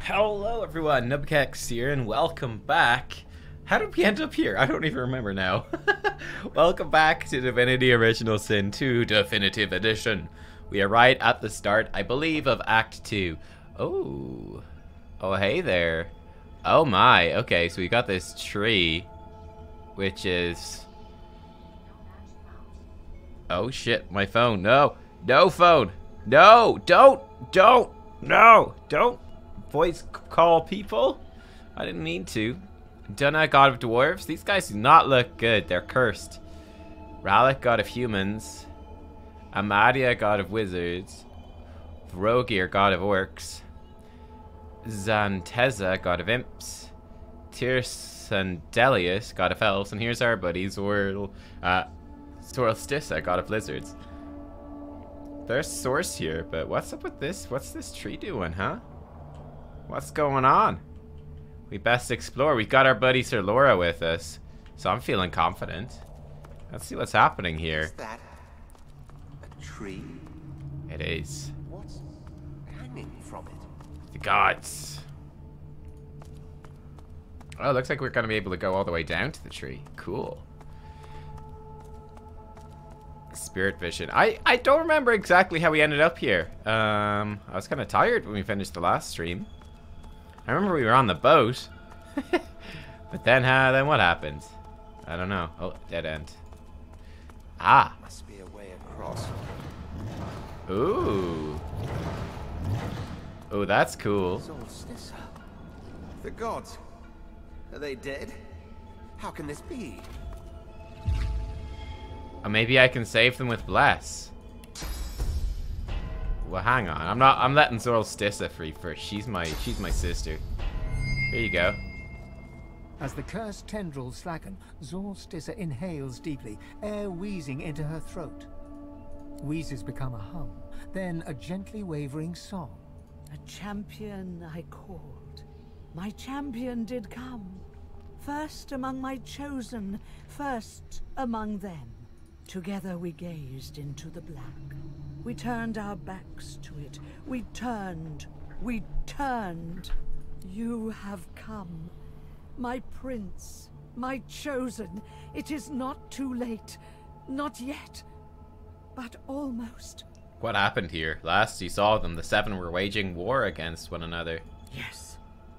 Hello everyone, Nubkex here, and welcome back. How did we end up here? I don't even remember now. Welcome back to Divinity Original Sin 2 Definitive Edition. We are right at the start, I believe, of Act 2. Oh. Oh, hey there. Oh my, okay, so we got this tree, which is... Oh shit, my phone, no. No phone. No, don't, no, don't. Voice call people? I didn't mean to. Dunna, god of dwarves? These guys do not look good. They're cursed. Rallic, god of humans. Amadia, god of wizards. Vrogir, god of orcs. Zanteza, god of imps. Tirsandelius, god of elves. And here's our buddy Zorlstissa, god of lizards. There's source here, but what's up with this? What's this tree doing, huh? What's going on? We best explore. We got our buddy Sir Laura with us, so I'm feeling confident. Let's see what's happening here. Is that a tree? It is. What's hanging from it? The gods. Oh, looks like we're going to be able to go all the way down to the tree. Cool. Spirit vision. I don't remember exactly how we ended up here. I was kind of tired when we finished the last stream. I remember we were on the boat. But then what happened? I don't know. Oh, dead end. Ah. Must be a way across. Ooh. Oh, that's cool. Solstice. The gods. Are they dead? How can this be? Or maybe I can save them with bless. Well, hang on. I'm letting Solstice free first. She's my sister. Here you go. As the cursed tendrils slacken, Solstice inhales deeply, air wheezing into her throat. Wheezes become a hum, then a gently wavering song. A champion I called. My champion did come. First among my chosen, first among them. Together we gazed into the black. We turned our backs to it. We turned. You have come. My prince, my chosen. It is not too late. Not yet. But almost. What happened here? Last you saw them, the seven were waging war against one another. Yes.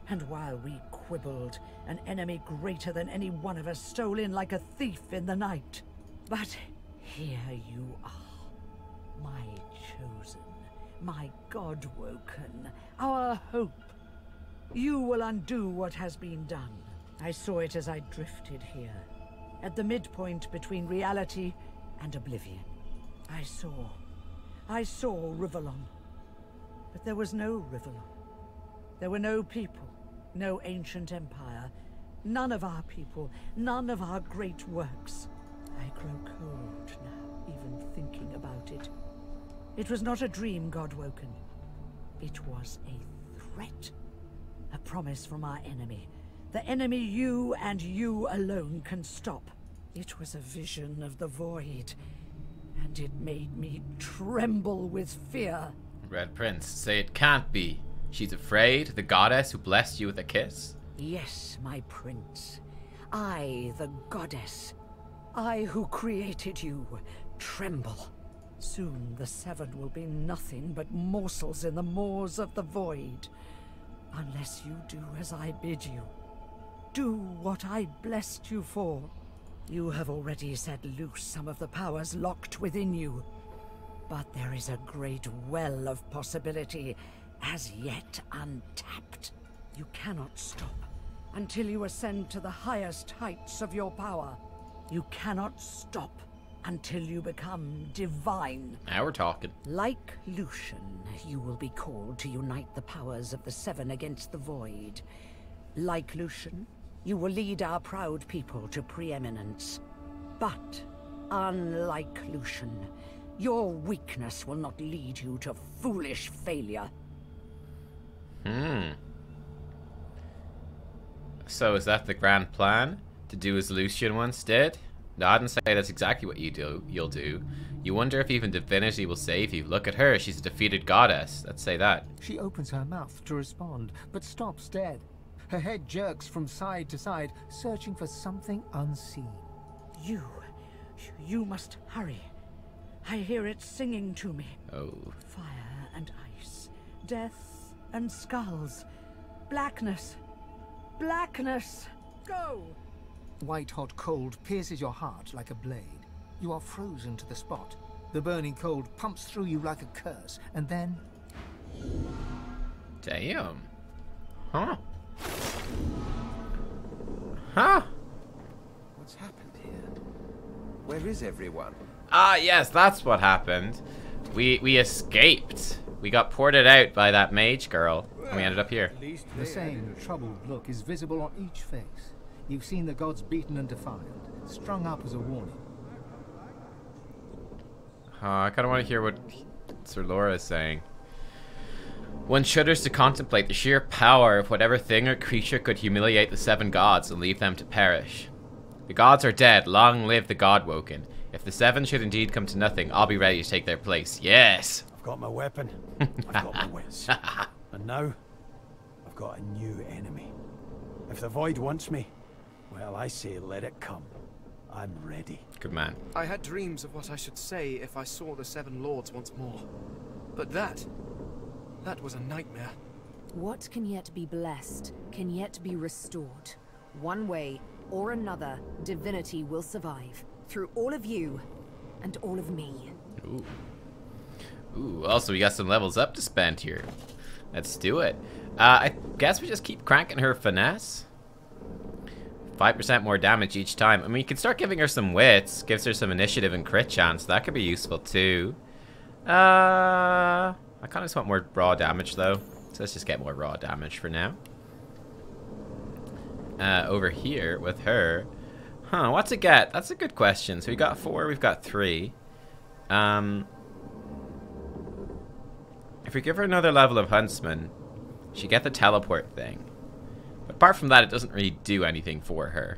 And while we quibbled, an enemy greater than any one of us stole in like a thief in the night. But here you are. My chosen, my God-woken, our hope. You will undo what has been done. I saw it as I drifted here, at the midpoint between reality and oblivion. I saw Rivalon. But there was no Rivalon. There were no people, no ancient empire, none of our people, none of our great works. I grow cold now, even thinking about it. It was not a dream, God-woken. It was a threat. A promise from our enemy. The enemy you and you alone can stop. It was a vision of the void, and it made me tremble with fear. Red Prince, say it can't be. She's afraid, the goddess who blessed you with a kiss? Yes, my prince. I, the goddess. I who created you, tremble. Soon the seven will be nothing but morsels in the maws of the void. Unless you do as I bid you. Do what I blessed you for. You have already set loose some of the powers locked within you. But there is a great well of possibility, as yet untapped. You cannot stop until you ascend to the highest heights of your power. You cannot stop until you become divine. Now we're talking. Like Lucian, you will be called to unite the powers of the seven against the void. Like Lucian, you will lead our proud people to preeminence. But, unlike Lucian, your weakness will not lead you to foolish failure. So is that the grand plan? To do as Lucian once did? No, I didn't say that's exactly what you'll do. You wonder if even Divinity will save you. Look at her, she's a defeated goddess. Let's say that. She opens her mouth to respond, but stops dead. Her head jerks from side to side, searching for something unseen. You must hurry. I hear it singing to me. Oh. Fire and ice, death and skulls, blackness, blackness. Go! White-hot cold pierces your heart like a blade. You are frozen to the spot. The burning cold pumps through you like a curse, and then... Damn. Huh. Huh. What's happened here? Where is everyone? Ah, yes, that's what happened. We escaped. We got ported out by that mage girl, and we ended up here. The same troubled look is visible on each face. You've seen the gods beaten and defiled, strung up as a warning. I kind of want to hear what Sir Laura is saying. One shudders to contemplate the sheer power of whatever thing or creature could humiliate the seven gods and leave them to perish. The gods are dead, long live the God-woken. If the seven should indeed come to nothing, I'll be ready to take their place. Yes! I've got my weapon, I've got my wits. And now, I've got a new enemy. If the Void wants me, well, I say let it come. I'm ready. Good man. I had dreams of what I should say if I saw the Seven Lords once more. But that was a nightmare. What can yet be blessed, can yet be restored. One way or another, Divinity will survive. Through all of you, and all of me. Ooh. Ooh, also we got some levels up to spend here. Let's do it. I guess we just keep cranking her finesse. 5% more damage each time. I mean, you can start giving her some wits. Gives her some initiative and crit chance. That could be useful too. I kind of just want more raw damage though. So let's just get more raw damage for now. Over here with her. Huh, what's it get? That's a good question. So we got 4, we've got 3. If we give her another level of Huntsman, she get the teleport thing. But apart from that, it doesn't really do anything for her.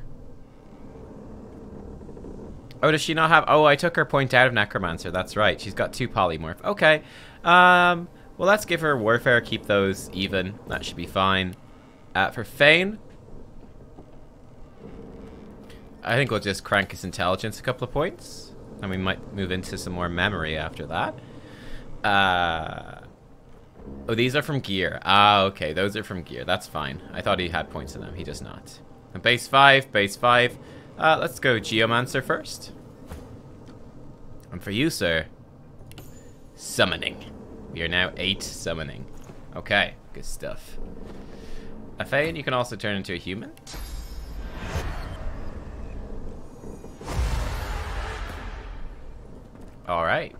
Oh, does she not have... Oh, I took her point out of Necromancer. That's right. She's got 2 polymorph. Okay. Well, let's give her Warfare. Keep those even. That should be fine. For Fane, I think we'll just crank his intelligence a couple of points. And we might move into some more memory after that. Oh, these are from gear. Ah, okay. Those are from gear. That's fine. I thought he had points in them. He does not. And base 5, base 5. Let's go Geomancer first. And for you, sir, summoning. We are now 8 summoning. Okay, good stuff. Fane, you can also turn into a human. Alright.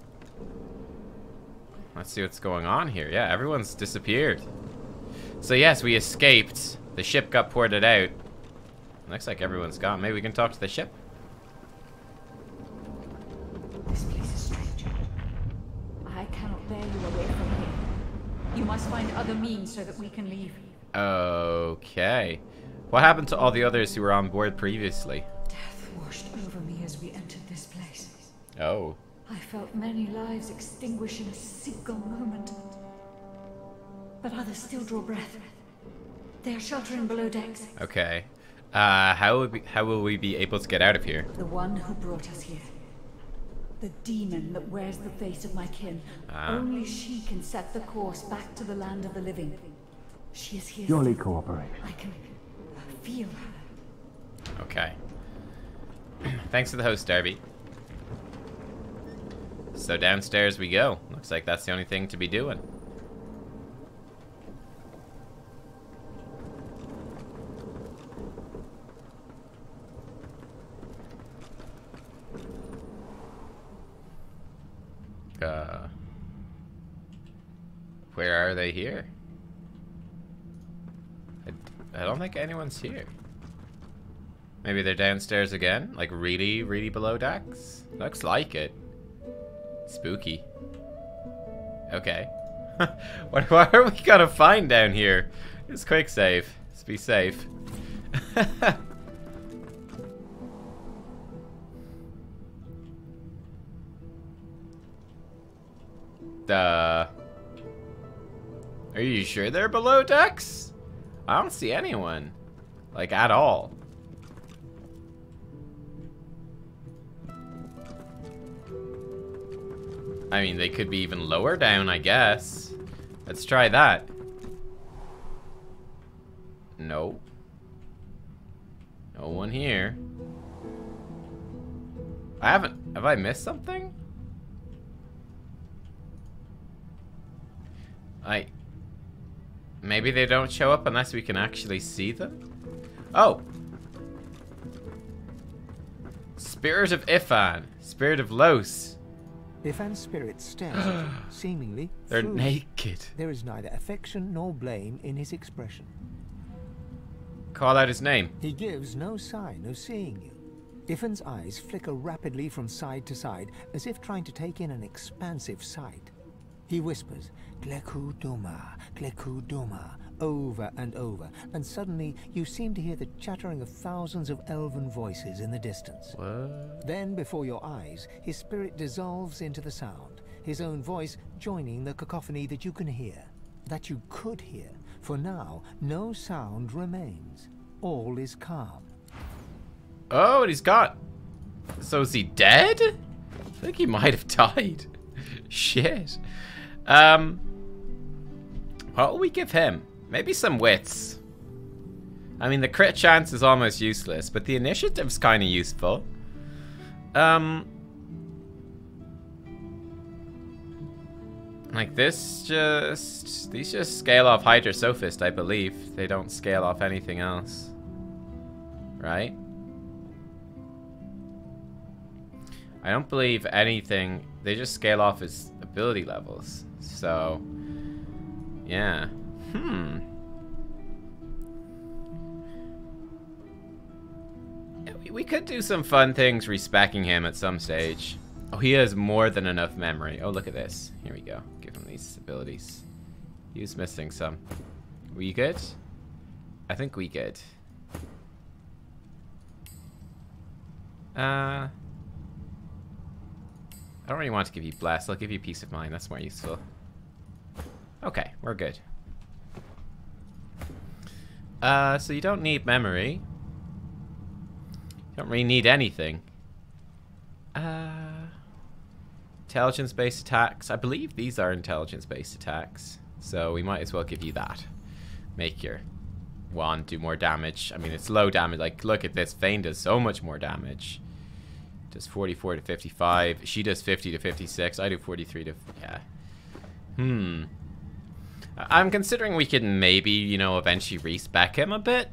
Let's see what's going on here. Yeah, everyone's disappeared. So yes, we escaped. The ship got ported out. Looks like everyone's gone. Maybe we can talk to the ship. This place is strange. I cannot bear you away from here. You must find other means so that we can leave. Okay. What happened to all the others who were on board previously? Death washed over me as we entered this place. Oh. I felt many lives extinguish in a single moment. But others still draw breath. They are sheltering below decks. Okay. How will we be able to get out of here? The one who brought us here. The demon that wears the face of my kin. Only she can set the course back to the land of the living. She is here. Jolly cooperate. I can feel her. Okay. Thanks for the host, Darby. So downstairs we go. Looks like that's the only thing to be doing. Where are they here? I don't think anyone's here. Maybe they're downstairs again? Like really, really below decks? Looks like it. Spooky. Okay. what are we gonna find down here? Just quick save. Let's be safe. Are you sure they're below decks? I don't see anyone. Like, at all. I mean, they could be even lower down, I guess. Let's try that. No. No one here. Have I missed something? Maybe they don't show up unless we can actually see them? Oh! Spirit of Ifan. Spirit of Los. Ifan's spirit stares at you, seemingly They're through. naked. There is neither affection nor blame in his expression. Call out his name. He gives no sign of seeing you. Ifan's eyes flicker rapidly from side to side, as if trying to take in an expansive sight. He whispers, Gleku Duma, over and over, and suddenly you seem to hear the chattering of thousands of elven voices in the distance. What? Then, before your eyes, his spirit dissolves into the sound, his own voice joining the cacophony that you can hear, that you could hear, for now no sound remains. All is calm. Oh, and he's got... So is he dead? I think he might have died. Shit. What will we give him? Maybe some wits. I mean, the crit chance is almost useless, but the initiative's kind of useful. Like this just... These just scale off Hydra Sophist, I believe. They don't scale off anything else. Right? I don't believe anything. They just scale off his ability levels. So, yeah. We could do some fun things respecking him at some stage. Oh, he has more than enough memory. Oh, look at this. Here we go. Give him these abilities. He was missing some. We good? I think we good. I don't really want to give you Bless. I'll give you Peace of Mind. That's more useful. Okay, we're good. So you don't need memory. You don't really need anything. Intelligence-based attacks. I believe these are intelligence-based attacks. So we might as well give you that. Make your wand do more damage. I mean, it's low damage. Like, look at this. Vayne does so much more damage. Does 44 to 55. She does 50 to 56. I do 43 to... Yeah. I'm considering we could maybe, you know, eventually respec him a bit.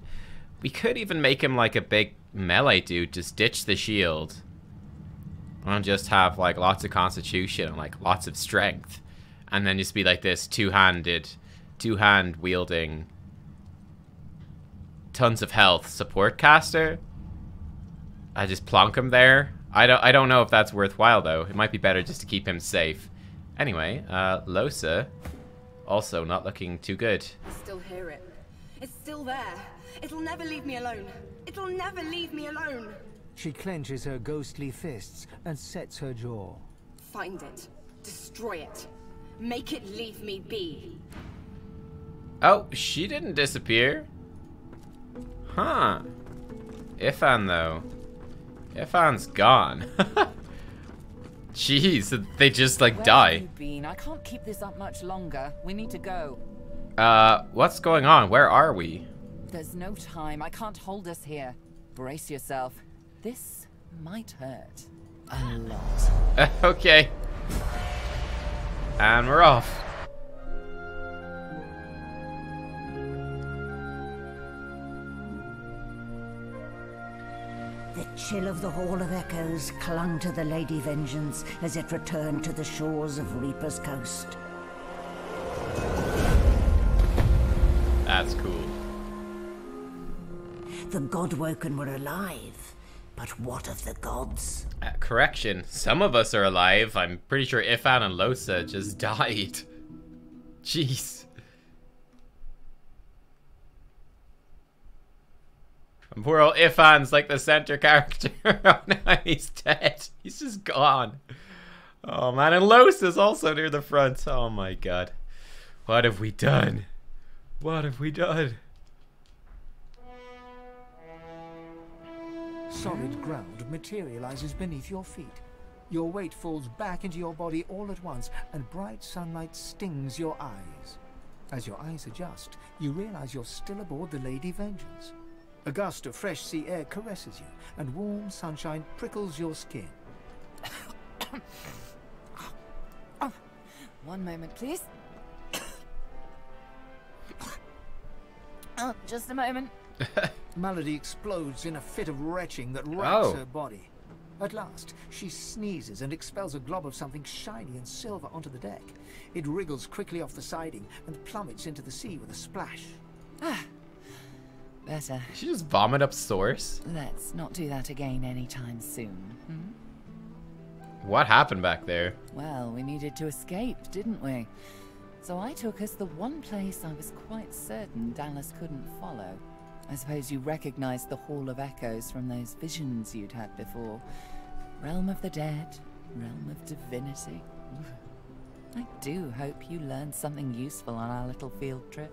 We could even make him like a big melee dude. Just ditch the shield. And just have like lots of constitution and like lots of strength. And then just be like this two-hand wielding, tons of health support caster. I just plonk him there. I don't know if that's worthwhile though. It might be better just to keep him safe. Anyway, Losa, also not looking too good. I still hear it. It's still there. It'll never leave me alone. It'll never leave me alone. She clenches her ghostly fists and sets her jaw. Find it. Destroy it. Make it leave me be. Oh, she didn't disappear. Huh. Ifan though. Ifan's gone. Jeez, they just like Where die. have you been? I can't keep this up much longer. We need to go. What's going on? Where are we? There's no time. I can't hold us here. Brace yourself. This might hurt. A lot. Okay. And we're off. The chill of the Hall of Echoes clung to the Lady Vengeance as it returned to the shores of Reaper's Coast. That's cool. The Godwoken were alive, but what of the gods? Correction, some of us are alive. I'm pretty sure Ifan and Losa just died. Jeez. And poor old Ifan's like the center character. Oh no, he's dead. He's just gone. Oh man, and Los is also near the front. Oh my god. What have we done? What have we done? Solid ground materializes beneath your feet. Your weight falls back into your body all at once, and bright sunlight stings your eyes. As your eyes adjust, you realize you're still aboard the Lady Vengeance. A gust of fresh sea air caresses you, and warm sunshine prickles your skin. One moment, please. Oh, just a moment. Melody explodes in a fit of retching that racks her body. At last, she sneezes and expels a glob of something shiny and silver onto the deck. It wriggles quickly off the siding and plummets into the sea with a splash. Better. Did she just vomit up Source? Let's not do that again anytime soon. What happened back there? Well, we needed to escape, didn't we? So I took us the one place I was quite certain Dallas couldn't follow. I suppose you recognized the Hall of Echoes from those visions you'd had before. Realm of the Dead, Realm of Divinity. I do hope you learned something useful on our little field trip.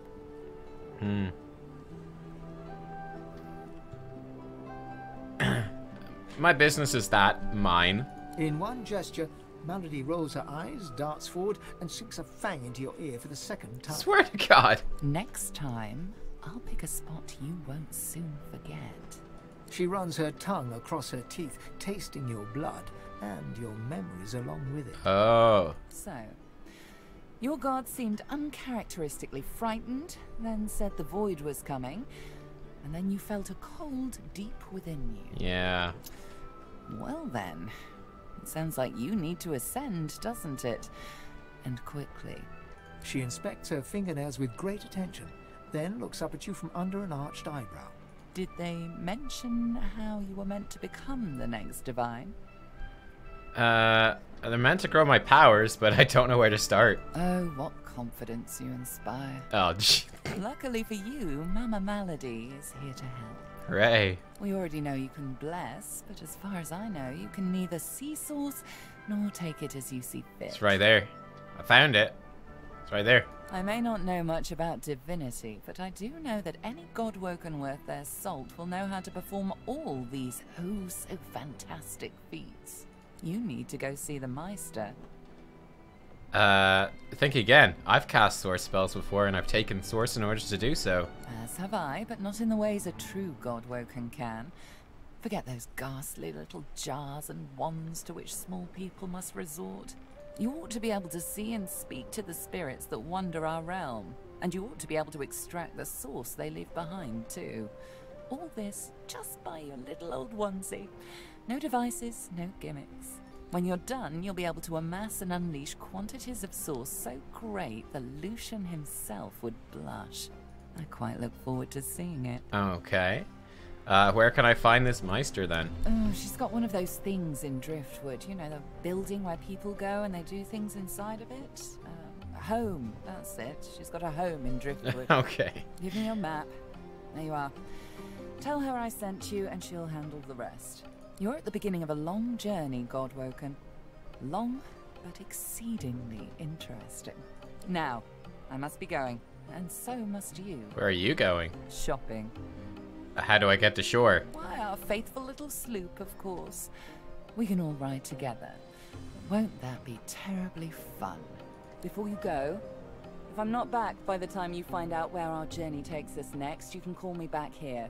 My business is that mine. In one gesture, Melody rolls her eyes, darts forward, and sinks a fang into your ear for the second time. Swear to God. Next time, I'll pick a spot you won't soon forget. She runs her tongue across her teeth, tasting your blood and your memories along with it. Oh. So, your god seemed uncharacteristically frightened, then said the void was coming, and then you felt a cold deep within you. Yeah. Well then, it sounds like you need to ascend, doesn't it? And quickly. She inspects her fingernails with great attention, then looks up at you from under an arched eyebrow. Did they mention how you were meant to become the next divine? They're meant to grow my powers, but I don't know where to start. Oh, what confidence you inspire. Oh, gee. Luckily for you, Mama Malady is here to help. Hooray. We already know you can bless, but as far as I know, you can neither see source nor take it as you see fit. It's right there. I found it. It's right there. I may not know much about divinity, but I do know that any godwoken worth their salt will know how to perform all these oh so fantastic feats. You need to go see the Meister. Think again. I've cast source spells before, and I've taken source in order to do so. As have I, but not in the ways a true godwoken can. Forget those ghastly little jars and wands to which small people must resort. You ought to be able to see and speak to the spirits that wander our realm, and you ought to be able to extract the source they leave behind, too. All this just by your little old onesie. No devices, no gimmicks. When you're done, you'll be able to amass and unleash quantities of source so great that Lucian himself would blush. I quite look forward to seeing it. Okay. Where can I find this Meister then? Oh, she's got one of those things in Driftwood. You know, the building where people go and they do things inside of it. Home, that's it. She's got a home in Driftwood. Okay. Give me your map. There you are. Tell her I sent you and she'll handle the rest. You're at the beginning of a long journey, Godwoken. Long, but exceedingly interesting. Now, I must be going, and so must you. Where are you going? Shopping. How do I get to shore? Why, our faithful little sloop, of course. We can all ride together. Won't that be terribly fun? Before you go, if I'm not back by the time you find out where our journey takes us next, you can call me back here.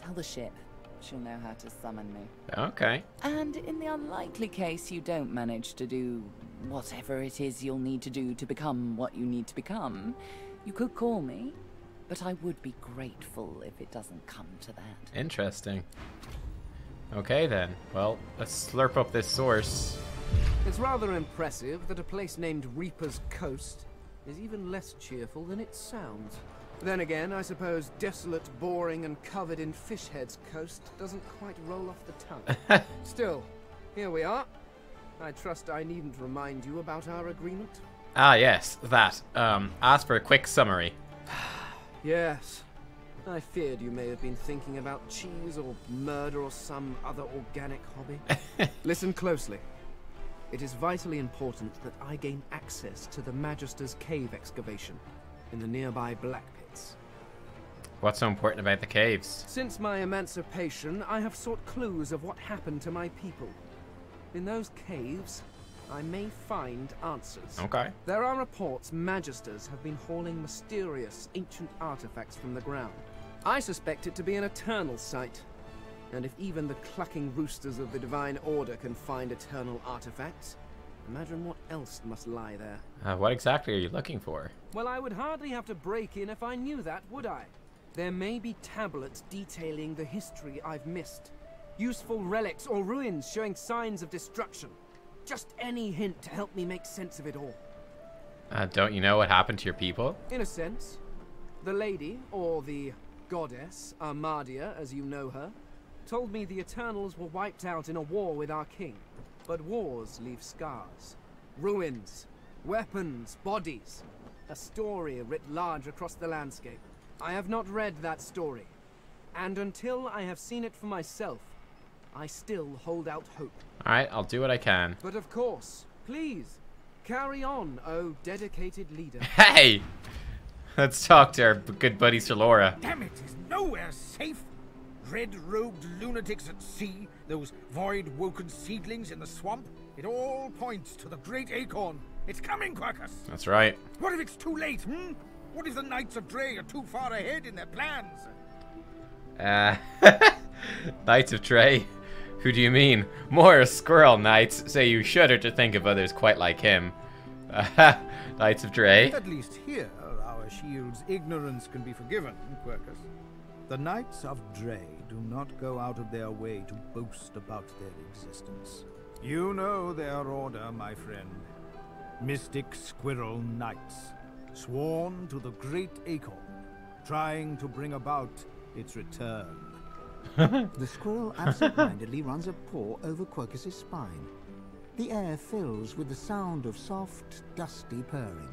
Tell the ship. She'll know how to summon me. Okay. And in the unlikely case you don't manage to do whatever it is you'll need to do to become what you need to become, you could call me, but I would be grateful if it doesn't come to that. Interesting. Okay then. Well, let's slurp up this source. It's rather impressive that a place named Reaper's Coast is even less cheerful than it sounds. Then again, I suppose desolate, boring, and covered in fish heads coast doesn't quite roll off the tongue. Still, here we are. I trust I needn't remind you about our agreement. Ah, yes, that. Ask for a quick summary. Yes. I feared you may have been thinking about cheese or murder or some other organic hobby. Listen closely. It is vitally important that I gain access to the Magister's cave excavation in the nearby Black Pits. What's so important about the caves? Since my emancipation, I have sought clues of what happened to my people. In those caves, I may find answers. Okay. There are reports Magisters have been hauling mysterious ancient artifacts from the ground. I suspect it to be an eternal site. And if even the clucking roosters of the Divine Order can find eternal artifacts, imagine what else must lie there. What exactly are you looking for? Well, I would hardly have to break in if I knew that, would I? There may be tablets detailing the history I've missed. Useful relics or ruins showing signs of destruction. Just any hint to help me make sense of it all. Don't you know what happened to your people? In a sense. The lady, or the goddess, Armadia, as you know her, told me the Eternals were wiped out in a war with our king. But wars leave scars. Ruins, weapons, bodies. A story writ large across the landscape. I have not read that story. And until I have seen it for myself, I still hold out hope. Alright, I'll do what I can. But of course, please, carry on, oh dedicated leader. Hey! Let's talk to our good buddy Sir Laura. Damn it, is nowhere safe. Red-robed lunatics at sea, those void-woken seedlings in the swamp. It all points to the great acorn. It's coming, Quercus! That's right. What if it's too late, What if the Knights of Dre are too far ahead in their plans? Knights of Trey? Who do you mean? More squirrel knights say you shudder to think of others quite like him. Knights of Dre? At least here, our shield's ignorance can be forgiven, Quercus. The Knights of Dre do not go out of their way to boast about their existence. You know their order, my friend. Mystic Squirrel Knights, sworn to the great acorn, trying to bring about its return. The squirrel absent-mindedly runs a paw over Quercus's spine. The air fills with the sound of soft, dusty purring.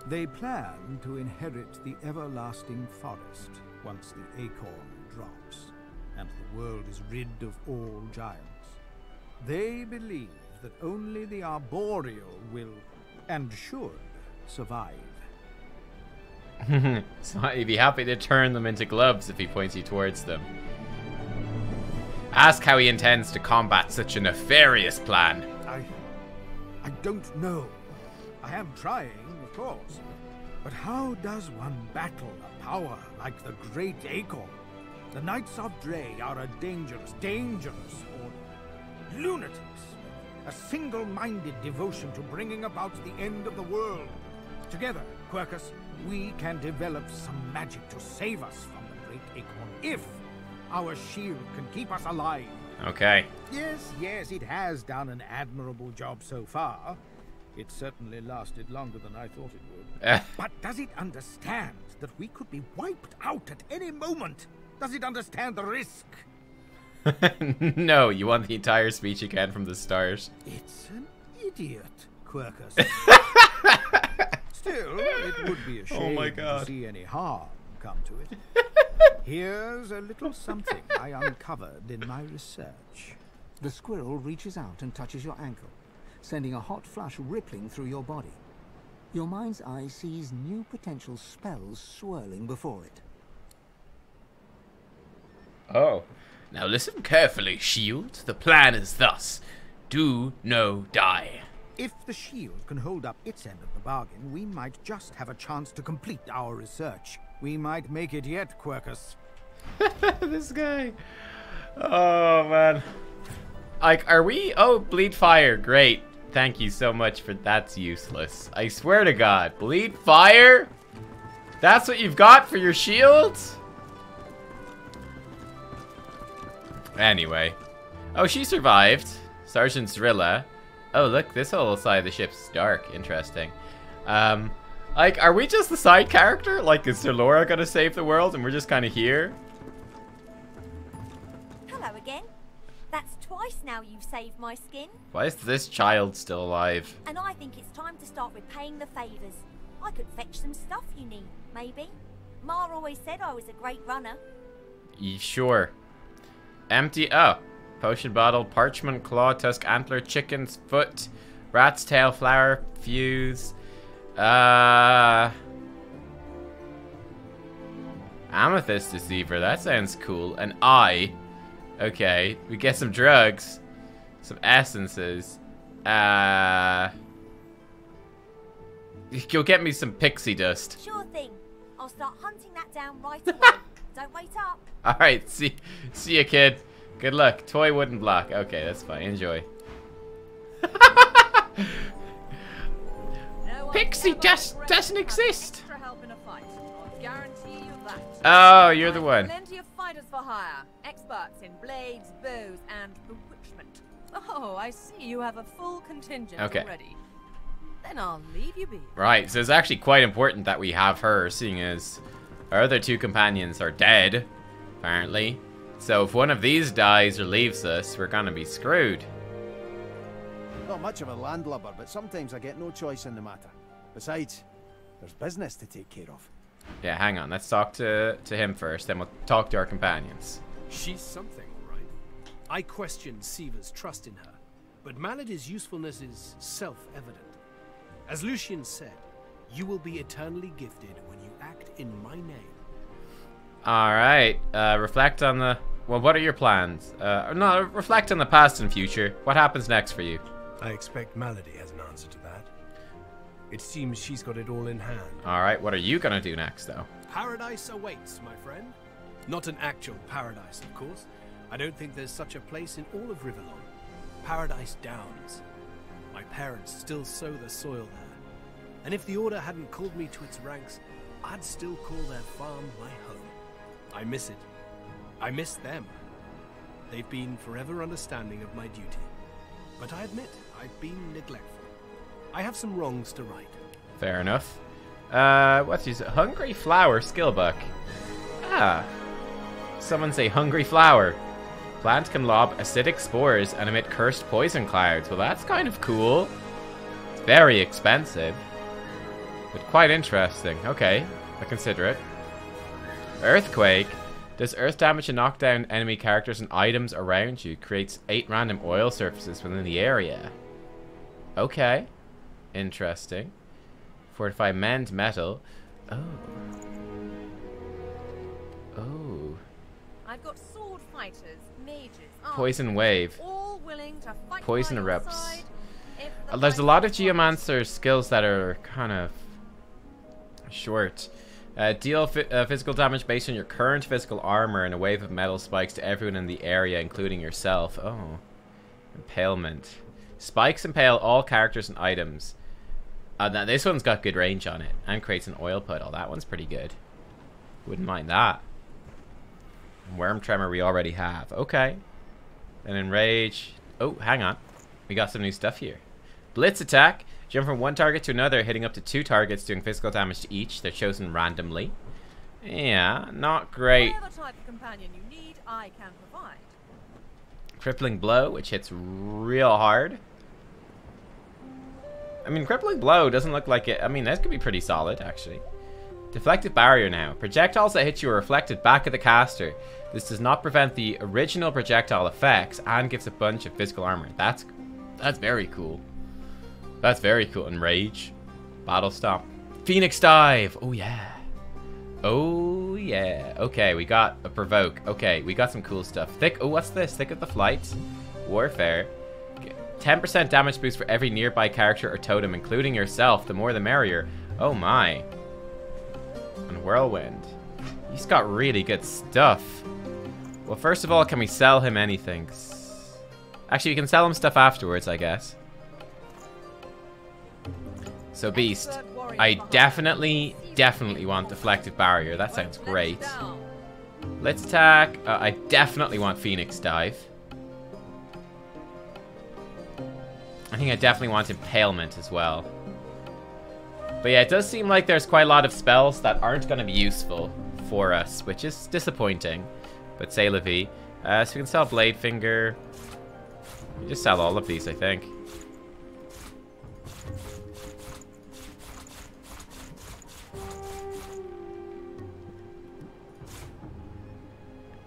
They plan to inherit the everlasting forest once the acorn drops, and the world is rid of all giants. They believe that only the arboreal will, and should, survive. So he'd be happy to turn them into gloves if he points you towards them. Ask how he intends to combat such a nefarious plan. I don't know. I am trying, of course. But how does one battle a power like the Great Acorn? The Knights of Dre are a dangerous order. Lunatics. A single-minded devotion to bringing about the end of the world. Together, Quercus, we can develop some magic to save us from the Great Acorn, if our shield can keep us alive. Okay. Yes, it has done an admirable job so far. It certainly lasted longer than I thought it would. But does it understand that we could be wiped out at any moment? Does it understand the risk? No, you want the entire speech again from the start. It's an idiot, Quercus. Still, it would be a shame to see any harm come to it. Here's a little something I uncovered in my research. The squirrel reaches out and touches your ankle, sending a hot flush rippling through your body. Your mind's eye sees new potential spells swirling before it. Oh. Now listen carefully, Shield. The plan is thus. Do no die. If the shield can hold up its end of the bargain, we might just have a chance to complete our research. We might make it yet, Quercus. This guy. Oh, man. Like, are we... Oh, bleed fire. Great. Thank you so much for... That's useless. I swear to God. Bleed fire? That's what you've got for your shields? Anyway. Oh, she survived. Sergeant Zrilla. Oh, look. This whole side of the ship's dark. Interesting. Like, are we just the side character? Like, is Sir Laura gonna save the world and we're just kind of here? Hello again. That's twice now you've saved my skin. Why is this child still alive? And I think it's time to start repaying the favours. I could fetch some stuff you need, maybe. Ma always said I was a great runner. Sure. Empty... Oh. Potion bottle, parchment, claw, tusk, antler, chicken's foot, Rat's tail, flower, fuse. Amethyst deceiver. That sounds cool. An eye. Okay, we get some drugs, some essences. You'll get me some pixie dust. Sure thing. I'll start hunting that down right away. Don't wait up. All right, see you, kid. Good luck. Toy wooden block. Okay, that's fine. Enjoy. Pixie dust doesn't exist. Oh, you're the one. Plenty of fighters for hire. Experts in blades, bows, and bewitchment. Oh, I see you have a full contingent already. Then I'll leave you be. Right, so it's actually quite important that we have her, seeing as our other two companions are dead, apparently. So if one of these dies or leaves us, we're gonna be screwed. Not much of a landlubber, but sometimes I get no choice in the matter. Besides, there's business to take care of. Yeah, hang on. Let's talk to him first, then we'll talk to our companions. She's something, all right. I question Siva's trust in her, but Malady's usefulness is self-evident. As Lucian said, you will be eternally gifted when you act in my name. Alright, reflect on the... Well, what are your plans? No, reflect on the past and future. What happens next for you? I expect Malady has an answer to that. It seems she's got it all in hand. Alright, what are you gonna do next, though? Paradise awaits, my friend. Not an actual paradise, of course. I don't think there's such a place in all of Riverlon. Paradise Downs. My parents still sow the soil there. And if the Order hadn't called me to its ranks, I'd still call their farm my home. I miss it. I miss them. They've been forever understanding of my duty. But I admit, I've been neglectful. I have some wrongs to right. Fair enough. What's his hungry flower skill book? Ah. Someone say hungry flower. Plant can lob acidic spores and emit cursed poison clouds. Well, that's kind of cool. It's very expensive, but quite interesting. Okay, I consider it. Earthquake. Does earth damage and knock down enemy characters and items around you. Creates 8 random oil surfaces within the area. Okay. Interesting. Fortify mend metal. Oh. Oh. I've got sword fighters, mages, Poison wave. all willing to fight Poison by your erupts. side if the There's a fight lot of is geomancer skills that are kind of short. Deal physical damage based on your current physical armor and a wave of metal spikes to everyone in the area, including yourself. Oh. Impalement. Spikes impale all characters and items. Now this one's got good range on it and creates an oil puddle. That one's pretty good. Wouldn't mind that. Worm tremor we already have. Okay. And enrage. Oh, hang on. We got some new stuff here. Blitz attack. Jump from one target to another, hitting up to 2 targets, doing physical damage to each. They're chosen randomly. Yeah, not great. Whatever type of companion you need, I can provide. Crippling blow, which hits real hard. I mean, crippling blow doesn't look like it. I mean, that could be pretty solid, actually. Deflective barrier now. Projectiles that hit you are reflected back at the caster. This does not prevent the original projectile effects and gives a bunch of physical armor. That's very cool. That's very cool. Enrage. Battle Stomp. Phoenix Dive. Oh, yeah. Oh, yeah. Okay, we got a Provoke. Okay, we got some cool stuff. Thick. Oh, what's this? Thick of the Flight. Warfare. 10% damage boost for every nearby character or totem, including yourself. The more the merrier. Oh, my. And Whirlwind. He's got really good stuff. Well, first of all, can we sell him anything? Actually, we can sell him stuff afterwards, I guess. So Beast, I definitely want Deflective Barrier. That sounds great. Let's attack. I definitely want Phoenix Dive. I think I definitely want Impalement as well. But yeah, it does seem like there's quite a lot of spells that aren't going to be useful for us, which is disappointing. But c'est la vie. So we can sell Blade Finger. We just sell all of these, I think.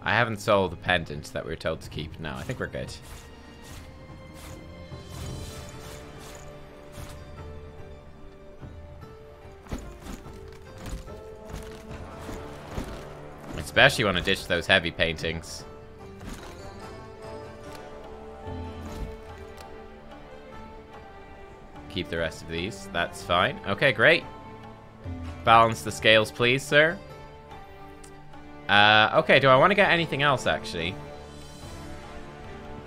I haven't sold the pendant that we were told to keep. No, I think we're good. Especially want to ditch those heavy paintings. Keep the rest of these. That's fine. Okay, great. Balance the scales, please, sir. Okay, do I want to get anything else, actually?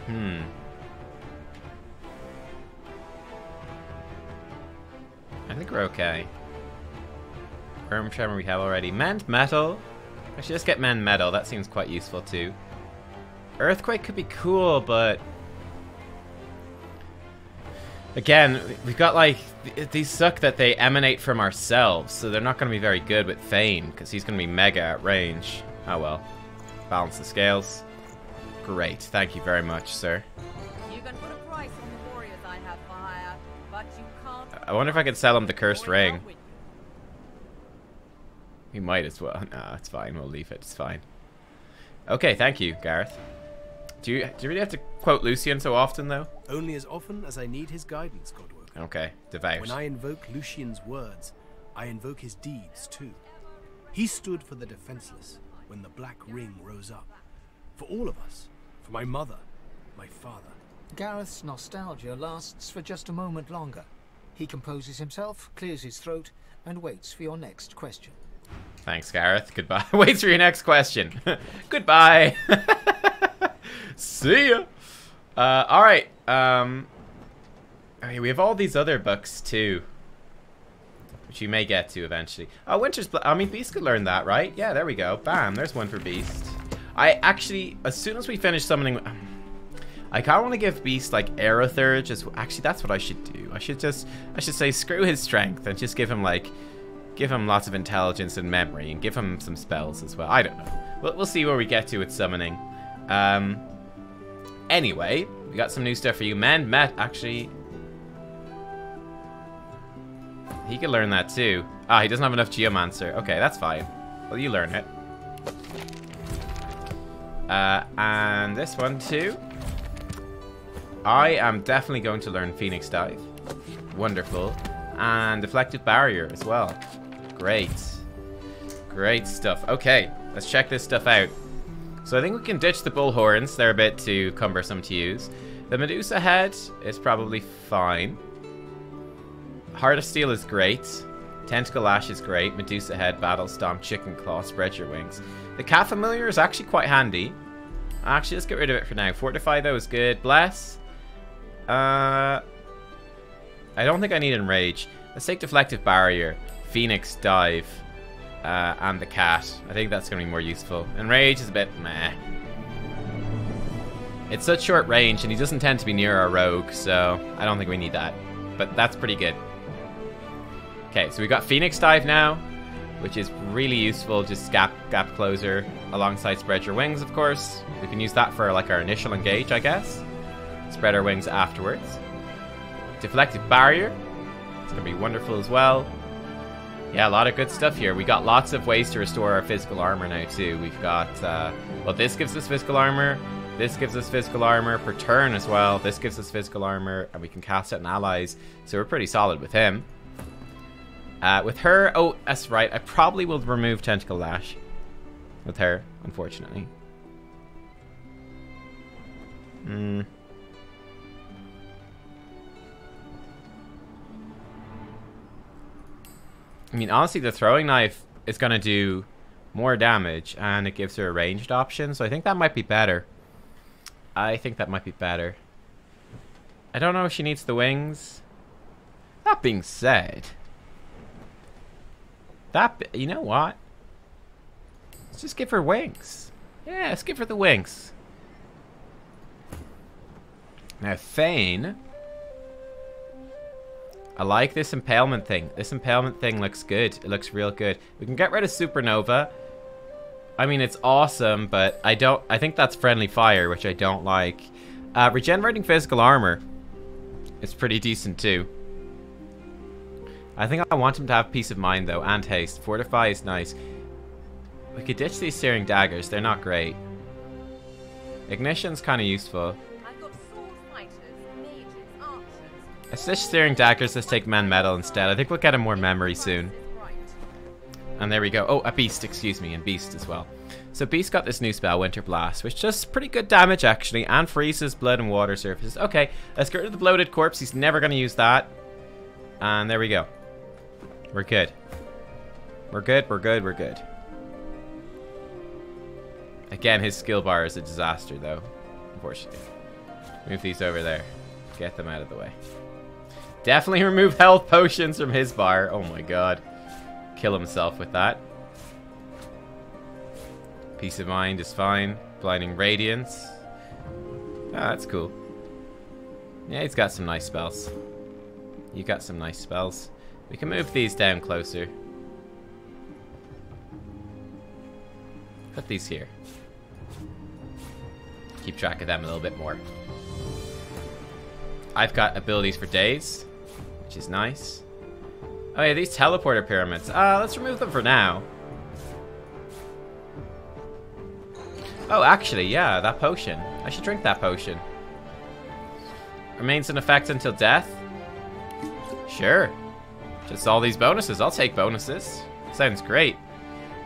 I think we're okay. Worm Tremor we have already. Mend Metal. Actually, let's get Mend Metal. That seems quite useful, too. Earthquake could be cool, but... Again, we've got, like... These suck that they emanate from ourselves, so they're not going to be very good with Thane, because he's going to be mega at range. Oh, well. Balance the scales. Great. Thank you very much, sir. You can put a price on the warriors I have for hire, but you can't... I wonder if I could sell him the Cursed Ring. We might as well. No, it's fine. We'll leave it. It's fine. Okay, thank you, Gareth. Do you really have to quote Lucian so often, though? Only as often as I need his guidance, Godwoken. Okay, devout. When I invoke Lucian's words, I invoke his deeds, too. He stood for the defenseless when the Black Ring rose up. For all of us. For my mother. My father. Gareth's nostalgia lasts for just a moment longer. He composes himself, clears his throat, and waits for your next question. Thanks, Gareth. Goodbye. Waits for your next question. Goodbye. See ya. Alright. Okay, we have all these other books, too. Which you may get to eventually. Oh, Winter's Blood. I mean, Beast could learn that, right? Yeah, there we go. Bam. There's one for Beast. I actually, as soon as we finish summoning... I kind of want to give Beast, like, Aerothurge. Actually, that's what I should do. I should say, screw his strength and just give him, like... Give him lots of intelligence and memory, and give him some spells as well. I don't know. We'll see where we get to with summoning. Anyway, we got some new stuff for you. Actually... He can learn that too. Ah, he doesn't have enough Geomancer. Okay, that's fine. Well, you learn it. And this one too. I am definitely going to learn Phoenix Dive. Wonderful. And Deflective Barrier as well. Great. Great stuff. Okay, let's check this stuff out. So I think we can ditch the Bullhorns. They're a bit too cumbersome to use. The Medusa Head is probably fine. Heart of Steel is great. Tentacle Lash is great. Medusa Head, Battle Stomp, Chicken Claw, Spread Your Wings. The Cat Familiar is actually quite handy. Actually, let's get rid of it for now. Fortify, though, is good. Bless. I don't think I need Enrage. Let's take Deflective Barrier, Phoenix Dive, and the Cat. I think that's going to be more useful. Enrage is a bit meh. It's such short range, and he doesn't tend to be near our rogue, so I don't think we need that. But that's pretty good. Okay, so we've got Phoenix Dive now, which is really useful. Just gap closer alongside Spread Your Wings, of course. We can use that for like our initial engage, I guess. Spread our wings afterwards. Deflective Barrier. It's going to be wonderful as well. Yeah, a lot of good stuff here. We got lots of ways to restore our physical armor now, too. We've got, well, this gives us physical armor. This gives us physical armor per turn as well. This gives us physical armor, and we can cast it on allies. So we're pretty solid with him. With her, oh, that's right. I probably will remove Tentacle Lash with her, unfortunately. I mean, honestly, the throwing knife is going to do more damage, and it gives her a ranged option, so I think that might be better. I think that might be better. I don't know if she needs the wings. That being said... you know what? Let's just give her wings. Yeah, let's give her the wings. Now, Thane... I like this impalement thing. This impalement thing looks good. It looks real good. We can get rid of Supernova. I mean, it's awesome, but I think that's friendly fire, which I don't like. Regenerating physical armor is pretty decent too. I think I want him to have peace of mind though, and haste. Fortify is nice. We could ditch these searing daggers. They're not great. Ignition's kind of useful. Let's ditch searing daggers. Let's take Mend Metal instead. I think we'll get him more memory soon. And there we go. Oh, a beast, excuse me, and beast as well. So beast got this new spell, Winter Blast, which does pretty good damage actually, and freezes blood and water surfaces. Okay, let's get rid of the bloated corpse. He's never going to use that. And there we go. We're good. We're good, we're good, we're good. Again, his skill bar is a disaster though, unfortunately. Move these over there. Get them out of the way. Definitely remove health potions from his bar. Oh my god. Kill himself with that. Peace of mind is fine. Blinding Radiance. Ah, that's cool. Yeah, he's got some nice spells. You got some nice spells. We can move these down closer. Put these here. Keep track of them a little bit more. I've got abilities for days, which is nice. Oh yeah, these teleporter pyramids. Let's remove them for now. Oh, actually, yeah, that potion. I should drink that potion. Remains in effect until death? Sure. Just all these bonuses. I'll take bonuses. Sounds great.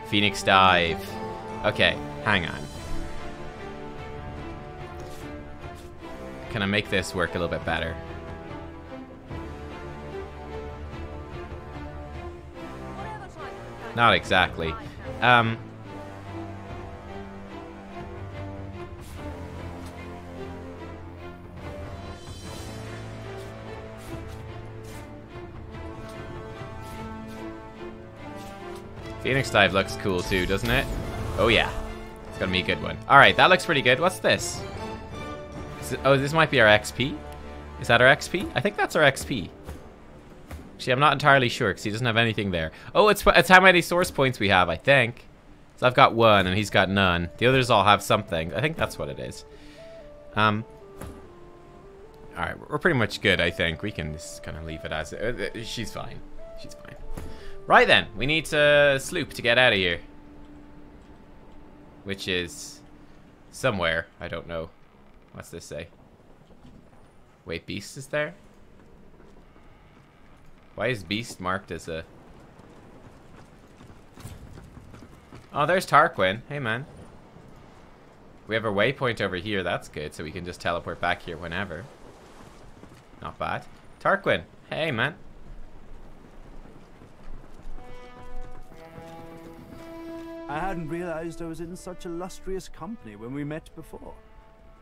Phoenix Dive. Okay, hang on. Can I make this work a little bit better? Not exactly. Phoenix Dive looks cool too, doesn't it? Oh yeah. It's gonna be a good one. Alright, that looks pretty good. What's this? Oh, this might be our XP? Is that our XP? I think that's our XP. Actually, I'm not entirely sure because he doesn't have anything there. Oh, it's how many source points we have, I think. So I've got 1 and he's got none. The others all have something. I think that's what it is. Alright, we're pretty much good, I think. We can just kind of leave it as it. She's fine. She's fine. Right then, we need to sloop to get out of here. Which is somewhere. I don't know. What's this say? Wait, Beast is there? Why is Beast marked as a... Oh, there's Tarquin. Hey, man. We have a waypoint over here. That's good. So we can just teleport back here whenever. Not bad. Tarquin. Hey, man. I hadn't realized I was in such illustrious company when we met before.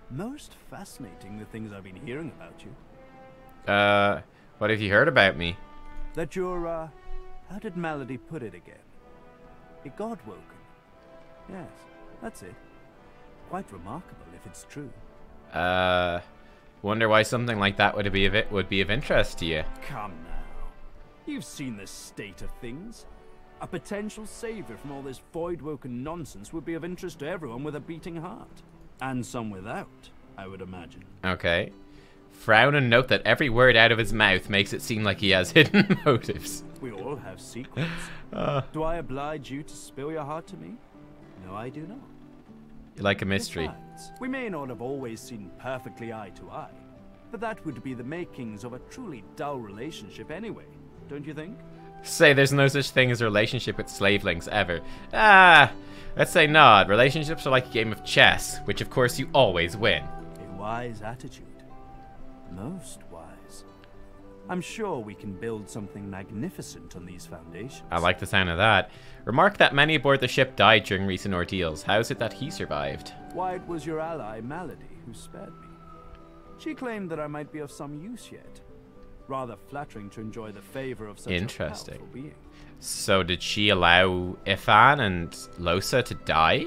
Most fascinating the things I've been hearing about you. What have you heard about me? That you're, how did Malady put it again? A god-woken. Yes, that's it. Quite remarkable if it's true. Wonder why something like that would be of interest to you. Come now. You've seen the state of things. A potential savior from all this void-woken nonsense would be of interest to everyone with a beating heart. And some without, I would imagine. Okay. Frown and note that every word out of his mouth makes it seem like he has hidden motives. We all have secrets. Do I oblige you to spill your heart to me? No, I do not. You like a mystery. Besides, we may not have always seen perfectly eye to eye, but that would be the makings of a truly dull relationship anyway, don't you think? Say there's no such thing as a relationship with slavelings ever. Let's say not. Relationships are like a game of chess, which of course you always win. A wise attitude. Most wise. I'm sure we can build something magnificent on these foundations. I like the sound of that. Remark that many aboard the ship died during recent ordeals. How is it that he survived? Why, it was your ally, Malady, who spared me. She claimed that I might be of some use yet. Rather flattering to enjoy the favor of such a powerful being. So did she allow Ifan and Losa to die?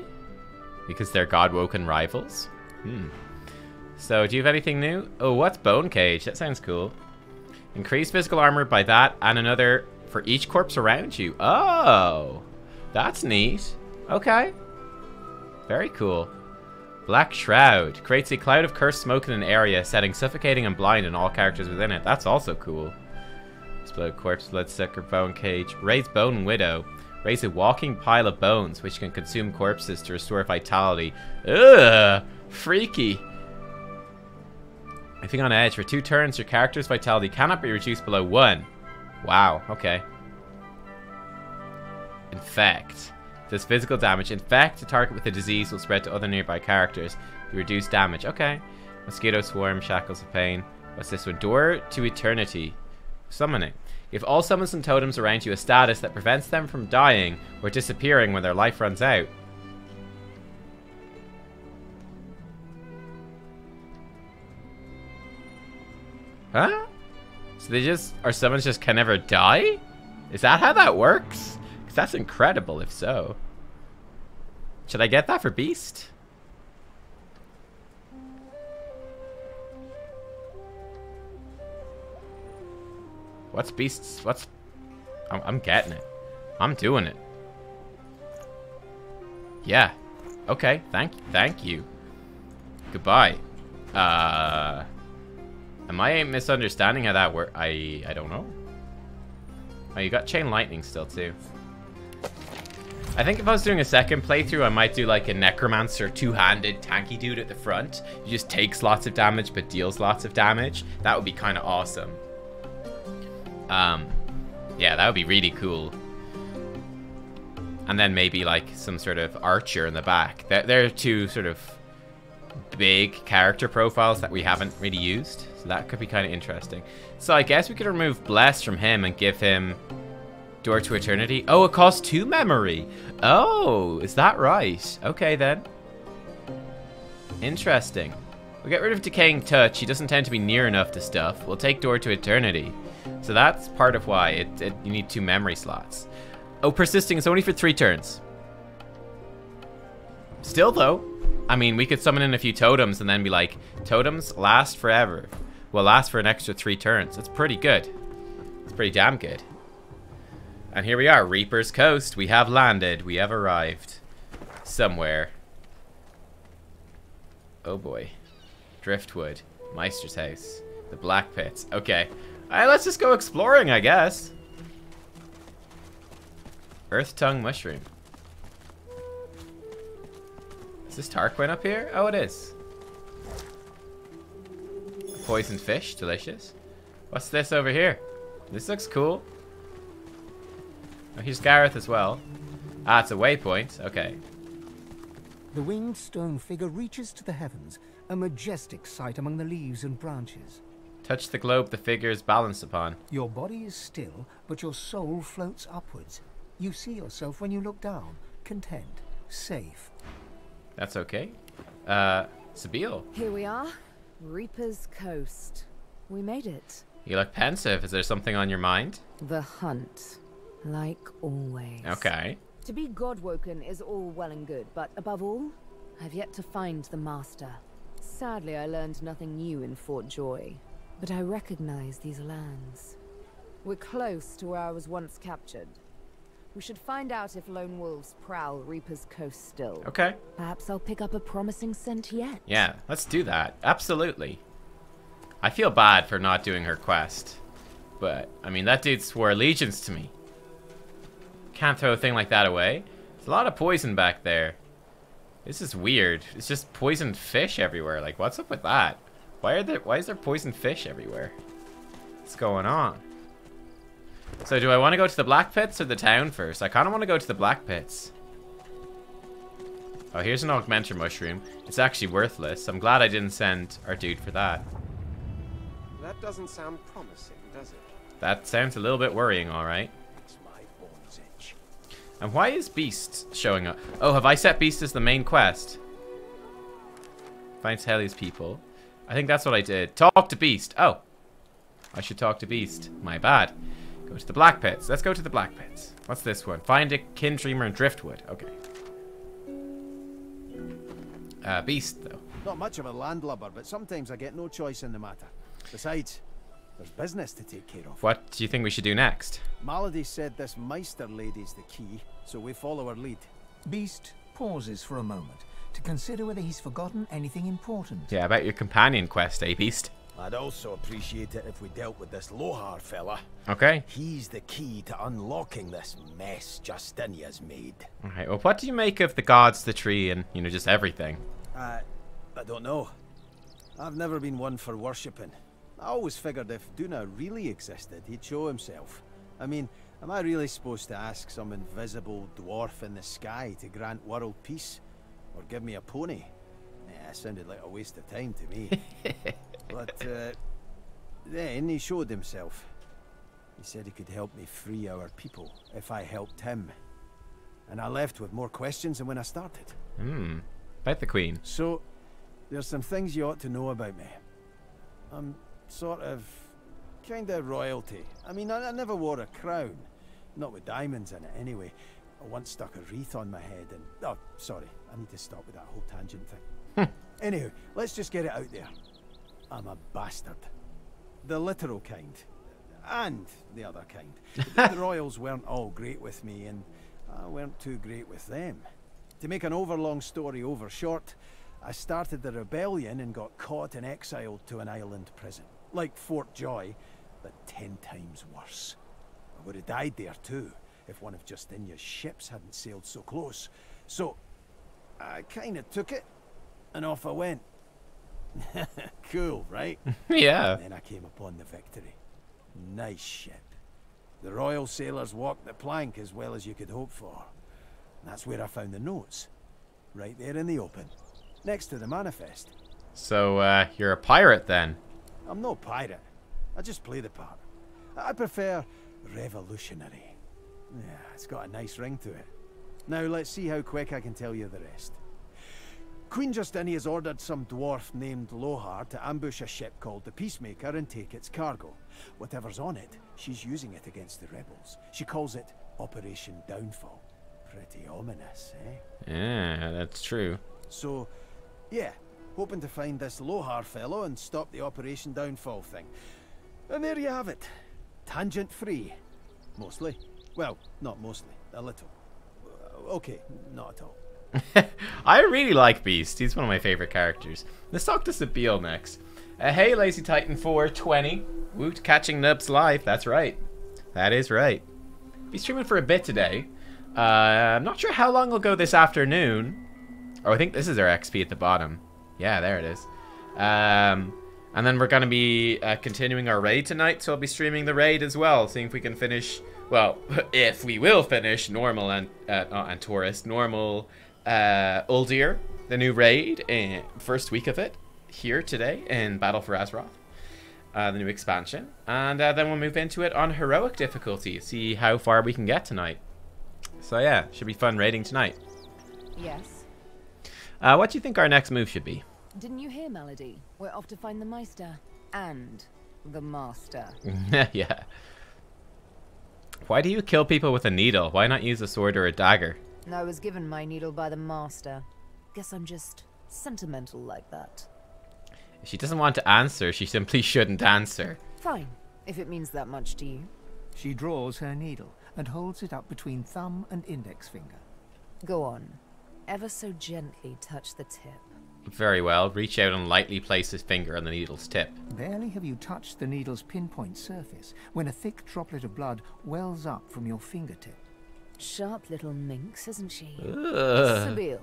Because they're god-woken rivals? So, do you have anything new? Oh, what's Bone Cage? That sounds cool. Increase physical armor by that and another for each corpse around you. Oh, that's neat. Okay. Very cool. Black Shroud. Creates a cloud of cursed smoke in an area, setting suffocating and blind in all characters within it. That's also cool. Explode Corpse, Bloodsucker, Bone Cage. Raise Bone Widow. Raise a walking pile of bones, which can consume corpses to restore vitality. Ugh! Freaky. If you're on edge, for 2 turns, your character's vitality cannot be reduced below 1. Wow, okay. Infect. Does physical damage. Infect a target with a disease will spread to other nearby characters. You reduce damage. Okay. Mosquito swarm, shackles of pain. What's this one? Door to eternity. Summoning. Give all summons and totems around you a status that prevents them from dying or disappearing when their life runs out. Huh? So they just, our summons just can never die? Is that how that works? Because that's incredible if so. Should I get that for Beast? What's Beast's, what's... I'm getting it. I'm doing it. Yeah. Okay, thank you. Goodbye. Am I misunderstanding how that works? I don't know. Oh, you got Chain Lightning still too. I think if I was doing a second playthrough, I might do like a Necromancer two-handed tanky dude at the front. He just takes lots of damage but deals lots of damage. That would be kind of awesome. Yeah, that would be really cool. And then maybe like some sort of archer in the back. There are two sort of big character profiles that we haven't really used. So that could be kind of interesting. So I guess we could remove Bless from him and give him Door to Eternity. Oh, it costs 2 memory. Oh, is that right? Okay then. Interesting. We'll get rid of Decaying Touch. He doesn't tend to be near enough to stuff. We'll take Door to Eternity. So that's part of why you need 2 memory slots. Oh, Persisting is only for 3 turns. Still though, I mean, we could summon in a few totems and then be like, totems last forever. Will last for an extra 3 turns. It's pretty good. It's pretty damn good. And here we are, Reaper's Coast. We have landed. We have arrived. Somewhere. Oh boy. Driftwood. Meister's house. The Black Pits. Okay. Alright, let's just go exploring, I guess. Earth Tongue Mushroom. Is this Tarquin up here? Oh, it is. Poisoned fish. Delicious. What's this over here? This looks cool. Oh, here's Gareth as well. Ah, it's a waypoint. Okay. The winged stone figure reaches to the heavens, a majestic sight among the leaves and branches. Touch the globe the figure is balanced upon. Your body is still, but your soul floats upwards. You see yourself when you look down, content, safe. That's okay. Sabile. Here we are, Reaper's Coast. We made it. You look pensive. Is there something on your mind? The hunt, like always. Okay. To be Godwoken is all well and good, but above all, I've yet to find the Master. Sadly, I learned nothing new in Fort Joy, but I recognize these lands. We're close to where I was once captured. We should find out if lone wolves prowl Reaper's Coast still. Okay. Perhaps I'll pick up a promising scent yet. Yeah, let's do that. Absolutely. I feel bad for not doing her quest. But, I mean, that dude swore allegiance to me. Can't throw a thing like that away. There's a lot of poison back there. This is weird. It's just poisoned fish everywhere. Like, what's up with that? Why is there poisoned fish everywhere? What's going on? So do I want to go to the Black Pits or the town first? I kind of want to go to the Black Pits. Oh, here's an Augmenter Mushroom. It's actually worthless. I'm glad I didn't send our dude for that. That doesn't sound promising, does it? That sounds a little bit worrying, alright. And why is Beast showing up? Oh, have I set Beast as the main quest? Finds Helly's people. I think that's what I did. Talk to Beast. Oh. I should talk to Beast. My bad. Go to the Black Pits. Let's go to the Black Pits. What's this one? Find a kin dreamer in Driftwood. Okay. Beast, though. Not much of a landlubber, but sometimes I get no choice in the matter. Besides, there's business to take care of. What do you think we should do next? Malady said this Meister lady's the key, so we follow her lead. Beast pauses for a moment to consider whether he's forgotten anything important. Yeah, about your companion quest, eh, Beast? I'd also appreciate it if we dealt with this Lohar fella. Okay. He's the key to unlocking this mess Justinia's made. Alright, well, what do you make of the gods, the tree, and, you know, just everything? I don't know. I've never been one for worshipping. I always figured if Duna really existed, he'd show himself. I mean, Am I really supposed to ask some invisible dwarf in the sky to grant world peace? Or give me a pony? Yeah, it sounded like a waste of time to me. But then he showed himself. He said he could help me free our people if I helped him. And I left with more questions than when I started. About the Queen. So, there's some things you ought to know about me. I'm sort of... kind of royalty. I mean, I never wore a crown. Not with diamonds in it, anyway. I once stuck a wreath on my head and... Oh, sorry. I need to stop with that whole tangent thing. Anyway, let's just get it out there. I'm a bastard. The literal kind. And the other kind. The royals weren't all great with me, and I weren't too great with them. To make an overlong story over short, I started the rebellion and got caught and exiled to an island prison. Like Fort Joy, but 10 times worse. I would have died there too, if one of Justinia's ships hadn't sailed so close. So, I kinda took it, and off I went. Cool, right? Yeah. And then I came upon the Victory. Nice ship. The royal sailors walked the plank as well as you could hope for. And that's where I found the notes. Right there in the open. Next to the manifest. So, you're a pirate then? I'm no pirate. I just play the part. I prefer revolutionary. Yeah, it's got a nice ring to it. Now let's see how quick I can tell you the rest. Queen Justinia's ordered some dwarf named Lohar to ambush a ship called the Peacemaker and take its cargo. Whatever's on it, she's using it against the rebels. She calls it Operation Downfall. Pretty ominous, eh? Yeah, that's true. So, yeah, hoping to find this Lohar fellow and stop the Operation Downfall thing. And there you have it. Tangent-free. Mostly. Well, not mostly. A little. Okay, not at all. I really like Beast. He's one of my favorite characters. Let's talk to Sabile next. Hey, Lazy Titan 420. Woot, catching Nubs live. That's right. That is right. Be streaming for a bit today. I'm not sure how long will go this afternoon. Oh, I think this is our XP at the bottom. Yeah, there it is. And then we're going to be continuing our raid tonight, so I'll be streaming the raid as well, seeing if we can finish, well, if we will finish normal and tourist, normal Uldir, the new raid, first week of it, here today in Battle for Azeroth, the new expansion. And then we'll move into it on heroic difficulty, see how far we can get tonight. So yeah, should be fun raiding tonight. Yes. What do you think our next move should be? Didn't you hear, Melody? We're off to find the Meister. And the Master. Yeah. Why do you kill people with a needle? Why not use a sword or a dagger? I was given my needle by the Master. Guess I'm just sentimental like that. If she doesn't want to answer, she simply shouldn't answer. Fine, if it means that much to you. She draws her needle and holds it up between thumb and index finger. Go on. Ever so gently touch the tip. Very well. Reach out and lightly place his finger on the needle's tip. Barely have you touched the needle's pinpoint surface when a thick droplet of blood wells up from your fingertip. Sharp little minx, isn't she? Ugh. Sabile,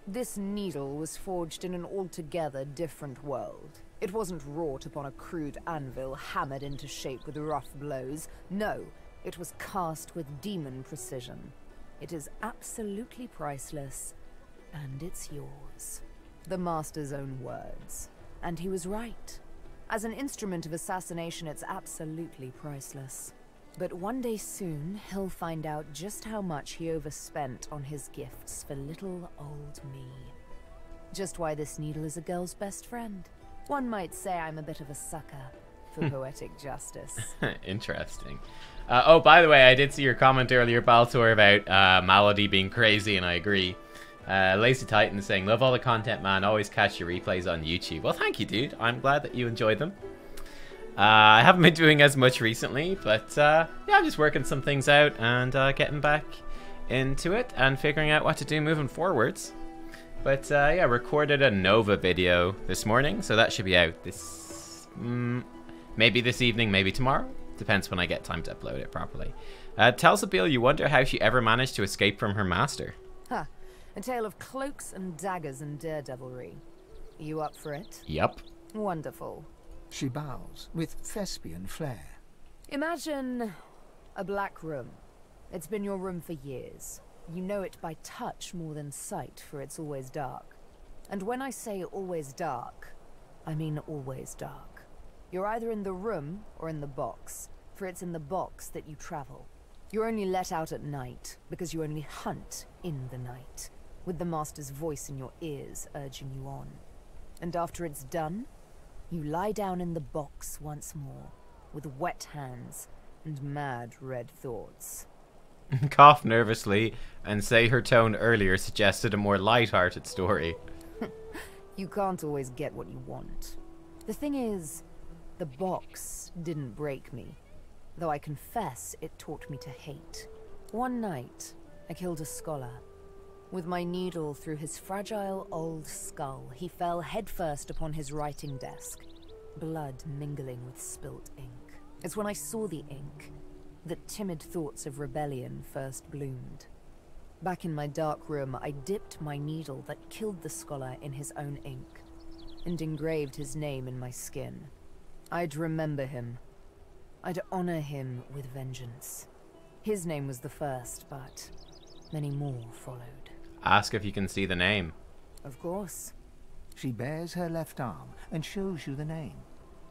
this needle was forged in an altogether different world. It wasn't wrought upon a crude anvil hammered into shape with rough blows. No, it was cast with demon precision. It is absolutely priceless, and it's yours. The Master's own words. And he was right. As an instrument of assassination, it's absolutely priceless. But one day soon, he'll find out just how much he overspent on his gifts for little old me. Just why this needle is a girl's best friend. One might say I'm a bit of a sucker for poetic justice. Interesting. Oh, by the way, I did see your comment earlier, Baltor, about Malady being crazy, and I agree. Lazy Titan saying, love all the content, man. Always catch your replays on YouTube. Well, thank you, dude. I'm glad that you enjoyed them. I haven't been doing as much recently, but yeah, I'm just working some things out and getting back into it and figuring out what to do moving forwards. But yeah, recorded a Nova video this morning, so that should be out this maybe this evening, maybe tomorrow. Depends when I get time to upload it properly. Tell Sabile you wonder how she ever managed to escape from her master. Huh. A tale of cloaks and daggers and daredevilry. You up for it? Yup. Wonderful. She bows with thespian flair. Imagine A black room. It's been your room for years. You know it by touch more than sight, for it's always dark. And when I say always dark, I mean always dark. You're either in the room or in the box, for it's in the box that you travel. You're only let out at night, because you only hunt in the night, with the Master's voice in your ears urging you on. And after it's done, you lie down in the box once more, with wet hands and mad red thoughts. Cough nervously and say her tone earlier suggested a more light-hearted story. You can't always get what you want. The thing is, the box didn't break me, though I confess it taught me to hate. One night, I killed a scholar. With my needle through his fragile old skull, he fell headfirst upon his writing desk, blood mingling with spilt ink. It's when I saw the ink that timid thoughts of rebellion first bloomed. Back in my dark room, I dipped my needle that killed the scholar in his own ink, and engraved his name in my skin. I'd remember him. I'd honor him with vengeance. His name was the first, but many more followed. Ask if you can see the name. Of course. She bares her left arm and shows you the name.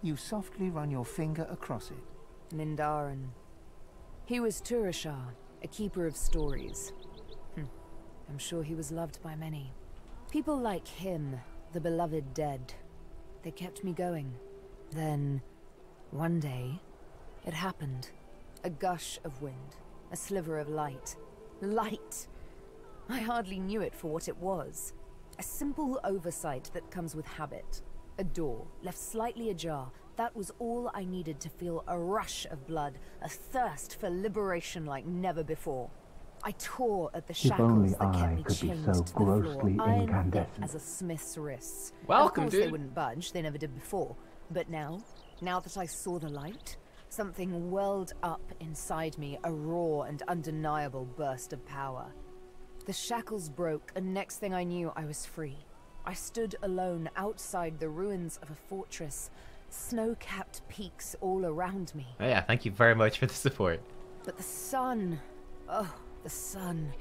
You softly run your finger across it. Mindarin. He was Turashar, a keeper of stories. I'm sure he was loved by many. People like him, the beloved dead, they kept me going. Then, one day, it happened. A gush of wind, a sliver of light. Light! I hardly knew it for what it was. A simple oversight that comes with habit. A door, left slightly ajar. That was all I needed to feel a rush of blood, a thirst for liberation like never before. I tore at the shackles that kept me chained to the floor, iron thick as a smith's wrists. Welcome, of course dude. They wouldn't budge, they never did before. But now that I saw the light, something welled up inside me, a raw and undeniable burst of power. The shackles broke, and next thing I knew, I was free. I stood alone outside the ruins of a fortress, snow-capped peaks all around me. Oh yeah, thank you very much for the support. But the sun, oh, the sun.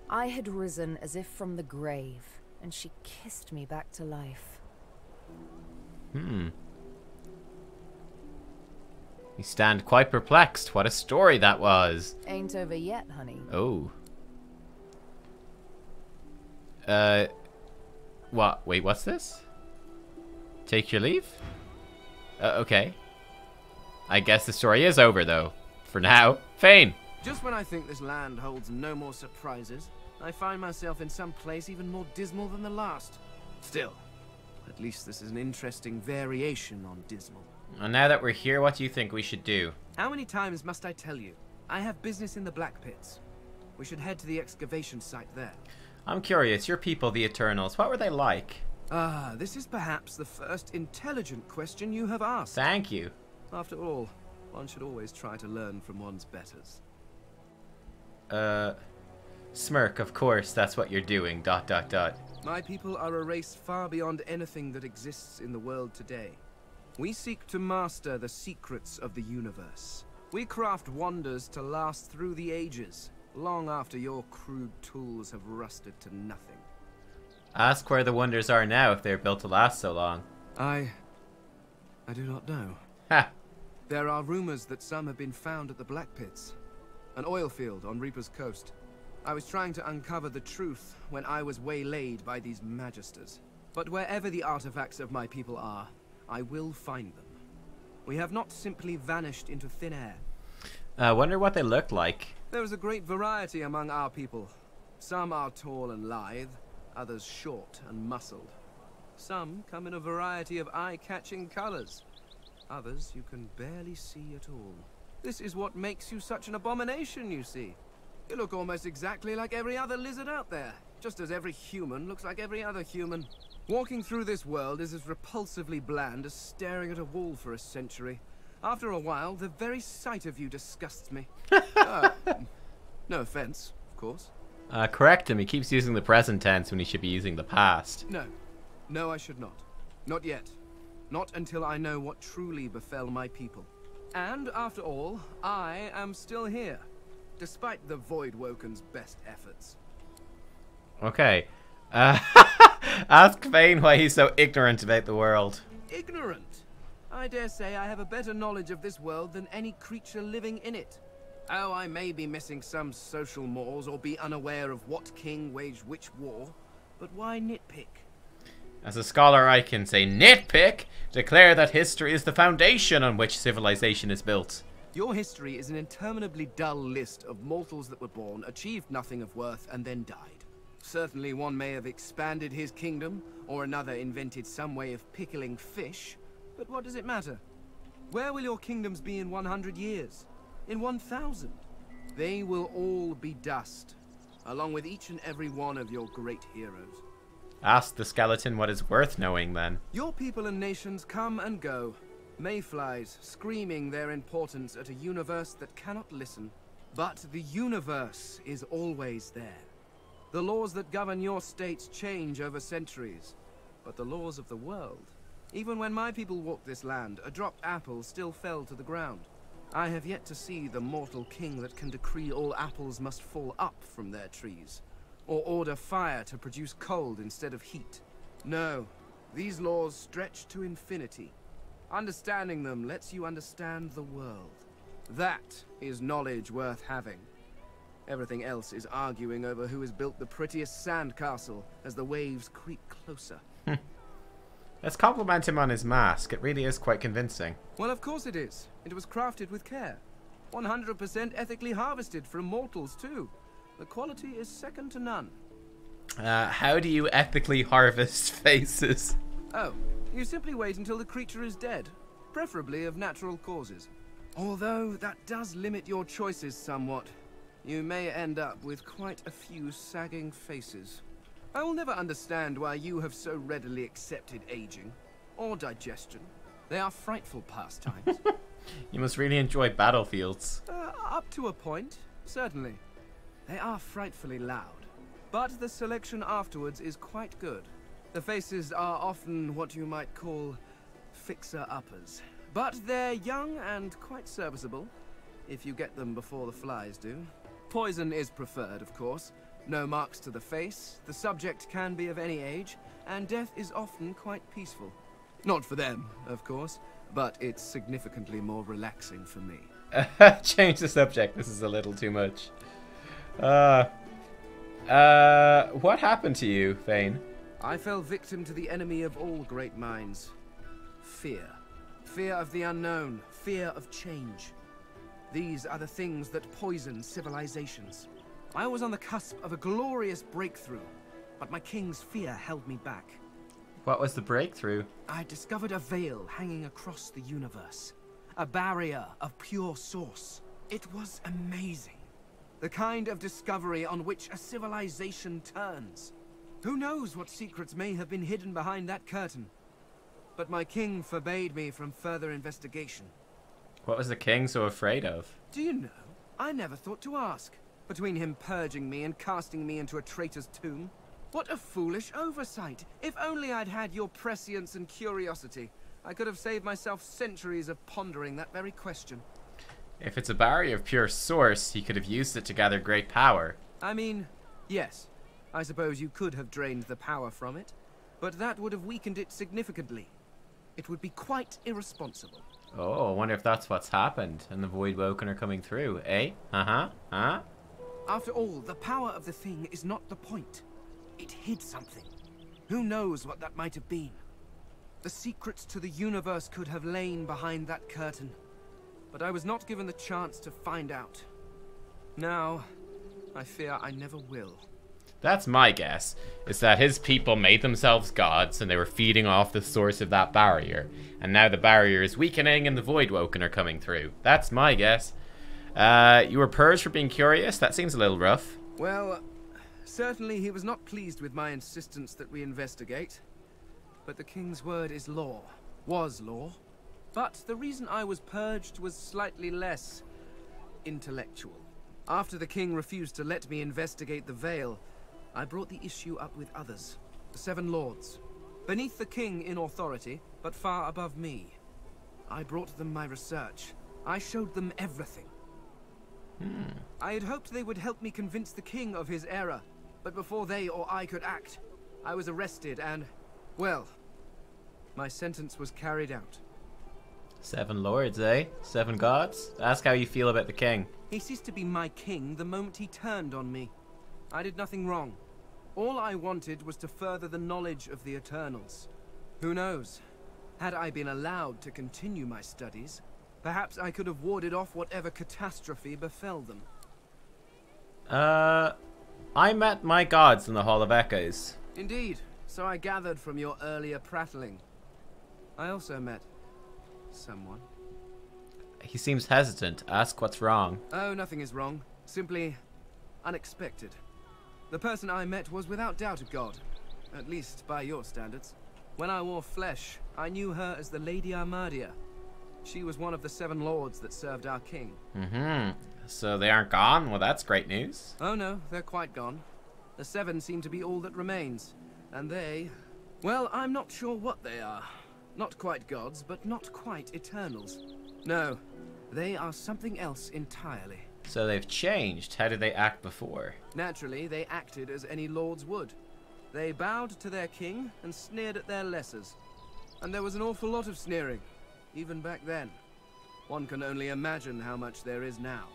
I had risen as if from the grave, and she kissed me back to life. You stand quite perplexed. What a story that was. Ain't over yet, honey. Oh. What? Wait, what's this? Take your leave? Okay. I guess the story is over, though. For now. Fane! Just when I think this land holds no more surprises, I find myself in some place even more dismal than the last. Still, at least this is an interesting variation on dismal. And now that we're here, what do you think we should do? How many times must I tell you? I have business in the Black Pits. We should head to the excavation site there. I'm curious, your people, the Eternals, what were they like? Ah, this is perhaps the first intelligent question you have asked. Thank you. After all, one should always try to learn from one's betters. Smirk, of course, that's what you're doing, ... My people are a race far beyond anything that exists in the world today. We seek to master the secrets of the universe. We craft wonders to last through the ages, long after your crude tools have rusted to nothing. Ask where the wonders are now if they're built to last so long. I do not know. Ha! There are rumors that some have been found at the Black Pits, an oil field on Reaper's Coast. I was trying to uncover the truth when I was waylaid by these magisters. But wherever the artifacts of my people are, I will find them. We have not simply vanished into thin air. I wonder what they looked like. There is a great variety among our people. Some are tall and lithe, others short and muscled. Some come in a variety of eye-catching colors. Others you can barely see at all. This is what makes you such an abomination, you see. You look almost exactly like every other lizard out there, just as every human looks like every other human. Walking through this world is as repulsively bland as staring at a wall for a century. After a while, the very sight of you disgusts me. No offense, of course. Correct him, he keeps using the present tense when he should be using the past. No, I should not. Not yet. Not until I know what truly befell my people. And after all, I am still here, despite the Voidwoken's best efforts. Okay. Ask Vane why he's so ignorant about the world. Ignorant? I dare say I have a better knowledge of this world than any creature living in it. Oh, I may be missing some social mores or be unaware of what king waged which war, but why nitpick? As a scholar, I can say nitpick, declare that history is the foundation on which civilization is built. Your history is an interminably dull list of mortals that were born, achieved nothing of worth, and then died. Certainly one may have expanded his kingdom, or another invented some way of pickling fish, but what does it matter? Where will your kingdoms be in 100 years? In 1,000? They will all be dust, along with each and every one of your great heroes. Ask the skeleton what is worth knowing, then. Your people and nations come and go, mayflies screaming their importance at a universe that cannot listen. But the universe is always there. The laws that govern your states change over centuries, but the laws of the world, even when my people walked this land, a dropped apple still fell to the ground. I have yet to see the mortal king that can decree all apples must fall up from their trees, or order fire to produce cold instead of heat. No, these laws stretch to infinity. Understanding them lets you understand the world. That is knowledge worth having. Everything else is arguing over who has built the prettiest sandcastle as the waves creep closer. Let's compliment him on his mask. It really is quite convincing. Well, of course it is. It was crafted with care. 100% ethically harvested from mortals, too. The quality is second to none. How do you ethically harvest faces? Oh, you simply wait until the creature is dead, preferably of natural causes. Although that does limit your choices somewhat. You may end up with quite a few sagging faces. I will never understand why you have so readily accepted aging, or digestion. They are frightful pastimes. You must really enjoy battlefields. Up to a point, certainly. They are frightfully loud, but the selection afterwards is quite good. The faces are often what you might call fixer-uppers, but they're young and quite serviceable, if you get them before the flies do. Poison is preferred, of course. No marks to the face, the subject can be of any age, and death is often quite peaceful. Not for them, of course, but it's significantly more relaxing for me. Change the subject, this is a little too much. What happened to you, Vane? I fell victim to the enemy of all great minds. Fear. Fear of the unknown, fear of change. These are the things that poison civilizations. I was on the cusp of a glorious breakthrough, but my king's fear held me back. What was the breakthrough? I discovered a veil hanging across the universe. A barrier of pure source. It was amazing. The kind of discovery on which a civilization turns. Who knows what secrets may have been hidden behind that curtain? But my king forbade me from further investigation. What was the king so afraid of? Do you know? I never thought to ask. Between him purging me and casting me into a traitor's tomb. What a foolish oversight. If only I'd had your prescience and curiosity, I could have saved myself centuries of pondering that very question. If it's a barrier of pure source, he could have used it to gather great power. I mean, yes. I suppose you could have drained the power from it, but that would have weakened it significantly. It would be quite irresponsible. Oh, I wonder if that's what's happened, and the Voidwoken are coming through, eh? Huh? After all, the power of the thing is not the point. It hid something. Who knows what that might have been? The secrets to the universe could have lain behind that curtain. But I was not given the chance to find out. Now, I fear I never will. That's my guess, is that his people made themselves gods and they were feeding off the source of that barrier. And now the barrier is weakening and the Voidwoken are coming through. That's my guess. You were purged for being curious? That seems a little rough. Well, certainly he was not pleased with my insistence that we investigate. But the king's word is law. Was law. But the reason I was purged was slightly less intellectual. After the king refused to let me investigate the veil, I brought the issue up with others, the 7 lords. Beneath the king in authority, but far above me. I brought them my research, I showed them everything. I had hoped they would help me convince the king of his error, but before they or I could act, I was arrested and, well, my sentence was carried out. 7 lords, eh? 7 gods? Ask how you feel about the king. He ceased to be my king the moment he turned on me. I did nothing wrong. All I wanted was to further the knowledge of the Eternals. Who knows? Had I been allowed to continue my studies, perhaps I could have warded off whatever catastrophe befell them. I met my gods in the Hall of Echoes. Indeed, so I gathered from your earlier prattling. I also met someone. He seems hesitant. Ask what's wrong. Oh, nothing is wrong. Simply unexpected. The person I met was without doubt a god, at least by your standards. When I wore flesh, I knew her as the Lady Armadia. She was one of the 7 lords that served our king. So they aren't gone? Well, that's great news. Oh no, they're quite gone. The 7 seem to be all that remains. And they... well, I'm not sure what they are. Not quite gods, but not quite Eternals. No, they are something else entirely. So they've changed. How did they act before? Naturally, they acted as any lords would. They bowed to their king and sneered at their lessers. And there was an awful lot of sneering, even back then. One can only imagine how much there is now.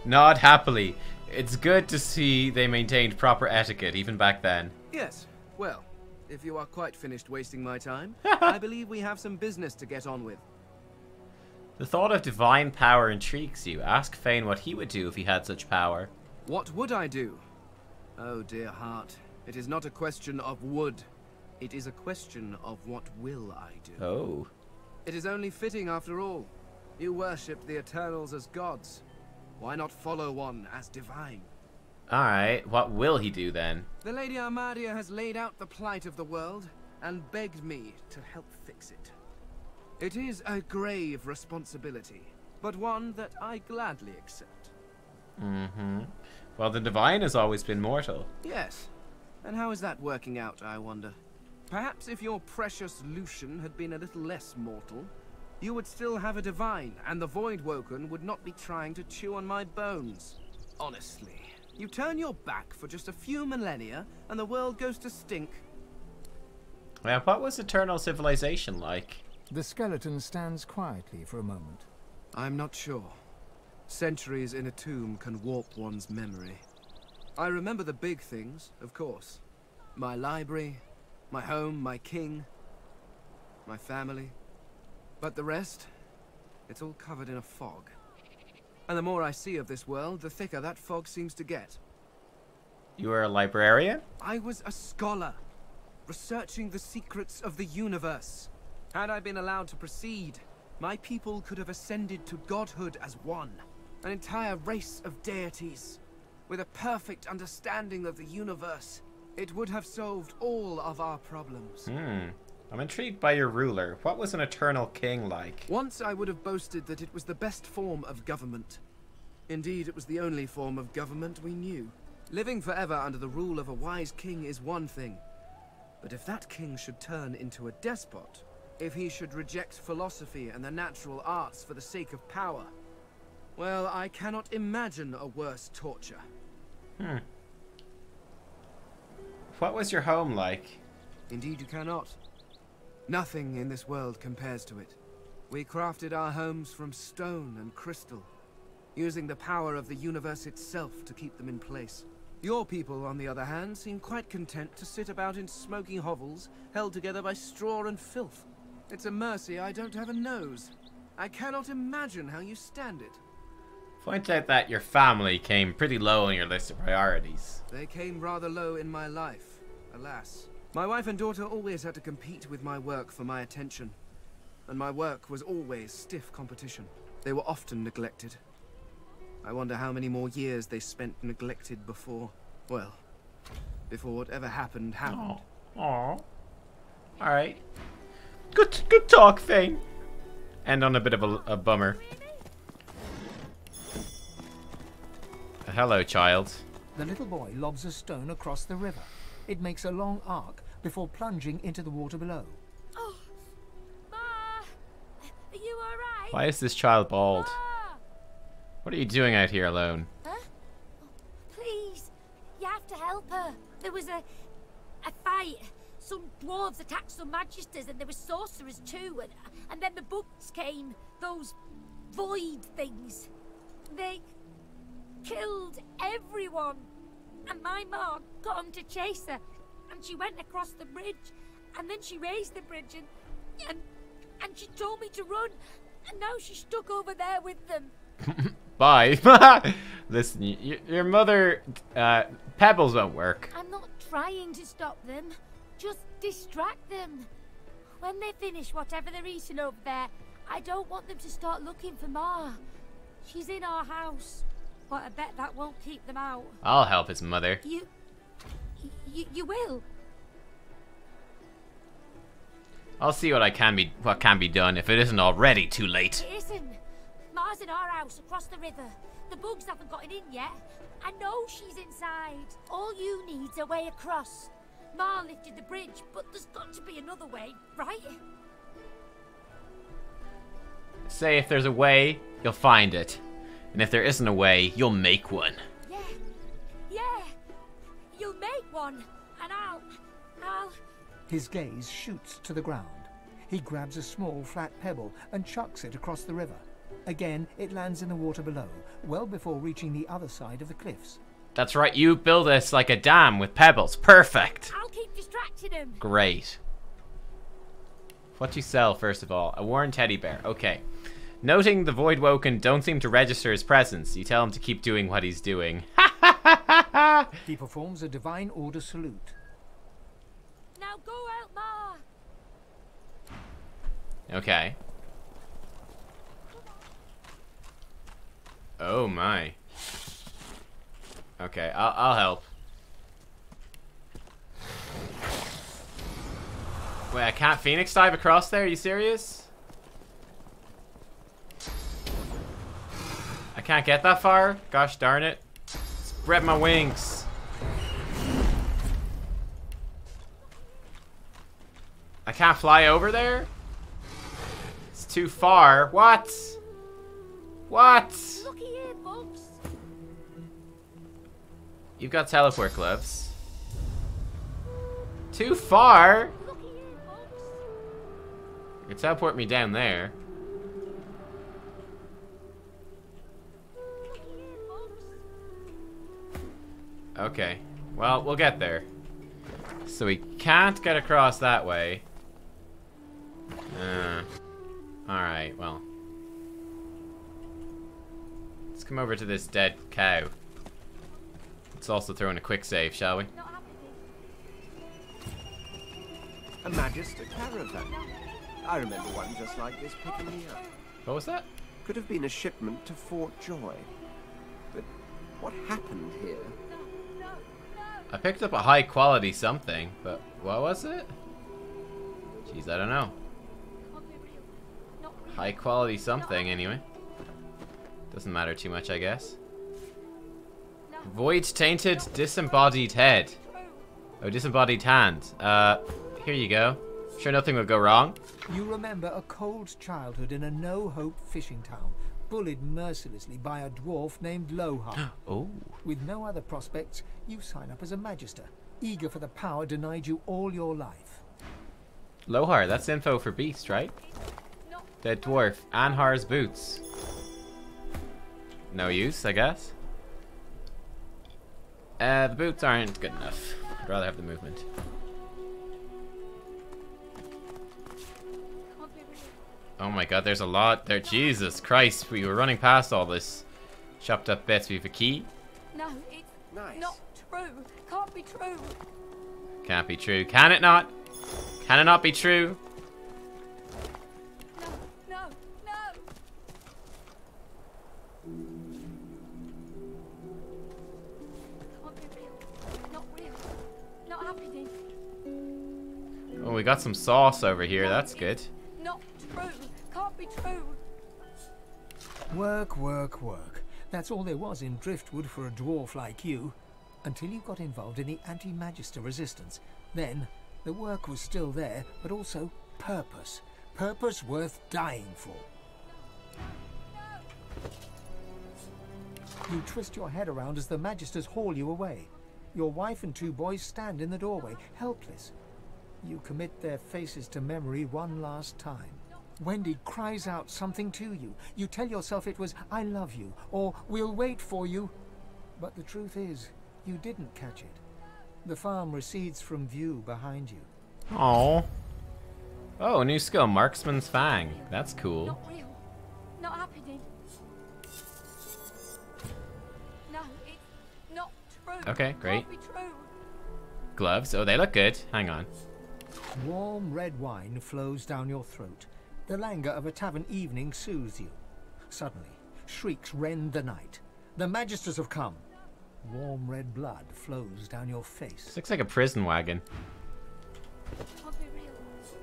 Nod happily. It's good to see they maintained proper etiquette even back then. Yes, well, if you are quite finished wasting my time, I believe we have some business to get on with. The thought of divine power intrigues you. Ask Fane what he would do if he had such power. What would I do? Oh, dear heart. It is not a question of would. It is a question of what will I do. Oh. It is only fitting after all. You worship the Eternals as gods. Why not follow one as divine? Alright, what will he do then? The Lady Armadia has laid out the plight of the world and begged me to help fix it. It is a grave responsibility, but one that I gladly accept. Well, the divine has always been mortal. Yes. And how is that working out, I wonder? Perhaps if your precious Lucian had been a little less mortal, you would still have a divine, and the Voidwoken would not be trying to chew on my bones. Honestly, you turn your back for just a few millennia, and the world goes to stink. Well, what was eternal civilization like? The skeleton stands quietly for a moment. I'm not sure. Centuries in a tomb can warp one's memory. I remember the big things, of course. My library, my home, my king, my family. But the rest, it's all covered in a fog. And the more I see of this world, the thicker that fog seems to get. You were a librarian? I was a scholar, researching the secrets of the universe. Had I been allowed to proceed, my people could have ascended to godhood as one. An entire race of deities. With a perfect understanding of the universe, it would have solved all of our problems. I'm intrigued by your ruler. What was an eternal king like? Once I would have boasted that it was the best form of government. Indeed, it was the only form of government we knew. Living forever under the rule of a wise king is one thing. But if that king should turn into a despot, if he should reject philosophy and the natural arts for the sake of power, well, I cannot imagine a worse torture. What was your home like? Indeed you cannot. Nothing in this world compares to it. We crafted our homes from stone and crystal, using the power of the universe itself to keep them in place. Your people, on the other hand, seem quite content to sit about in smoking hovels, held together by straw and filth. It's a mercy I don't have a nose. I cannot imagine how you stand it. Point out that your family came pretty low on your list of priorities. They came rather low in my life, alas. My wife and daughter always had to compete with my work for my attention. And my work was always stiff competition. They were often neglected. I wonder how many more years they spent neglected before, well, before whatever happened happened. Aww. Alright. Good talk, Fane. And on a bit of a bummer. Hello, child. The little boy lobs a stone across the river. It makes a long arc before plunging into the water below. Oh, Ma! Are you alright? Why is this child bald? What are you doing out here alone? Huh? Please, you have to help her. There was a fight. Some dwarves attacked some magisters, and there were sorcerers too. And then the bugs came. Those void things. They killed everyone. And my mom got them to chase her. And she went across the bridge. And then she raised the bridge and she told me to run. And now she's stuck over there with them. Bye. Listen, your mother, pebbles won't work. I'm not trying to stop them. Just distract them. When they finish whatever they're eating over there, I don't want them to start looking for Ma. She's in our house, but I bet that won't keep them out. I'll help his mother. You will? I'll see what can be done if it isn't already too late. It isn't. Ma's in our house across the river. The bugs haven't gotten in yet. I know she's inside. All you need's a way across. Ma lifted the bridge, but there's got to be another way, right? Say if there's a way, you'll find it. And if there isn't a way, you'll make one. Yeah. You'll make one, and I'll... His gaze shoots to the ground. He grabs a small flat pebble and chucks it across the river. Again, it lands in the water below, well before reaching the other side of the cliffs. That's right, you build this like a dam with pebbles. Perfect. I'll keep distracting him. Great. What you sell, first of all? A worn teddy bear. Okay. Noting the Voidwoken don't seem to register his presence, you tell him to keep doing what he's doing. He performs a divine order salute. Now go out, Ma. Okay. Oh my. Okay, I'll help. Wait, I can't Phoenix dive across there? Are you serious? I can't get that far? Gosh darn it. Spread my wings. I can't fly over there? It's too far. What? What? Looky here, folks. You've got teleport gloves. Too far? Looky here, folks. You can teleport me down there. Looky here, folks. Okay. Well, we'll get there. So we can't get across that way. Alright, well. Let's come over to this dead cow. Let's also throw in a quick save, shall we? A Magister caravan. I remember one just like this picking me up. What was that? Could have been a shipment to Fort Joy. But what happened here? I picked up a high quality something, but what was it? Jeez, I don't know. High quality something, anyway. Doesn't matter too much, I guess. Void tainted disembodied head. Oh, disembodied hand. Here you go. Sure nothing will go wrong. You remember a cold childhood in a no-hope fishing town, bullied mercilessly by a dwarf named Lohar. Oh. With no other prospects, you sign up as a Magister, eager for the power denied you all your life. Lohar, that's info for Beast, right? Dead dwarf. Anhar's boots. No use, I guess. The boots aren't good enough. I'd rather have the movement. Oh my god, there's a lot there. Jesus Christ, we were running past all this. Chopped up bits. We have a key. No, it's not true. Can't be true. Can't be true. Can it not? Can it not be true? No. Can't be real. Not real. Not happening. Oh, we got some sauce over here. That's good. Not true. Can't be true. Work, work, work. That's all there was in Driftwood for a dwarf like you. Until you got involved in the anti-Magister resistance. Then, the work was still there, but also purpose. Purpose worth dying for. You twist your head around as the Magisters haul you away. Your wife and 2 boys stand in the doorway, helpless. You commit their faces to memory one last time. Wendy cries out something to you. You tell yourself it was, "I love you," or "We'll wait for you." But the truth is, you didn't catch it. The farm recedes from view behind you. Oh. Oh, new skill, Marksman's Fang. That's cool. Not real. Not happening. No, it's not true. Okay, great. Can't be true. Gloves. Oh, they look good. Hang on. Warm red wine flows down your throat. The languor of a tavern evening soothes you. Suddenly, shrieks rend the night. The Magisters have come. Warm red blood flows down your face. This looks like a prison wagon. Can't be real.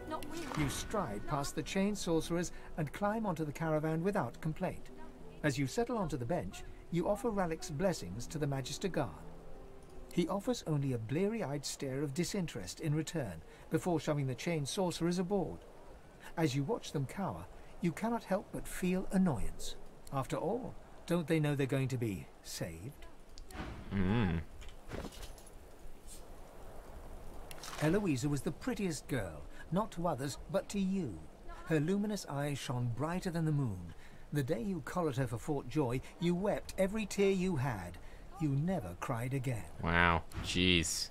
Not real. You stride past the chained sorcerers and climb onto the caravan without complaint. As you settle onto the bench, you offer Ralik's blessings to the Magister Guard. He offers only a bleary-eyed stare of disinterest in return before shoving the chained sorcerers aboard. As you watch them cower, you cannot help but feel annoyance. After all, don't they know they're going to be saved? Eloisa was the prettiest girl, not to others, but to you. Her luminous eyes shone brighter than the moon. The day you collared her for Fort Joy, you wept every tear you had. You never cried again. Wow. Jeez.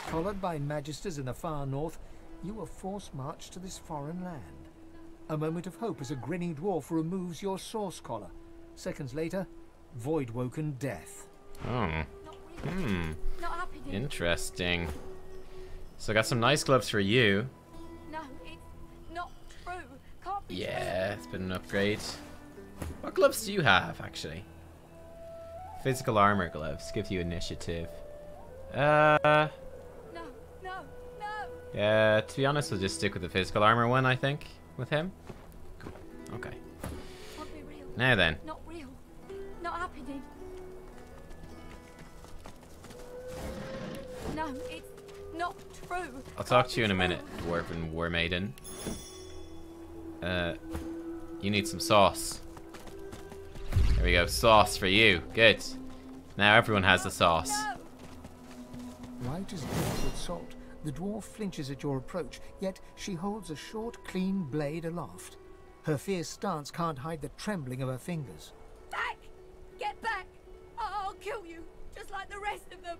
Collared by Magisters in the far north, you were force-marched to this foreign land. A moment of hope as a grinning dwarf removes your source collar. Seconds later, void-woken death. Oh. Not happening. Interesting. So I got some nice gloves for you. No, it's not true. Can't be Yeah, it's been an upgrade. What gloves do you have, actually? Physical armor gloves. Give you initiative. No. Yeah, to be honest, we'll just stick with the physical armor one, I think, with him. Cool. Okay. Can't be real. Now then. Not real. Not happening. No, it's not true. I'll talk to you in a minute, Dwarven War Maiden. You need some sauce. There we go, sauce for you. Good. Now everyone has the sauce. White as dipped with salt, the dwarf flinches at your approach, yet she holds a short, clean blade aloft. Her fierce stance can't hide the trembling of her fingers. Back! Get back! I'll kill you, just like the rest of them.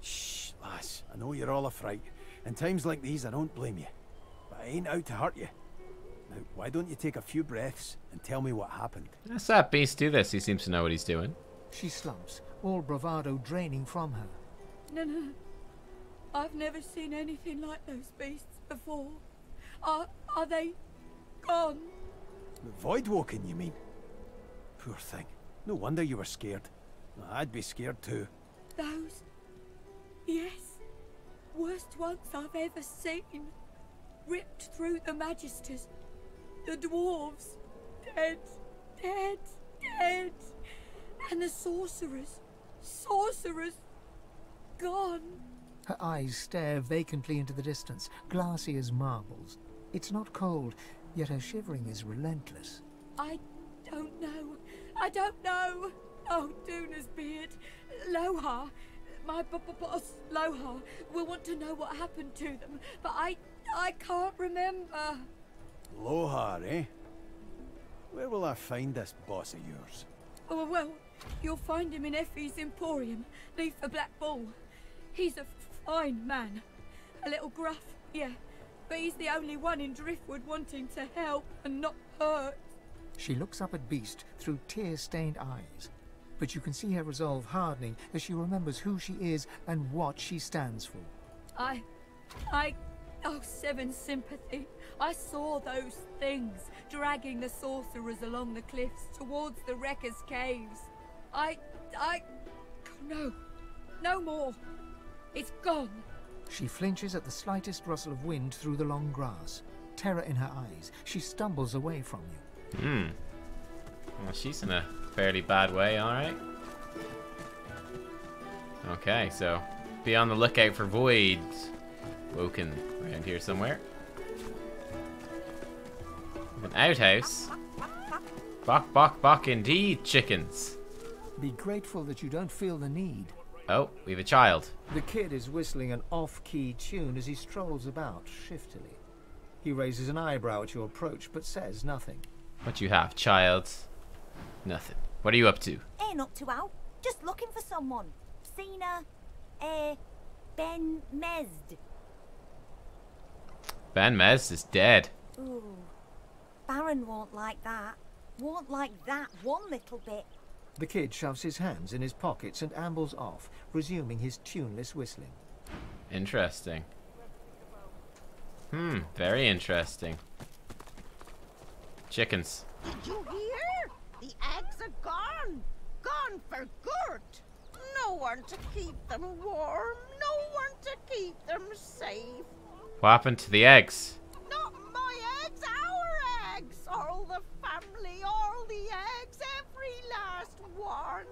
Shh, lass. I know you're all afraid. In times like these, I don't blame you. But I ain't out to hurt you. Now, why don't you take a few breaths and tell me what happened? Let's that beast do this. He seems to know what he's doing. She slumps, all bravado draining from her. No. I've never seen anything like those beasts before. Are they gone? Voidwoken, you mean? Poor thing. No wonder you were scared. I'd be scared too. Those? Yes. Worst ones I've ever seen. Ripped through the Magisters. The dwarves. Dead. And the sorcerers. Gone. Her eyes stare vacantly into the distance, glassy as marbles. It's not cold, yet her shivering is relentless. I don't know. Oh, Duna's beard. Lohar. My boss, Lohar, will want to know what happened to them, but I can't remember. Lohar, eh? Where will I find this boss of yours? Oh, well, you'll find him in Effie's Emporium, leave for Black Bull. He's a fine man. A little gruff, yeah, but he's the only one in Driftwood wanting to help and not hurt. She looks up at Beast through tear-stained eyes, but you can see her resolve hardening as she remembers who she is and what she stands for. Oh, Seven sympathy. I saw those things dragging the sorcerers along the cliffs towards the Wreckers' Caves. No more. It's gone. She flinches at the slightest rustle of wind through the long grass. Terror in her eyes, she stumbles away from you. Well, she's in a fairly bad way, alright. Okay, so be on the lookout for Void Woken around here somewhere. An outhouse? Bok, bok, bok indeed, chickens. Be grateful that you don't feel the need. Oh, we have a child. The kid is whistling an off-key tune as he strolls about shiftily. He raises an eyebrow at your approach, but says nothing. What you have, child? Nothing. What are you up to? Ain't up to out. Just looking for someone. Seen Ben Mesd. Ben Mez is dead. Ooh. Baron won't like that. Won't like that one little bit. The kid shoves his hands in his pockets and ambles off, resuming his tuneless whistling. Interesting. Very interesting. Chickens. Did you hear? The eggs are gone. Gone for good. No one to keep them warm. No one to keep them safe. What happened to the eggs? Not my eggs, our eggs. All the family, all the eggs, every last one.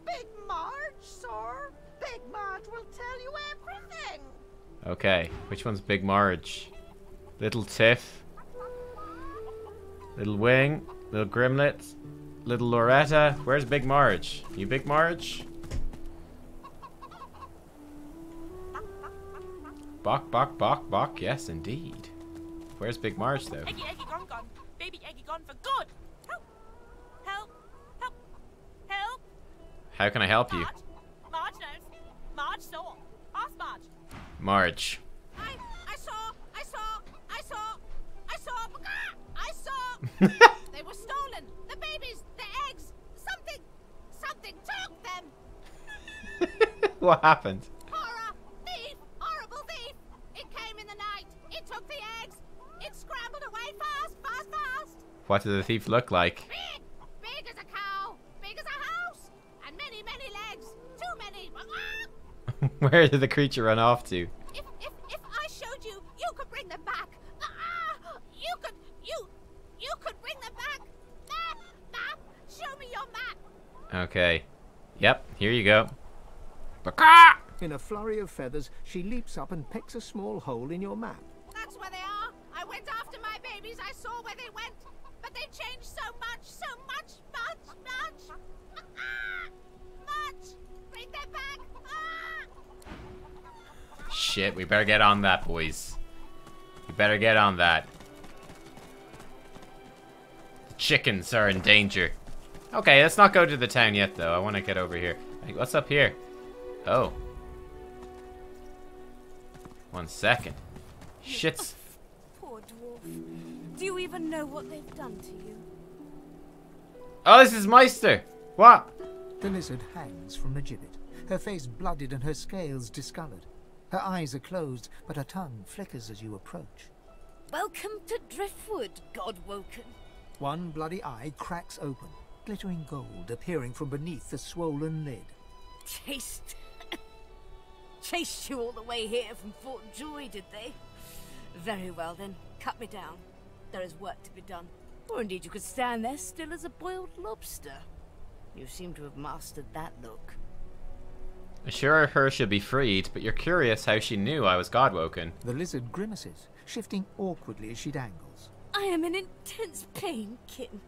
Big Marge, sir. Big Marge will tell you everything. Okay, which one's Big Marge? Little Tiff, Little Wing, Little Grimlet, Little Loretta. Where's Big Marge? You Big Marge? Bok, bok, bok, bok. Yes, indeed. Where's Big Marge, though? Eggy, eggy, gone, gone. Baby eggy gone for good. Help! Help! Help! Help! How can I help you? Marge knows. Marge saw. Ask Marge. Marge. I saw. They were stolen. The babies, the eggs, something took them. What happened? Horror, thief, horrible thief. It came in the night. It took the eggs. It scrambled away fast. What did the thief look like? Big as a cow, big as a house, and many legs. Too many. Where did the creature run off to? If I showed you, you could bring them back. You could bring them back. Map. Show me your map. Okay. Yep, here you go. In a flurry of feathers, she leaps up and pecks a small hole in your map. That's where they are. I went after my babies. I saw where they went. But they've changed so much. Much. Bring them back. Shit, we better get on that, boys. We better get on that. The chickens are in danger. Okay, let's not go to the town yet, though. I want to get over here. Hey, what's up here? Oh. 1 second. Shit's... Poor dwarf. Do you even know what they've done to you? Oh, this is Meister. What? The lizard hangs from the gibbet, her face blooded and her scales discolored. Her eyes are closed, but her tongue flickers as you approach. Welcome to Driftwood, Godwoken. One bloody eye cracks open, glittering gold appearing from beneath the swollen lid. Chased you all the way here from Fort Joy, did they? Very well then, cut me down. There is work to be done. Or indeed you could stand there still as a boiled lobster. You seem to have mastered that look. Sure, her should be freed, but you're curious how she knew I was Godwoken. The lizard grimaces, shifting awkwardly as she dangles. I am in intense pain, Kin.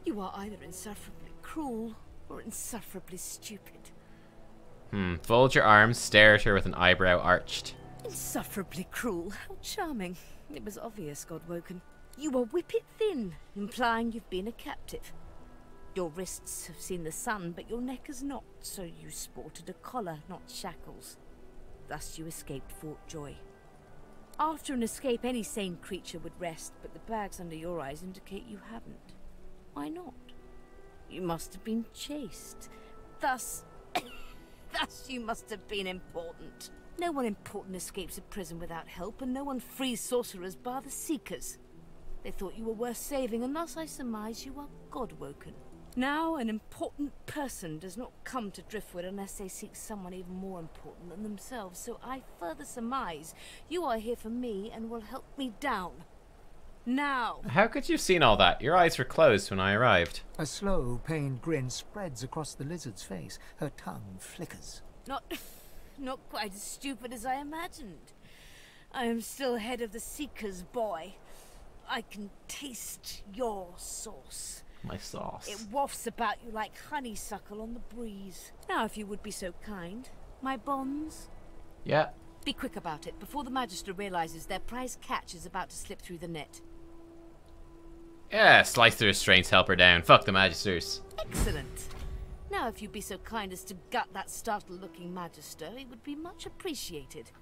You are either insufferably cruel or insufferably stupid. Fold your arms, stare at her with an eyebrow arched. Insufferably cruel. How charming. It was obvious, Godwoken. You are whippet thin, implying you've been a captive. Your wrists have seen the sun, but your neck has not, so you sported a collar, not shackles. Thus you escaped Fort Joy. After an escape, any sane creature would rest, but the bags under your eyes indicate you haven't. Why not? You must have been chased. Thus you must have been important. No one important escapes a prison without help, and no one frees sorcerers bar the Seekers. They thought you were worth saving, and thus I surmise you are Godwoken. Now, an important person does not come to Driftwood unless they seek someone even more important than themselves, so I further surmise you are here for me and will help me down. Now! How could you have seen all that? Your eyes were closed when I arrived. A slow, pained grin spreads across the lizard's face. Her tongue flickers. Not quite as stupid as I imagined. I am still head of the Seekers, boy. I can taste your sauce. My sauce. It wafts about you like honeysuckle on the breeze. Now, if you would be so kind, my bonds. Yeah. Be quick about it, before the Magister realizes their prize catch is about to slip through the net. Yeah, slice the restraints, help her down. Fuck the Magisters. Excellent. Now, if you'd be so kind as to gut that startled-looking Magister, it would be much appreciated.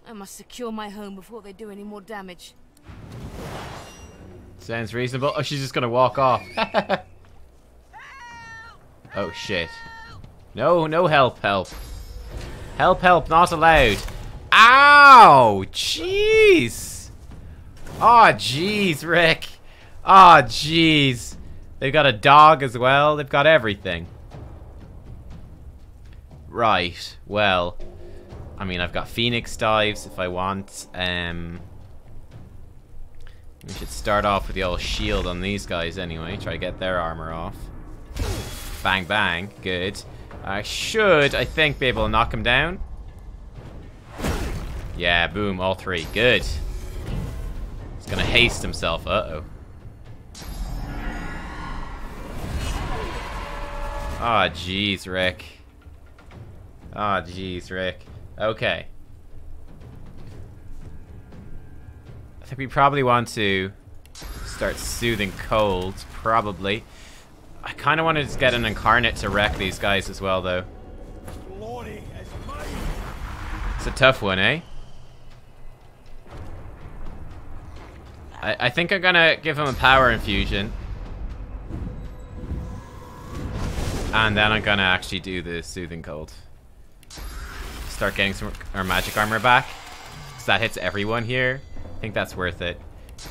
I must secure my home before they do any more damage. Sounds reasonable. Oh, she's just gonna walk off. Oh, shit. No, no help, help. Help, help, not allowed. Ow! Jeez! Oh, jeez, Rick. Oh, jeez. They've got a dog as well. They've got everything. Right, well. I mean, I've got Phoenix dives if I want. We should start off with the old shield on these guys anyway. Try to get their armor off. Bang, bang. Good. I should, I think, be able to knock him down. Yeah, boom, all three. Good. He's gonna haste himself. Uh-oh. Ah, jeez, Rick. Ah, jeez, Rick. Okay. I think we probably want to start soothing colds, probably. I kind of want to just get an incarnate to wreck these guys as well, though. It's a tough one, eh? I think I'm gonna give him a power infusion. And then I'm gonna actually do the soothing cold. Start getting some our magic armor back. Because that hits everyone here. I think that's worth it.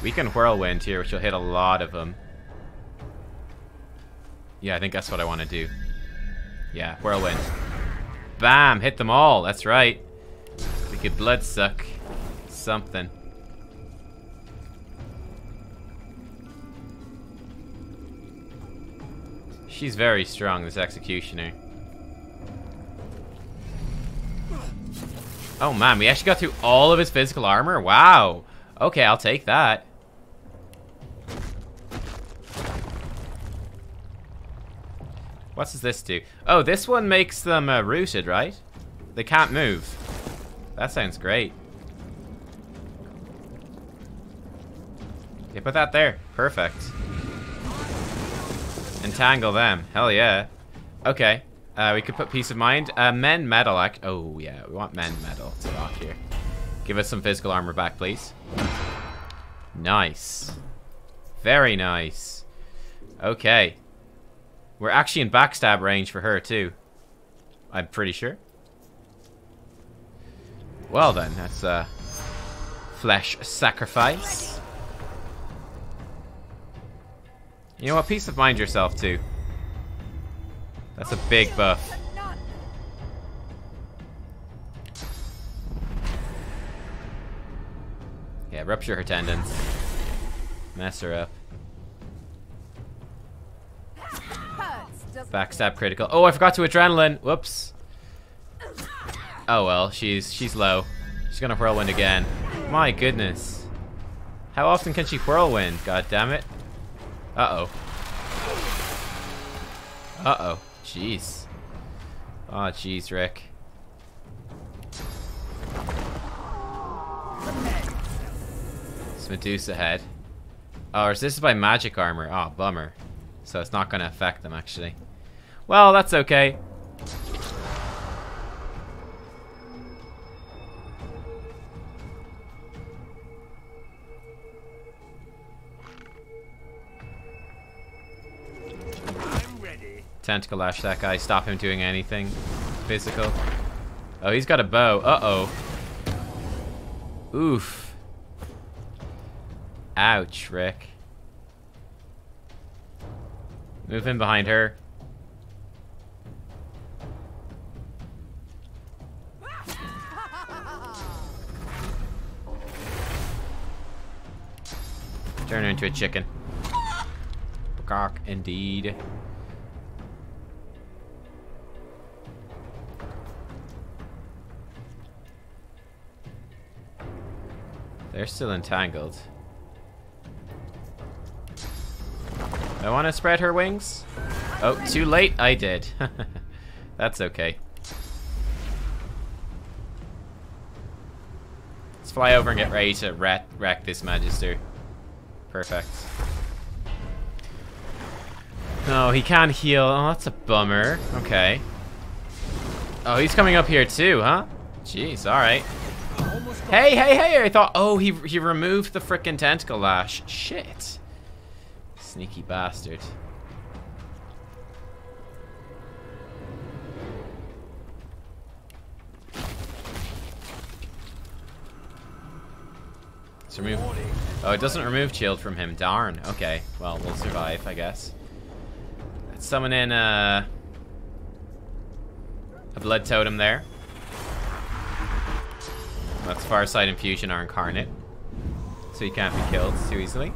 We can whirlwind here, which will hit a lot of them. Yeah, I think that's what I want to do. Yeah, whirlwind. Bam! Hit them all. That's right. We could blood suck something. She's very strong, this executioner. Oh man, we actually got through all of his physical armor? Wow. Okay, I'll take that. What does this do? Oh, this one makes them rooted, right? They can't move. That sounds great. Okay, put that there. Perfect. Entangle them. Hell yeah. Okay. We could put Peace of Mind. Men Metal. Oh, yeah. We want Men Metal to rock here. Give us some physical armor back, please. Nice. Very nice. Okay. We're actually in backstab range for her, too. I'm pretty sure. Well, then. That's a flesh sacrifice. You know what? Peace of Mind yourself, too. That's a big buff. Yeah, rupture her tendons. Mess her up. Backstab critical. Oh, I forgot to adrenaline. Whoops. Oh well, she's low. She's gonna whirlwind again. My goodness. How often can she whirlwind? God damn it. Uh-oh. Uh-oh. Jeez. Oh, jeez, Rick. It's Medusa head. Oh, this is by magic armor. Oh, bummer. So it's not going to affect them, actually. Well, that's okay. Tentacle lash that guy, stop him doing anything physical. Oh, he's got a bow. Uh-oh. Oof. Ouch, Rick. Move in behind her. Turn her into a chicken. Cock, indeed. They're still entangled. I want to spread her wings? Oh, too late. I did. That's okay. Let's fly over and get ready to wreck this Magister. Perfect. No, he can't heal. Oh, that's a bummer. Okay. Oh, he's coming up here too, huh? Jeez, alright. Hey, hey, hey! I thought, oh, he removed the frickin' tentacle lash. Shit. Sneaky bastard. Let's remove. Oh, it doesn't remove shield from him. Darn. Okay. Well, we'll survive, I guess. Let's summon in a blood totem there. That's Farsight Infusion or Incarnate. So he can't be killed too easily.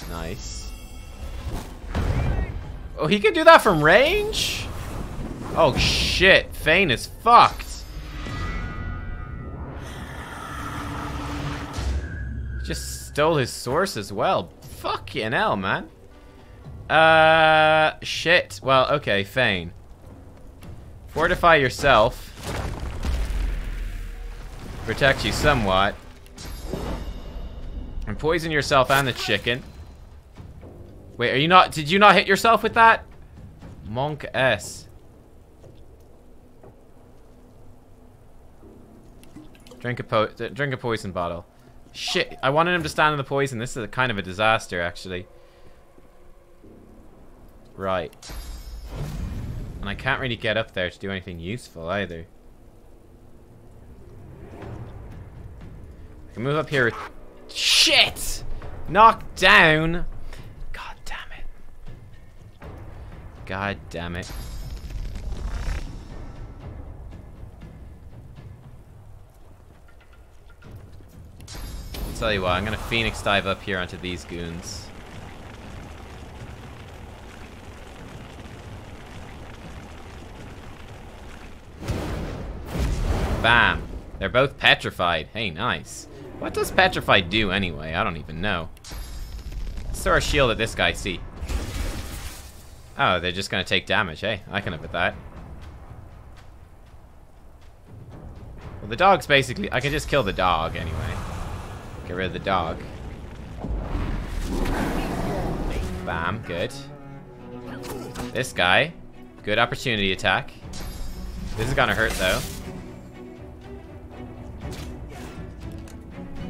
Nice. Oh, he can do that from range? Oh shit, Thane is fucked. Just stole his source as well. Fucking hell, man. Shit. Well, okay, Thane. Fortify yourself. Protect you somewhat. And poison yourself and the chicken. Wait, are you not... Did you not hit yourself with that? Monk S. Drink a poison bottle. Shit, I wanted him to stand in the poison. This is a kind of a disaster, actually. Right. And I can't really get up there to do anything useful, either. I can move up here with... Shit! Knocked down! God damn it. God damn it. I'll tell you what, I'm gonna Phoenix dive up here onto these goons. Bam. They're both petrified. Hey, nice. What does petrified do anyway? I don't even know. Let's throw a shield at this guy, see. Oh, they're just gonna take damage. Hey, I can live with that. Well, the dog's basically... I can just kill the dog anyway. Get rid of the dog. Bam, good. This guy. Good opportunity attack. This is gonna hurt, though.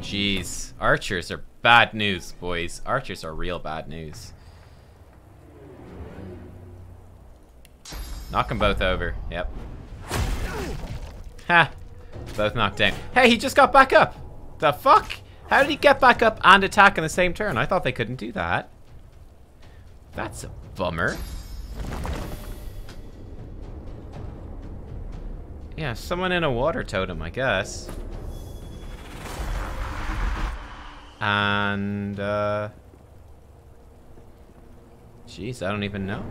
Jeez. Archers are bad news, boys. Archers are real bad news. Knock them both over. Yep. Ha! Both knocked down. Hey, he just got back up! The fuck? How did he get back up and attack in the same turn? I thought they couldn't do that. That's a bummer. Yeah, someone in a water totem, I guess. And, jeez, I don't even know.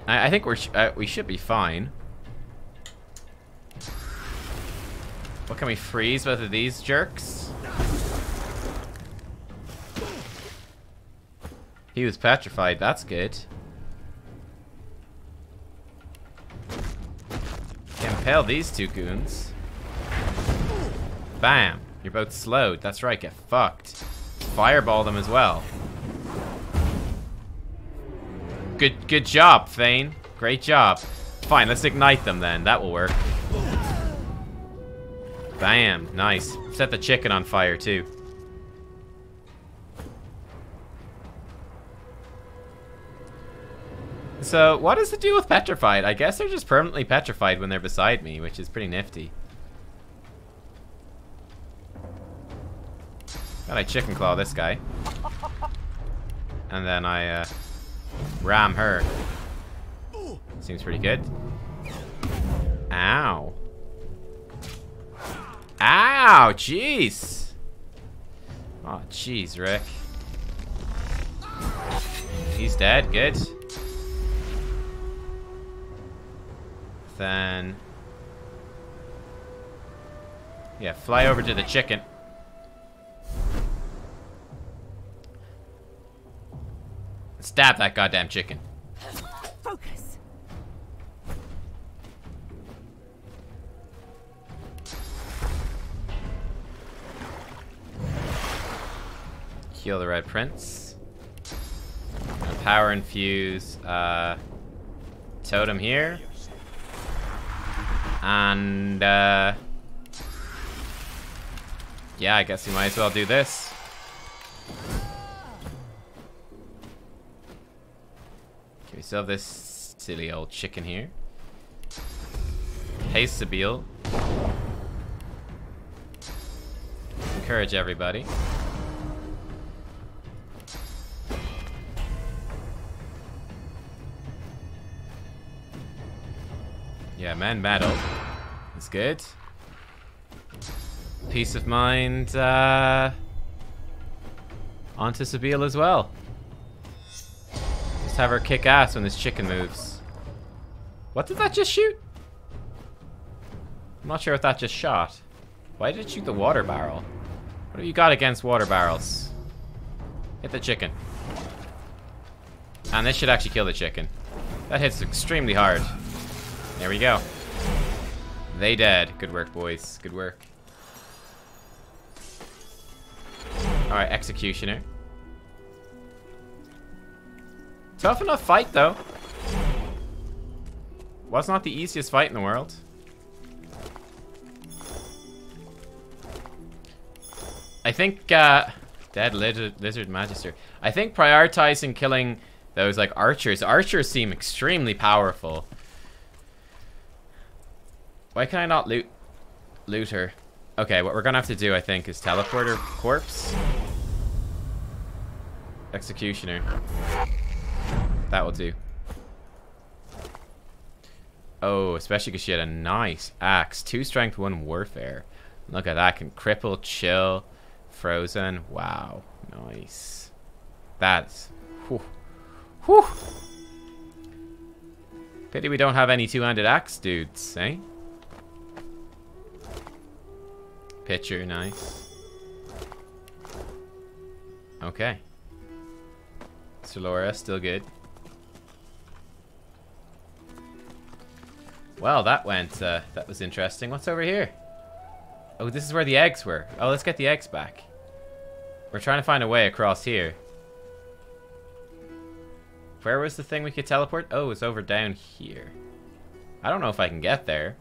I think we should be fine. What, can we freeze both of these jerks? He was petrified, that's good. Can impale these two goons. Bam. You're both slowed. That's right, get fucked. Fireball them as well. Good job, Thane. Great job. Fine, let's ignite them then. That will work. Bam. Nice. Set the chicken on fire too. So, what does it do with petrified? I guess they're just permanently petrified when they're beside me, which is pretty nifty. Then I chicken claw this guy. And then I ram her. Seems pretty good. Ow. Ow, jeez. Oh, jeez, Rick. He's dead, good. Then... yeah, fly over to the chicken. Stab that goddamn chicken. Focus. Kill the Red Prince. Power infuse totem here. And yeah, I guess we might as well do this. Okay, we still have this silly old chicken here. Hey, Sabile. Encourage everybody. Yeah, man battle. That's good. Peace of mind onto Sabile as well. Just have her kick ass when this chicken moves. What did that just shoot? I'm not sure what that just shot. Why did it shoot the water barrel? What have you got against water barrels? Hit the chicken. And this should actually kill the chicken. That hits extremely hard. There we go. They dead. Good work, boys. Good work. Alright, Executioner. Tough enough fight, though. Was not the easiest fight in the world. I think, Dead Lizard Magister. I think prioritizing killing those, like, archers. Archers seem extremely powerful. Why can I not loot her? Okay, what we're gonna have to do, I think, is teleport her corpse. Executioner. That will do. Oh, especially because she had a nice axe. 2 strength, 1 warfare. Look at that. Can cripple, chill, frozen. Wow. Nice. That's... Whew. Whew. Pity we don't have any 2-handed axe dudes, eh? Pitcher, nice. Okay. Solora, still good. Well, that was interesting. What's over here? Oh, this is where the eggs were. Oh, let's get the eggs back. We're trying to find a way across here. Where was the thing we could teleport? Oh, it's over down here. I don't know if I can get there.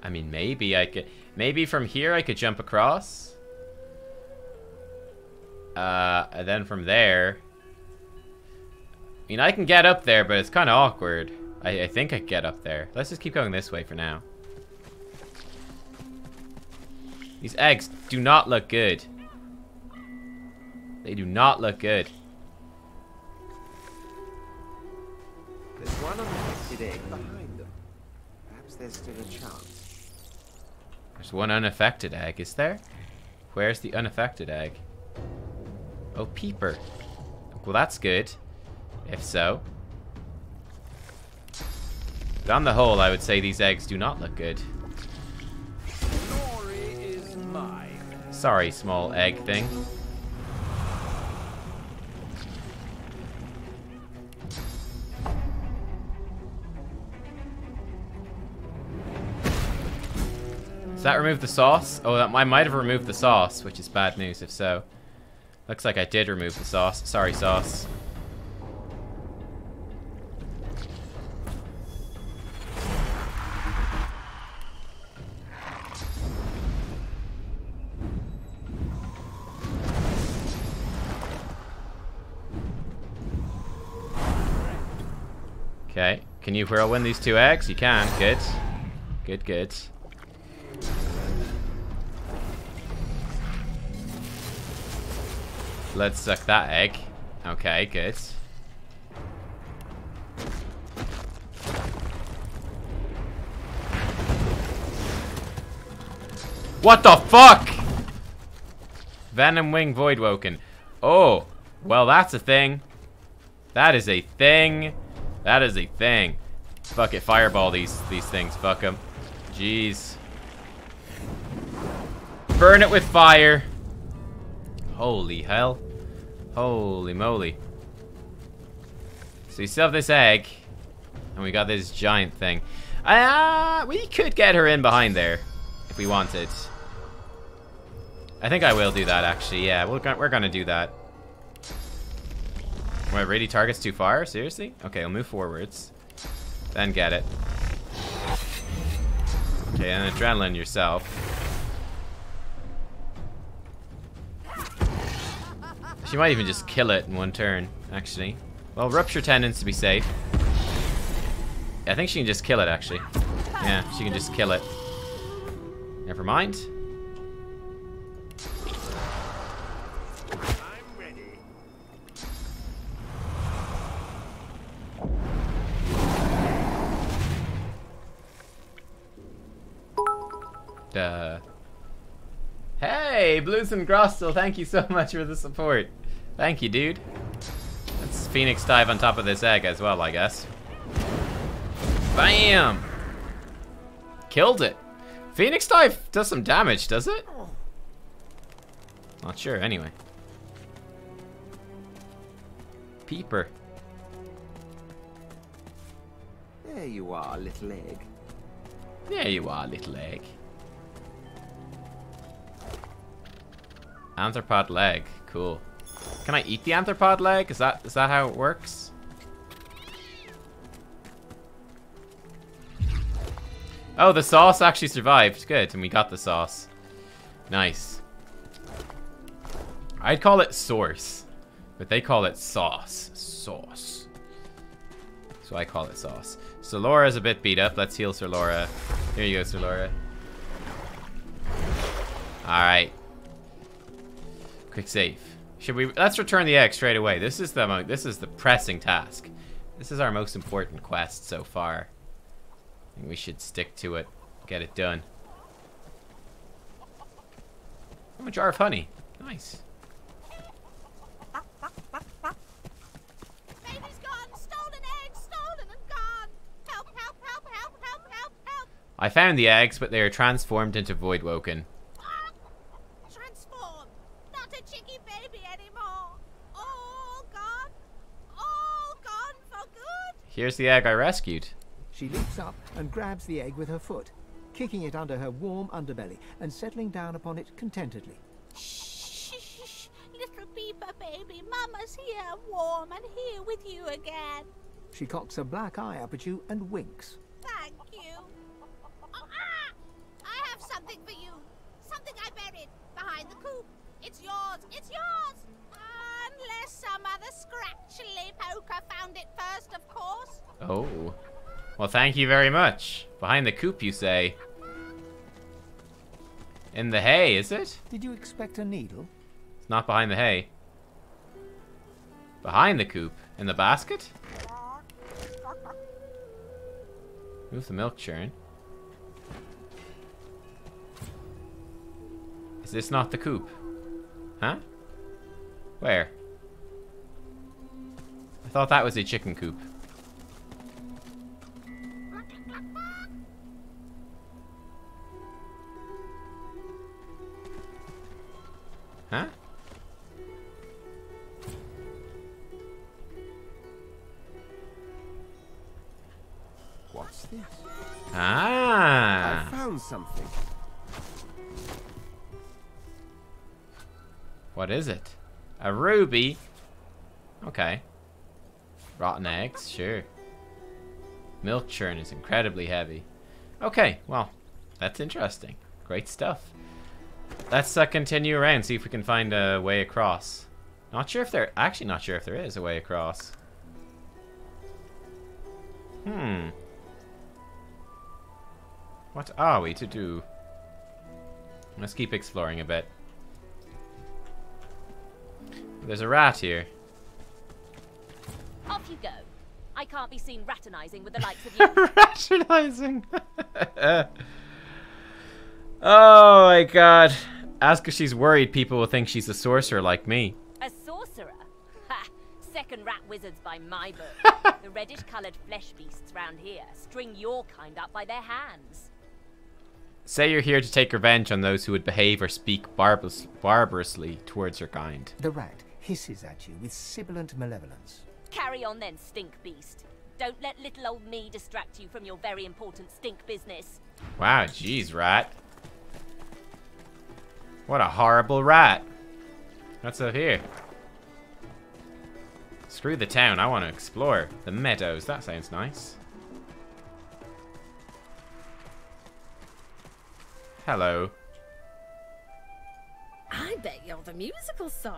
I mean, maybe I could... Maybe from here I could jump across. And then from there... I mean, I can get up there, but it's kind of awkward. I think I can get up there. Let's just keep going this way for now. These eggs do not look good. They do not look good. There's one unaffected egg behind them. Perhaps there's still a chance. There's one unaffected egg, is there? Where's the unaffected egg? Oh, Peeper. Well, that's good. If so. But on the whole, I would say these eggs do not look good. Glory is mine. Sorry, small egg thing. Does that remove the sauce? Oh, I might have removed the sauce, which is bad news if so. Looks like I did remove the sauce. Sorry, sauce. Okay. Can you whirlwind these 2 eggs? You can. Good. Good, good. Let's suck that egg. Okay, good. What the fuck? Venom Wing Voidwoken. Oh, well, that's a thing. That is a thing. That is a thing. Fuck it, fireball these things. Fuck them. Jeez. Burn it with fire. Holy hell. Holy moly. So we still have this egg. And we got this giant thing. We could get her in behind there. If we wanted. I think I will do that, actually. Yeah, we're gonna do that. What, really targets too far? Seriously? Okay, I'll move forwards. Then get it. Okay, and adrenaline yourself. She might even just kill it in one turn, actually. Well, rupture tendons to be safe. Yeah, I think she can just kill it, actually. Yeah, she can just kill it. Never mind. Hey, Blues and Grostel, thank you so much for the support. Thank you, dude. Let's Phoenix dive on top of this egg as well, I guess. Bam! Killed it. Phoenix dive does some damage, does it? Not sure, anyway. Peeper. There you are, little egg. There you are, little egg. Anthropod leg, cool. Can I eat the anthropod leg? Is that how it works? Oh, the sauce actually survived. Good, and we got the sauce. Nice. I'd call it source, but they call it sauce. Sauce. So I call it sauce. So Laura's a bit beat up. Let's heal Sir Laura. Here you go, Sir Laura. All right. Quick save. Should we? Let's return the egg straight away. This is the pressing task. This is our most important quest so far. I think we should stick to it. Get it done. Oh, a jar of honey. Nice. Baby's gone. Stolen egg. Stolen and gone. Help, help, help, help, help, help, help. I found the eggs, but they are transformed into Voidwoken. Transformed. Not a chicky baby anymore. All gone. All gone for good. Here's the egg I rescued. She leaps up and grabs the egg with her foot, kicking it under her warm underbelly and settling down upon it contentedly. Shh, little beeper baby. Mama's here, warm and here with you again. She cocks a black eye up at you and winks. Thank you. Oh, I have something for you. Something I buried behind the coop. It's yours. It's yours. Unless some other scratchily poker found it first, of course. Oh. Well, thank you very much. Behind the coop, you say? In the hay, is it? Did you expect a needle? It's not behind the hay. Behind the coop? In the basket? Move the milk churn. Is this not the coop? Huh? Where? I thought that was a chicken coop. Huh? What's this? Ah! I found something. What is it? A ruby? Okay. Rotten eggs, sure. Milk churn is incredibly heavy. Okay, well, that's interesting. Great stuff. Let's continue around, see if we can find a way across. Not sure if there, actually not sure if there is a way across. What are we to do? Let's keep exploring a bit. There's a rat here. Off you go. I can't be seen raternizing with the likes of you. Raternizing. Oh my god. Ask if she's worried people will think she's a sorcerer like me. A sorcerer? Ha! Second rat wizards by my book. The reddish-coloured flesh beasts round here string your kind up by their hands. Say you're here to take revenge on those who would behave or speak barbarously towards your kind. The rat hisses at you with sibilant malevolence. Carry on then, stink beast. Don't let little old me distract you from your very important stink business. Wow, jeez, rat. What a horrible rat. What's up here? Screw the town, I want to explore. The meadows, that sounds nice. Hello. I bet you're the musical sort.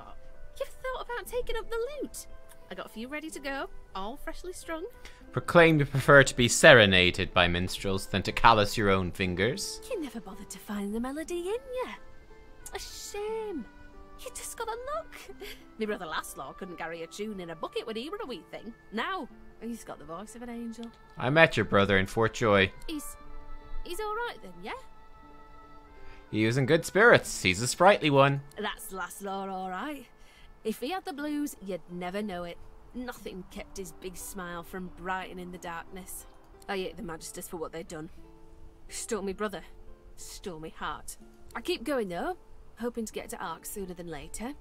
You've thought about taking up the lute. I got a few ready to go, all freshly strung. Proclaim you prefer to be serenaded by minstrels than to callous your own fingers. You never bothered to find the melody in you. A shame. You just gotta look. My brother Laszlo couldn't carry a tune in a bucket when he were a wee thing. Now, he's got the voice of an angel. I met your brother in Fort Joy. He's alright then, yeah? He was in good spirits. He's a sprightly one. That's Laszlo alright. If he had the blues, you'd never know it. Nothing kept his big smile from brightening the darkness. I hate the Magisters for what they'd done. Stole me brother. Stole me heart. I keep going though, hoping to get to Ark sooner than later.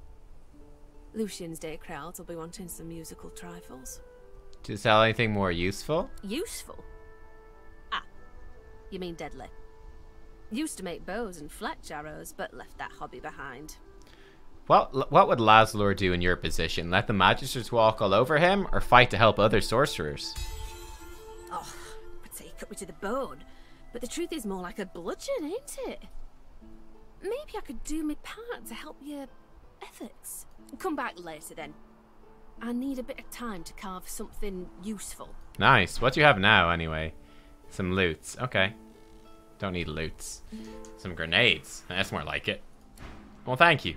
Lucian's day crowds will be wanting some musical trifles. To sell anything more useful? Useful? Ah, you mean deadly. Used to make bows and fletch arrows, but left that hobby behind. What would Laszlo do in your position? Let the Magisters walk all over him, or fight to help other sorcerers? Oh, I'd say he cut me to the bone, but the truth is more like a bludgeon, ain't it? Maybe I could do my part to help your efforts. Come back later then. I need a bit of time to carve something useful. Nice. What do you have now, anyway? Some loots. Okay. Don't need loots. Some grenades. That's more like it. Well, thank you.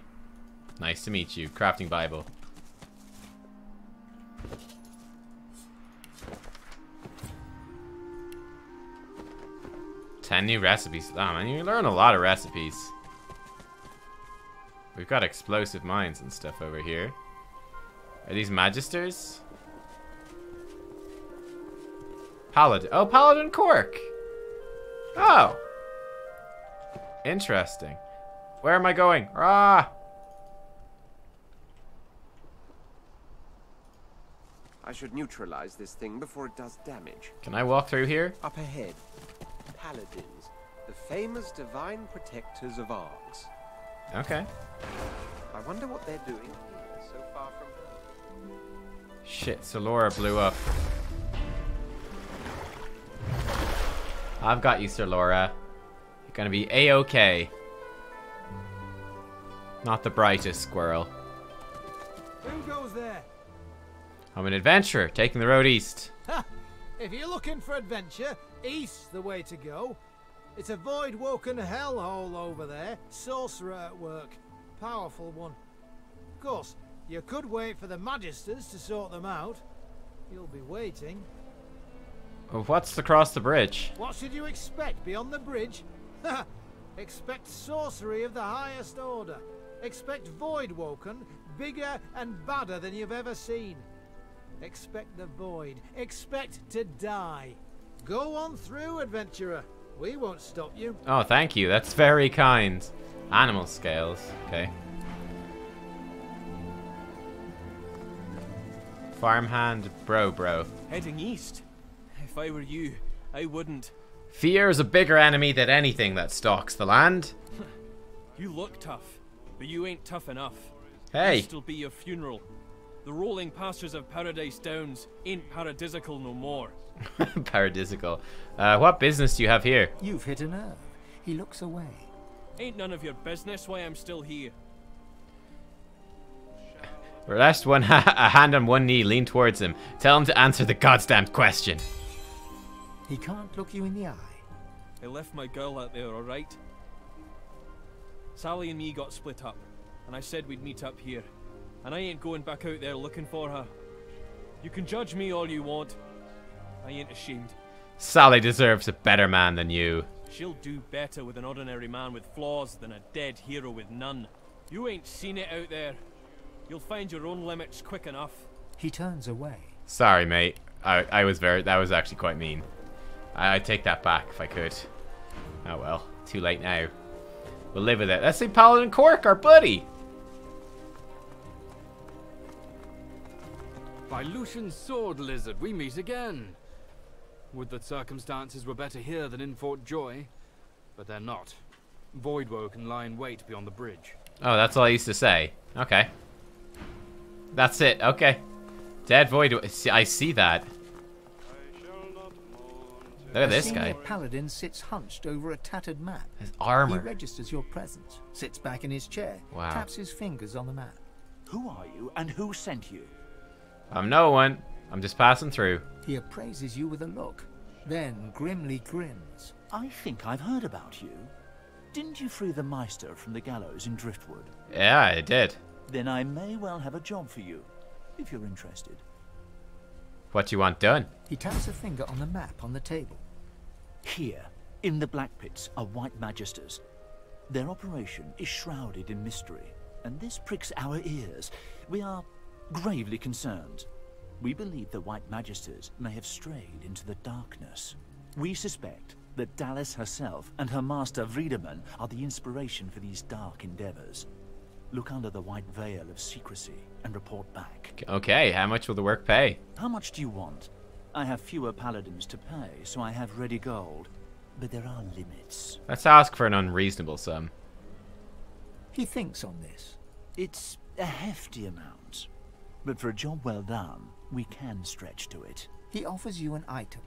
Nice to meet you. Crafting Bible. Ten new recipes. Oh, man, you learn a lot of recipes. We've got explosive mines and stuff over here. Are these Magisters? Paladin. Oh, Paladin Cork. Oh. Interesting. Where am I going? Ah. I should neutralize this thing before it does damage. Can I walk through here? Up ahead, Paladins, the famous divine protectors of Arks. Okay. I wonder what they're doing here, so far from home. Shit, so Laura blew up. I've got you, Sir Laura. You're gonna be A-okay. Not the brightest squirrel. Who goes there? I'm an adventurer, taking the road east. Ha! If you're looking for adventure, east's the way to go. It's a void-woken hellhole over there. Sorcerer at work. Powerful one. Of course, you could wait for the Magisters to sort them out. You'll be waiting. What's across the bridge? What should you expect beyond the bridge? Expect sorcery of the highest order. Expect void-woken, bigger and badder than you've ever seen. Expect the void. Expect to die. Go on through, adventurer. We won't stop you. Oh, thank you. That's very kind. Animal scales. Okay. Farmhand bro. Heading east. If I were you, I wouldn't. Fear is a bigger enemy than anything that stalks the land. You look tough, but you ain't tough enough. Hey. East'll be your funeral. The rolling pastures of Paradise Downs ain't paradisical no more. Paradisical. What business do you have here? You've hit a nerve. He looks away. Ain't none of your business why I'm still here. Rest a hand on one knee, lean towards him. Tell him to answer the goddamn question. He can't look you in the eye. I left my girl out there, alright? Sally and me got split up, and I said we'd meet up here. And I ain't going back out there looking for her. You can judge me all you want. I ain't ashamed. Sally deserves a better man than you. She'll do better with an ordinary man with flaws than a dead hero with none. You ain't seen it out there. You'll find your own limits quick enough. He turns away. Sorry, mate. That was actually quite mean. I'd take that back if I could. Oh well, too late now. We'll live with it. Let's see Paladin Cork, our buddy. By Lucian's sword, lizard, we meet again. Would that circumstances were better here than in Fort Joy, but they're not. Voidwoe can lie in wait beyond the bridge. Oh, that's all I used to say. Okay. That's it. Okay. Dead Voidwoe. I see that. Look at this guy. A paladin sits hunched over a tattered map. His armor. He registers your presence, sits back in his chair, taps his fingers on the map. Who are you and who sent you? I'm no one. I'm just passing through. He appraises you with a look, then grimly grins. I think I've heard about you. Didn't you free the Meister from the gallows in Driftwood? Yeah, I did. Then I may well have a job for you, if you're interested. What you want done? He taps a finger on the map on the table. Here, in the Black Pits, are White Magisters. Their operation is shrouded in mystery, and this pricks our ears. We are gravely concerned. We believe the White Magisters may have strayed into the darkness. We suspect that Dallas herself and her master Vriedemann are the inspiration for these dark endeavors. Look under the white veil of secrecy and report back. Okay, how much will the work pay? How much do you want? I have fewer paladins to pay, so I have ready gold. But there are limits. Let's ask for an unreasonable sum. He thinks on this. It's a hefty amount. But for a job well done, we can stretch to it. He offers you an item.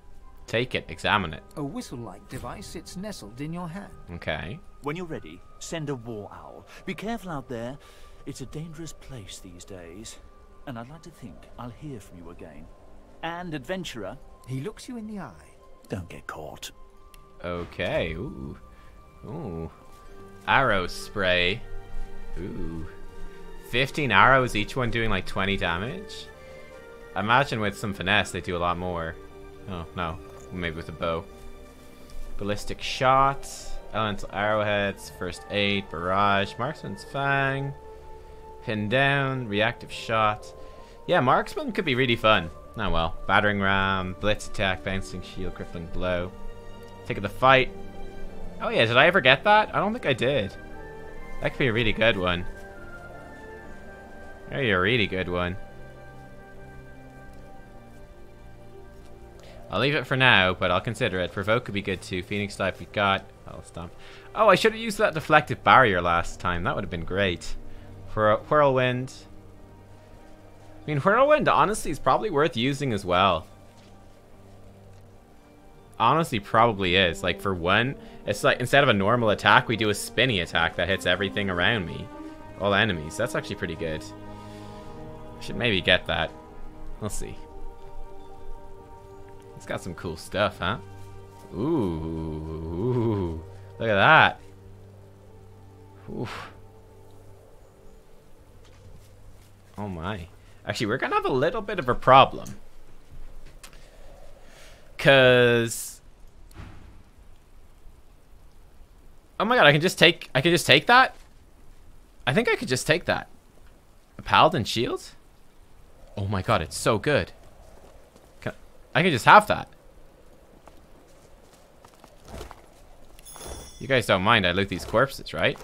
Take it, examine it. A whistle-like device sits nestled in your hand. Okay. When you're ready, send a war owl. Be careful out there. It's a dangerous place these days. And I'd like to think I'll hear from you again. And adventurer. He looks you in the eye. Don't get caught. Okay, ooh. Ooh. Arrow spray. Ooh. 15 arrows, each one doing like 20 damage. I imagine with some finesse they do a lot more. Oh, no. Maybe with a bow. Ballistic shot. Elemental arrowheads. First aid. Barrage. Marksman's fang. Pin down. Reactive shot. Yeah, marksman could be really fun. Oh well. Battering ram. Blitz attack. Bouncing shield. Crippling blow. Take the fight. Oh yeah, did I ever get that? I don't think I did. That could be a really good one. That'd be a really good one. I'll leave it for now, but I'll consider it. Provoke could be good too. Phoenix type we got. I'll stomp. Oh, I should have used that deflective barrier last time. That would have been great. For a whirlwind. I mean, whirlwind honestly is probably worth using as well. Honestly, probably is. Like for one, it's like instead of a normal attack, we do a spinny attack that hits everything around me, all enemies. That's actually pretty good. Should maybe get that. We'll see. It's got some cool stuff, huh? Ooh, look at that. Oof. Oh my. Actually, we're gonna have a little bit of a problem. Cause oh my god, I can just take that? I think I could just take that. A paladin shield? Oh my god, it's so good. I can just have that. You guys don't mind I loot these corpses, right?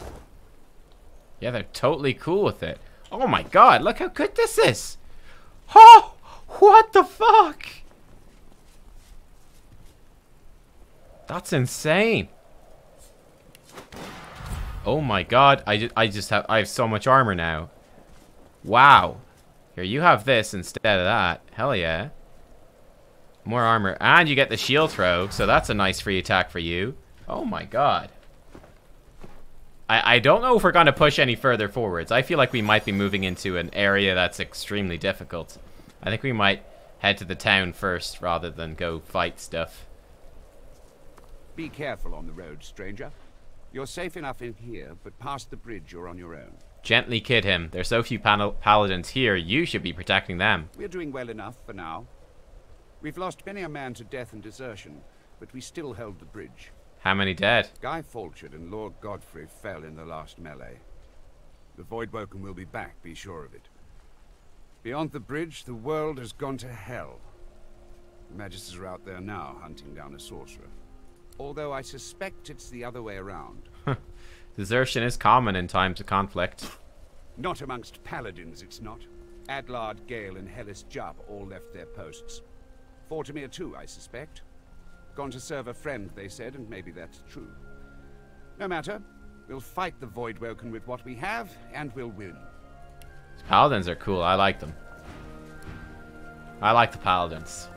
Yeah, they're totally cool with it. Oh my god, look how good this is! Oh! What the fuck? That's insane. Oh my god, I have so much armor now. Wow. Here, you have this instead of that. Hell yeah. More armor. And you get the shield throw, so that's a nice free attack for you. Oh my god. I don't know if we're going to push any further forwards. I feel like we might be moving into an area that's extremely difficult. I think we might head to the town first rather than go fight stuff. Be careful on the road, stranger. You're safe enough in here, but past the bridge you're on your own. Gently kid him. There's so few paladins here, you should be protecting them. We're doing well enough for now. We've lost many a man to death and desertion, but we still held the bridge. How many dead? Guy Falchard and Lord Godfrey fell in the last melee. The Voidwoken will be back, be sure of it. Beyond the bridge, the world has gone to hell. The Magisters are out there now, hunting down a sorcerer. Although I suspect it's the other way around. Desertion is common in times of conflict. Not amongst paladins, it's not. Adlard, Gale, and Hellis Jubb all left their posts. Vortimir too, I suspect. Gone to serve a friend, they said, and maybe that's true. No matter. We'll fight the Voidwoken with what we have, and we'll win. Paladins are cool. I like them. I like the Paladins.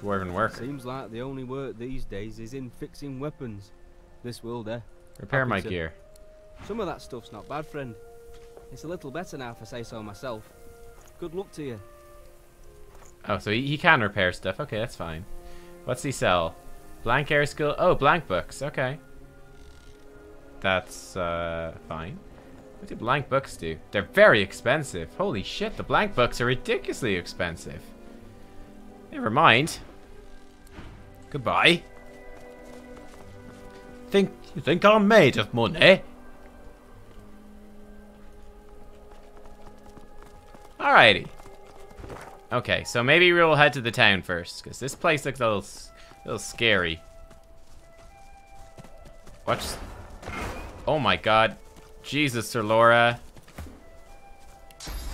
Dwarven work. Seems like the only work these days is in fixing weapons. This will, Repair my gear. Some of that stuff's not bad, friend. It's a little better now, if I say so myself. Good luck to you. Oh, so he can repair stuff. Okay, that's fine. What's he sell? Blank air skill. Oh, blank books. Okay. That's fine. What do blank books do? They're very expensive. Holy shit, the blank books are ridiculously expensive. Never mind. Goodbye. You think I'm made of money? Alrighty. Okay, so maybe we'll head to the town first, because this place looks a little scary. Watch. Oh my god. Jesus, Sir Laura.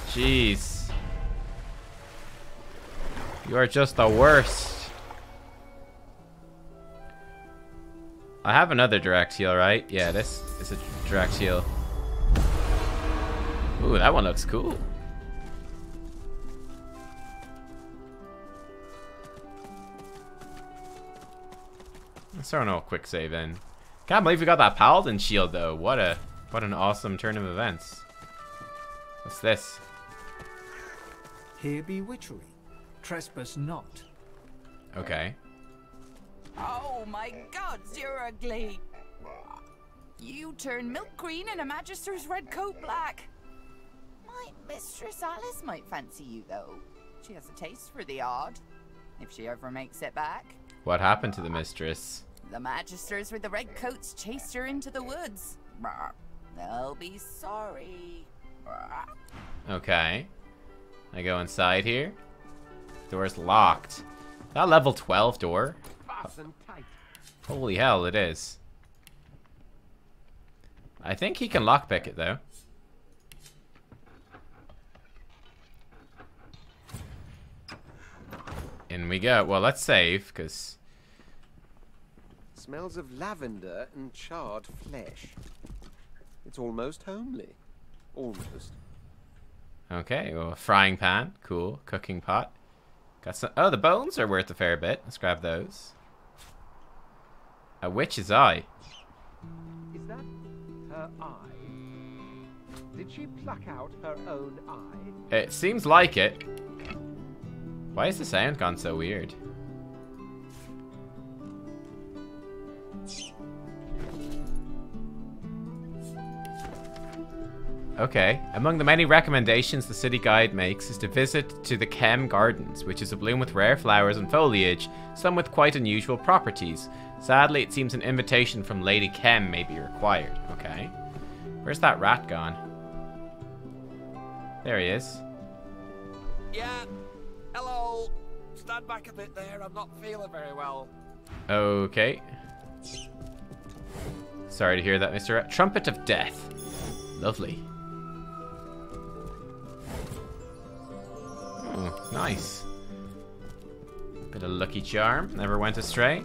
Jeez. You are just the worst. I have another direct heal, right? Yeah, this is a direct heal. Ooh, that one looks cool. Let's throw a quick save in. Can't believe we got that Paladin shield though. What an awesome turn of events. What's this? Here be witchery. Trespass not. Okay. Oh my gods, you're ugly. You turn milk green and a Magister's red coat black. My Mistress Alice might fancy you though. She has a taste for the odd, if she ever makes it back. What happened to the mistress? The Magisters with the red coats chased her into the woods. They'll be sorry. Okay. I go inside here. Door's locked. That level 12 door? Fasten tight. Holy hell, it is. I think he can lockpick it though. In we go. Well, let's save, because... Smells of lavender and charred flesh. It's almost homely. Almost. Okay, well, frying pan. Cool. Cooking pot. Got some... Oh, the bones are worth a fair bit. Let's grab those. A witch's eye. Is that her eye? Did she pluck out her own eye? It seems like it. Why is the sound gone so weird? Okay. Among the many recommendations the city guide makes is to visit to the Chem Gardens, which is abloom with rare flowers and foliage, some with quite unusual properties. Sadly, it seems an invitation from Lady Chem may be required. Okay. Where's that rat gone? There he is. Yeah. Hello. Stand back a bit there. I'm not feeling very well. Okay. Sorry to hear that, Mr. Rat. Trumpet of Death. Lovely. Oh, nice. Bit of lucky charm. Never went astray.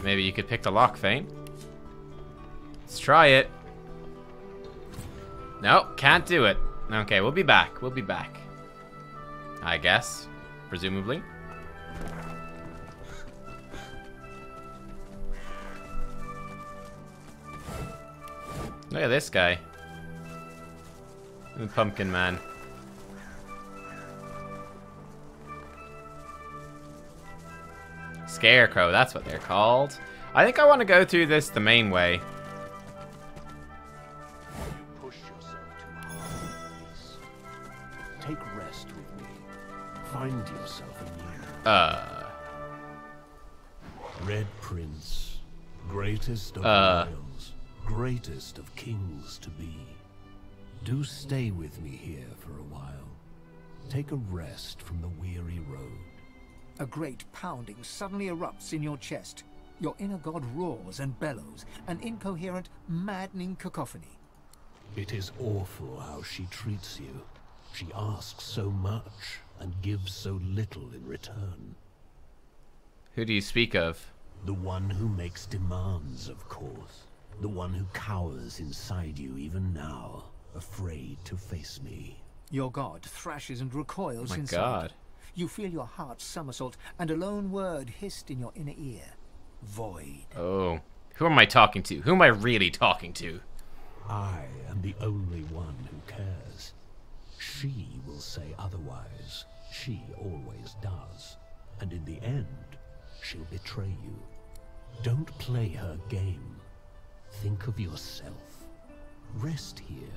Maybe you could pick the lock, Fane. Let's try it. No, can't do it. Okay, we'll be back. We'll be back. I guess. Presumably. Look at this guy. The pumpkin man. Scarecrow, that's what they're called. I think I want to go through this the main way. You push yourself too hard. Take rest with me. Find yourself a new. Red Prince, greatest of royals, greatest of kings to be. Do stay with me here for a while. Take a rest from the weary road. A great pounding suddenly erupts in your chest. Your inner god roars and bellows, an incoherent, maddening cacophony. It is awful how she treats you. She asks so much and gives so little in return. Who do you speak of? The one who makes demands, of course. The one who cowers inside you even now, afraid to face me. Your god thrashes and recoils Oh my inside. God. You feel your heart somersault, and a lone word hissed in your inner ear. Void. Oh. Who am I talking to? Who am I really talking to? I am the only one who cares. She will say otherwise. She always does. And in the end, she'll betray you. Don't play her game. Think of yourself. Rest here.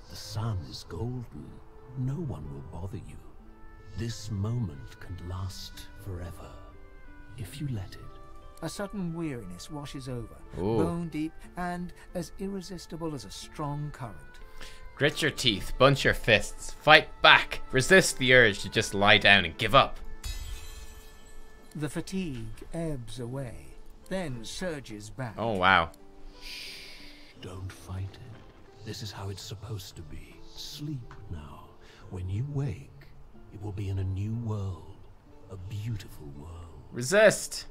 The sun is golden. No one will bother you. This moment can last forever, if you let it. A sudden weariness washes over, Ooh. bone deep and as irresistible as a strong current. Grit your teeth, bunch your fists, fight back, resist the urge to just lie down and give up. The fatigue ebbs away, then surges back. Oh, wow. Don't fight it. This is how it's supposed to be. Sleep now. When you wake, it will be in a new world. A beautiful world. Resist!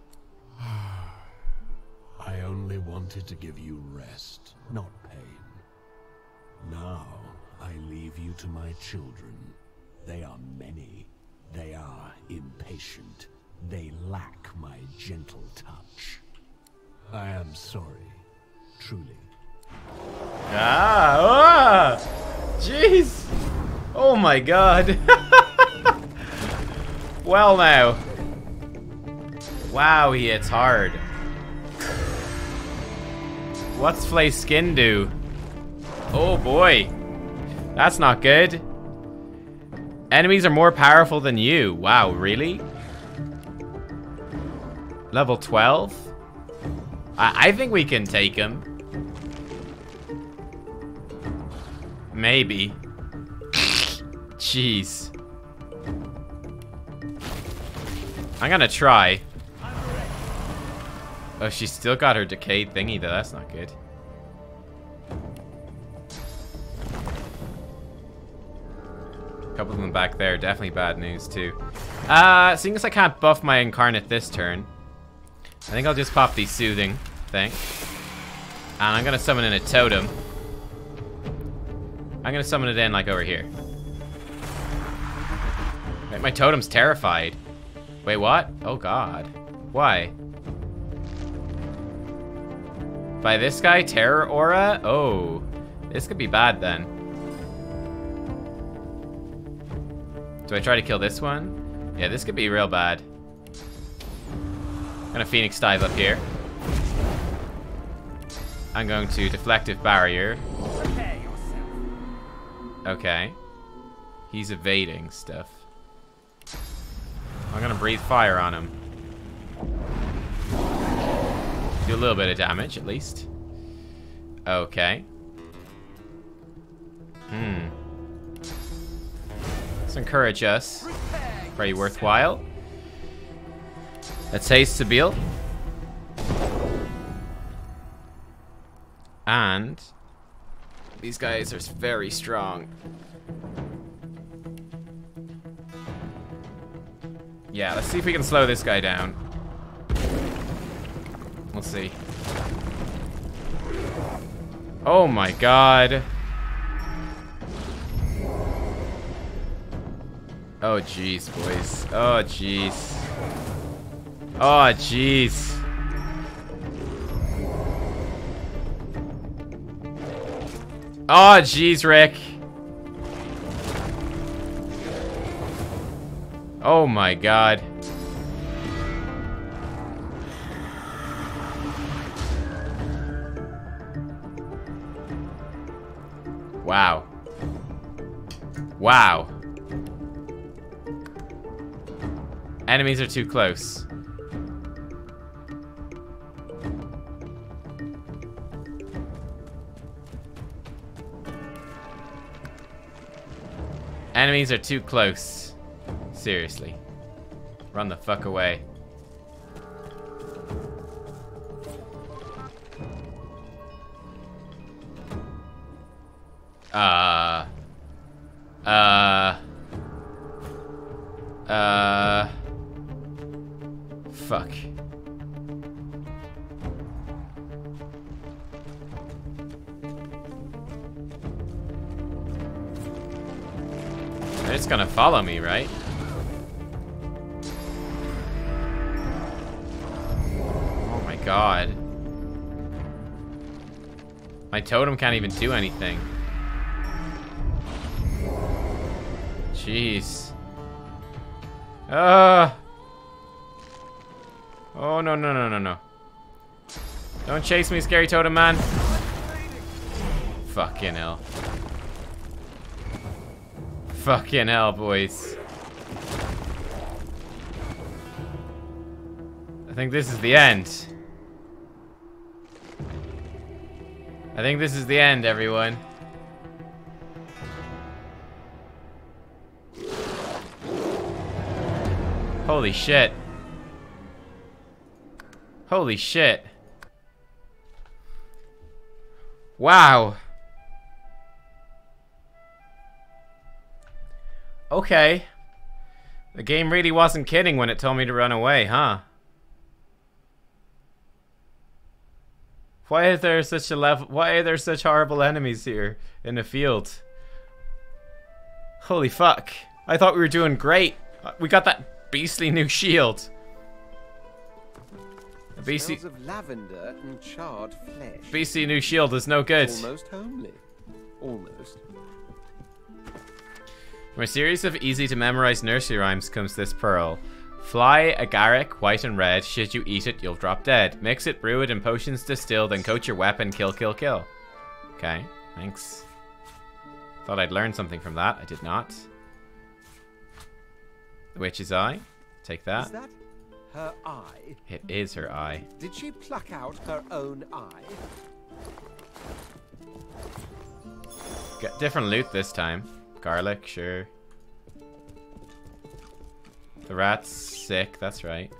I only wanted to give you rest, not pain. Now, I leave you to my children. They are many. They are impatient. They lack my gentle touch. I am sorry. Truly. Jeez! Oh my god. Well now. Wow, he hits hard. What's Flay's skin do? Oh boy. That's not good. Enemies are more powerful than you. Wow, really? Level 12? I think we can take him. Maybe. Jeez. I'm gonna try. Oh, she's still got her decayed thingy though. That's not good. A couple of them back there. Definitely bad news too. Seeing as I can't buff my incarnate this turn, I think I'll just pop the soothing thing. And I'm gonna summon in a totem. I'm gonna summon it in like over here. Wait, my totem's terrified. Wait, what? Oh god. Why? By this guy, Terror Aura? Oh. This could be bad then. Do I try to kill this one? Yeah, this could be real bad. I'm gonna Phoenix dive up here. I'm going to Deflective Barrier. Okay. He's evading stuff. I'm gonna breathe fire on him. Do a little bit of damage, at least. Okay. Let's encourage us. Very worthwhile. Let's haste Sabile. And these guys are very strong. Yeah, let's see if we can slow this guy down. We'll see. Oh my god. Oh jeez, boys. Oh jeez. Oh jeez. Oh jeez, Rick. Oh my god. Wow. Wow. Enemies are too close. Enemies are too close. Seriously. Run the fuck away. Fuck. They're just gonna follow me, right? Oh my god. My totem can't even do anything. Jeez. Oh, no, no, no, no, no. Don't chase me, scary totem man. Fucking hell. Fucking hell, boys. I think this is the end. I think this is the end, everyone. Holy shit. Holy shit. Wow. Okay. The game really wasn't kidding when it told me to run away, huh? Why is there such a level? Why are there such horrible enemies here in the field? Holy fuck. I thought we were doing great. We got that beastly new shield. Smells of lavender and charred flesh. Beastly new shield is no good. Almost homely. Almost. From a series of easy to memorize nursery rhymes comes this pearl. Fly, agaric, white and red. Should you eat it, you'll drop dead. Mix it, brew it, and potions distill, then coat your weapon, kill, kill, kill. Okay, thanks. Thought I'd learn something from that. I did not. The witch's eye. Take that. Is that her eye? It is her eye. Did she pluck out her own eye? Got different loot this time. Garlic, sure. The rat's sick, that's right.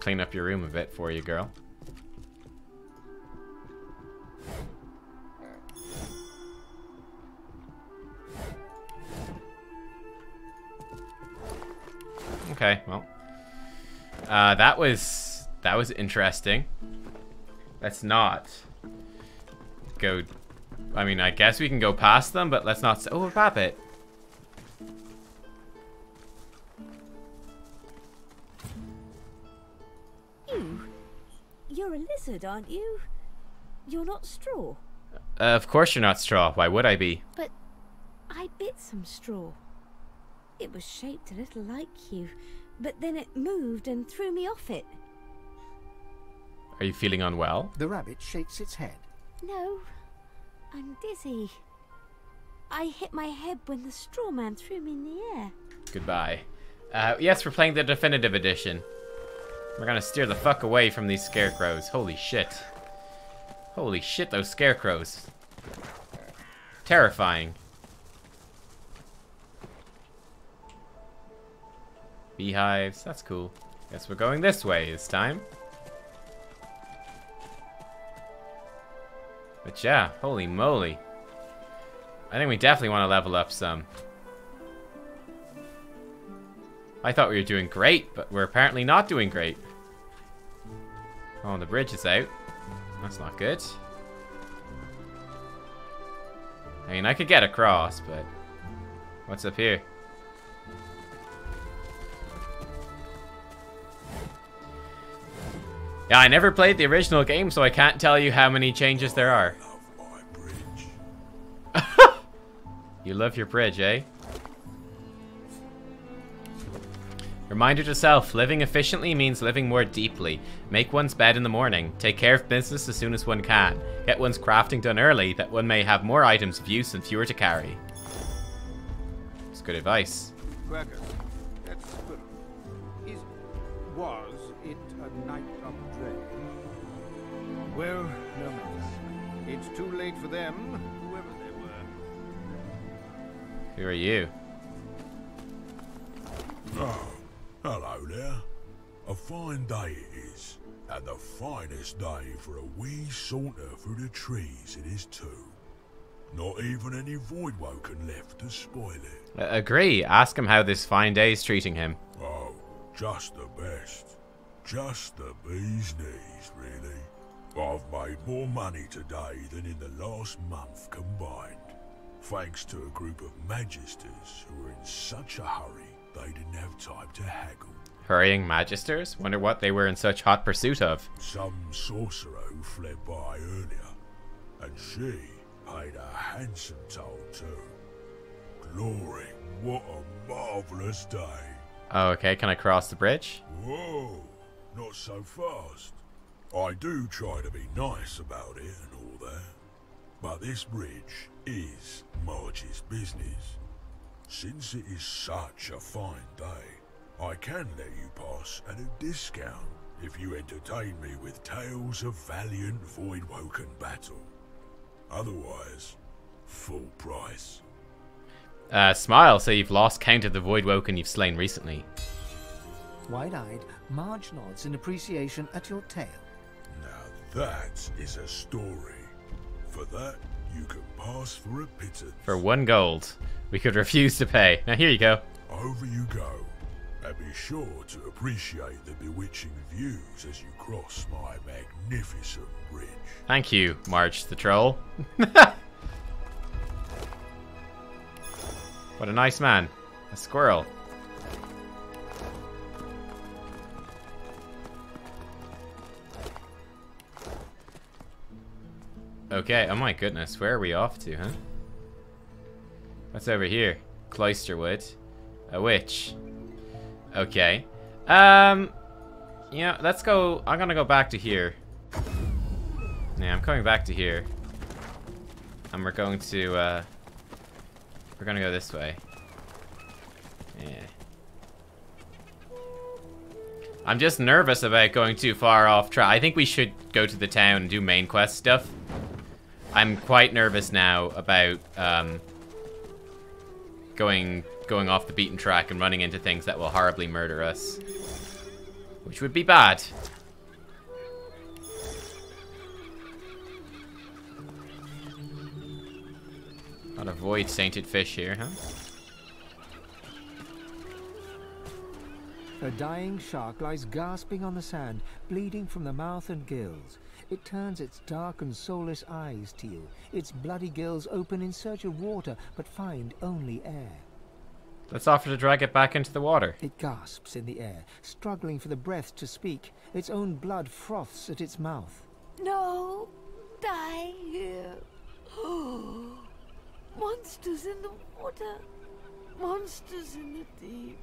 Clean up your room a bit for you, girl. Okay, well. That was interesting. Let's not go. I mean, I guess we can go past them, but let's not. Oh, a rabbit. You're a lizard, aren't you? You're not straw. Of course you're not straw. Why would I be? But I bit some straw. It was shaped a little like you, but then it moved and threw me off it. Are you feeling unwell? The rabbit shakes its head. No, I'm dizzy. I hit my head when the straw man threw me in the air. Goodbye. Yes, we're playing the definitive edition. We're gonna steer the fuck away from these scarecrows. Holy shit. Holy shit, those scarecrows. Terrifying. Beehives, that's cool. Guess we're going this way this time. But yeah, holy moly. I think we definitely want to level up some. I thought we were doing great, but we're apparently not doing great. Oh, the bridge is out. That's not good. I mean, I could get across, but... What's up here? Yeah, I never played the original game, so I can't tell you how many changes there are. You love your bridge, eh? Reminder to self, living efficiently means living more deeply. Make one's bed in the morning. Take care of business as soon as one can. Get one's crafting done early, that one may have more items of use and fewer to carry. It's good advice. Quackers, that squirrel, was it a night of dread? Well, no matter. It's too late for them, whoever they were. Who are you? Oh, hello there. A fine day it is, and the finest day for a wee saunter through the trees it is too. Not even any Voidwoken left to spoil it. Agree. Ask him how this fine day is treating him. Oh, just the best. Just the bee's knees, really. I've made more money today than in the last month combined, thanks to a group of magisters who were in such a hurry they didn't have time to haggle. Hurrying magisters? Wonder what they were in such hot pursuit of. Some sorcerer who fled by earlier, and she paid a handsome toll too. Glory, what a marvellous day. Oh, okay. Can I cross the bridge? Whoa, not so fast. I do try to be nice about it and all that, but this bridge is Marge's business. Since it is such a fine day, I can let you pass at a discount if you entertain me with tales of valiant Voidwoken battle. Otherwise, full price. Smile, so you've lost count of the Voidwoken you've slain recently. Wide-eyed, Marge nods in appreciation at your tale. Now that is a story. For that, you can pass for a pittance. For 1 gold. We could refuse to pay. Now here you go. Over you go. And be sure to appreciate the bewitching views as you cross my magnificent bridge. Thank you, Marge the troll. What a nice man. A squirrel. Okay, oh my goodness, where are we off to, huh? What's over here? Cloisterwood. A witch. Okay. Yeah, let's go. I'm gonna go back to here. Yeah, I'm coming back to here. And we're going to, we're gonna go this way. Yeah. I'm just nervous about going too far off track. I think we should go to the town and do main quest stuff. I'm quite nervous now about, going off the beaten track and running into things that will horribly murder us. Which would be bad. Not avoid sainted fish here, huh? A dying shark lies gasping on the sand, bleeding from the mouth and gills. It turns its dark and soulless eyes to you. Its bloody gills open in search of water, but find only air. Let's offer to drag it back into the water. It gasps in the air, struggling for the breath to speak. Its own blood froths at its mouth. No, die here. Monsters in the water. Monsters in the deep.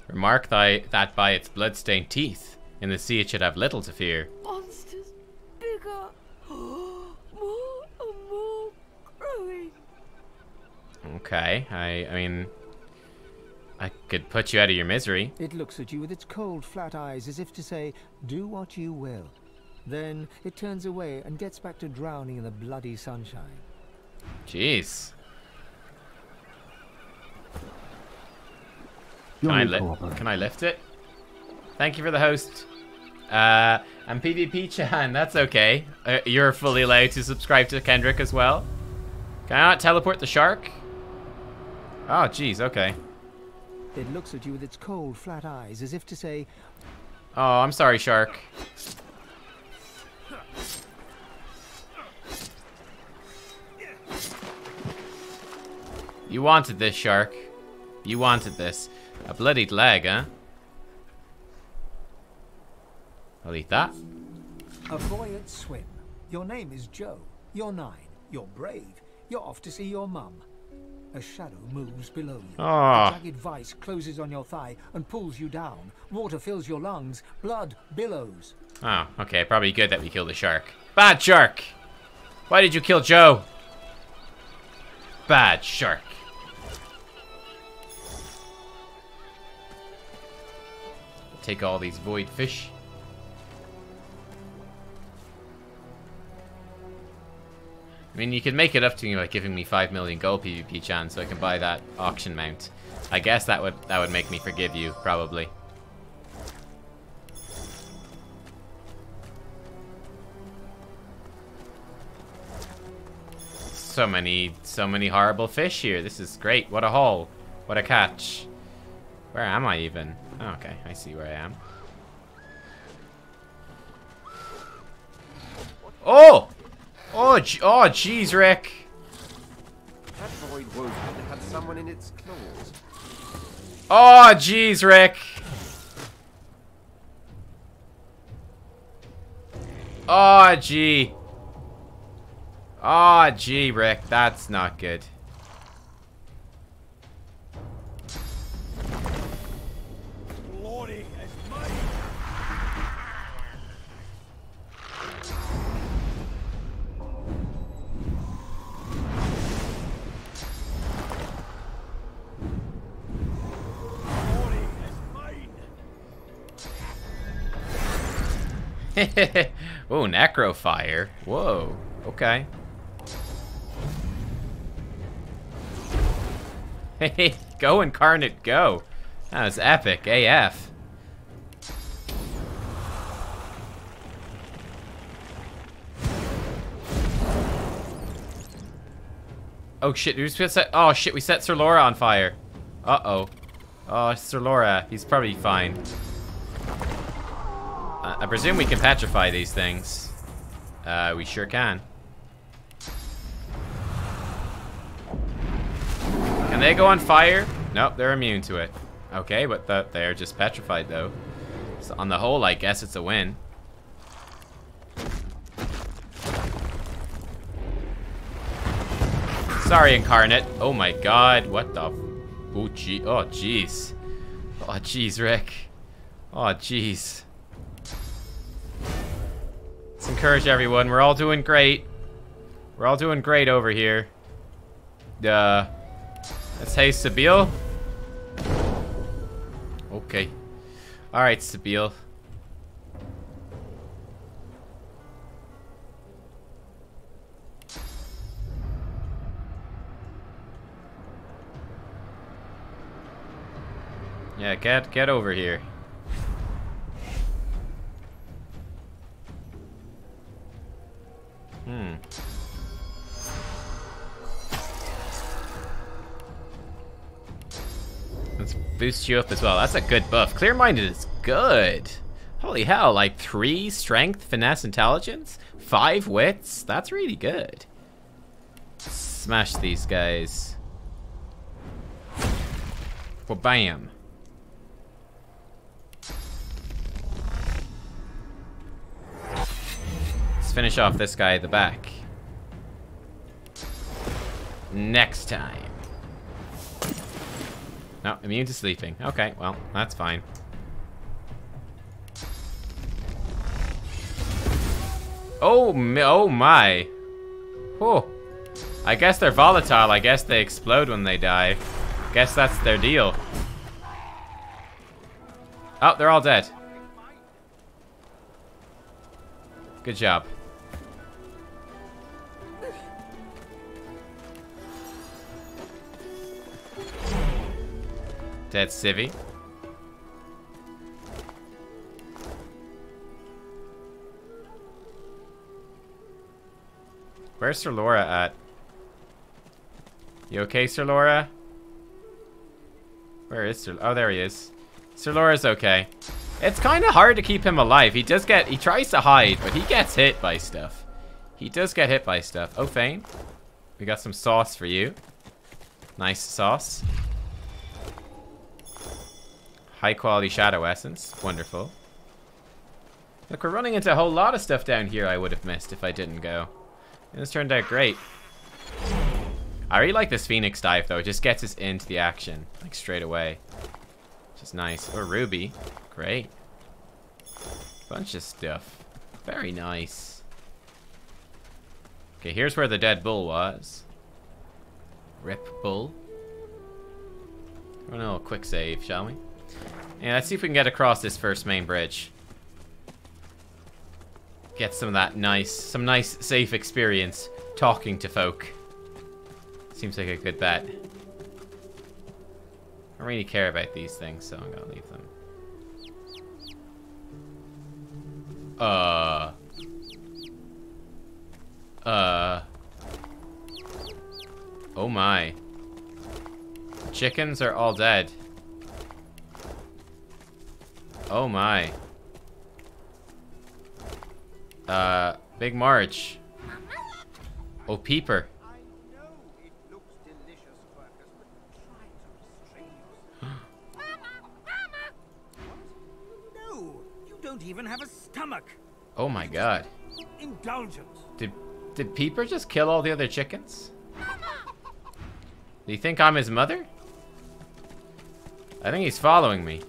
Remark that by its blood-stained teeth. In the sea it should have little to fear. Monsters bigger. More and more growing. Okay, I mean, I could put you out of your misery. It looks at you with its cold, flat eyes as if to say, do what you will. Then it turns away and gets back to drowning in the bloody sunshine. Jeez. Can I lift it? Thank you for the host. And PvP Chan, that's okay. You're fully allowed to subscribe to Kendrick as well. Can I not teleport the shark? Oh, jeez, okay. It looks at you with its cold, flat eyes as if to say, oh, I'm sorry, shark. You wanted this, shark. You wanted this. A bloodied leg, huh? I'll eat that. a boy at swim. Your name is Joe. You're 9. You're brave. You're off to see your mum. A shadow moves below you. Ah. A jagged vice closes on your thigh and pulls you down. Water fills your lungs. Blood billows. Oh, okay. Probably good that we killed the shark. Bad shark! Why did you kill Joe? Bad shark. Take all these void fish. I mean, you could make it up to me by giving me 5 million gold PvP chance so I can buy that auction mount. I guess that would make me forgive you, probably. So many horrible fish here. This is great. What a haul. What a catch. Where am I even? Oh, okay, I see where I am. Oh! Oh, jeez, Rick. That void woken had someone in its claws. Oh, jeez, Rick. Oh, gee. Oh, gee, Rick. That's not good. Glory is mine. Oh, necrofire. Whoa. Okay. Hey, go Incarnate, go. That was epic AF. Oh shit, we set, oh shit, we set Sir Laura on fire. Uh-oh. Oh, Sir Laura, he's probably fine. I presume we can petrify these things. We sure can. Can they go on fire? Nope, they're immune to it. Okay, but they're just petrified though. So on the whole, I guess it's a win. Sorry, Incarnate. Oh my god, what the... Oh, gee. Oh, jeez. Oh, jeez, Rick. Oh, jeez. Let's encourage everyone. We're all doing great. We're all doing great over here. Let's haste Sabile. Okay. Alright, Sabile. Yeah, get over here. Let's boost you up as well. That's a good buff. Clear-minded is good. Holy hell, like 3 strength, finesse, intelligence, 5 wits. That's really good. Smash these guys. Well, bam. Let's finish off this guy at the back. Next time. No, immune to sleeping. Okay, well, that's fine. Oh my. Oh. I guess they're volatile. I guess they explode when they die. Guess that's their deal. Oh, they're all dead. Good job. Dead civvy. Where's Sir Laura at? You okay, Sir Laura? Where is Sir... Oh, there he is. Sir Laura's okay. It's kind of hard to keep him alive. He tries to hide, but he gets hit by stuff. He does get hit by stuff. Oh, Fane. We got some sauce for you. Nice sauce. High quality shadow essence. Wonderful. Look, we're running into a whole lot of stuff down here I would have missed if I didn't go. And this turned out great. I really like this Phoenix dive though. It just gets us into the action, like straight away. Which is nice. Or Ruby. Great. Bunch of stuff. Very nice. Okay, here's where the dead bull was. Rip bull. Run a little quick save, shall we? Yeah, let's see if we can get across this first main bridge. get some of that some nice safe experience talking to folk. Seems like a good bet. I don't really care about these things, so I'm gonna leave them. Oh my. The chickens are all dead. Oh my. Big March. Oh, Peeper. No, you don't even have a stomach. Oh my god. Indulgence. Did Peeper just kill all the other chickens? Do you think I'm his mother? I think he's following me.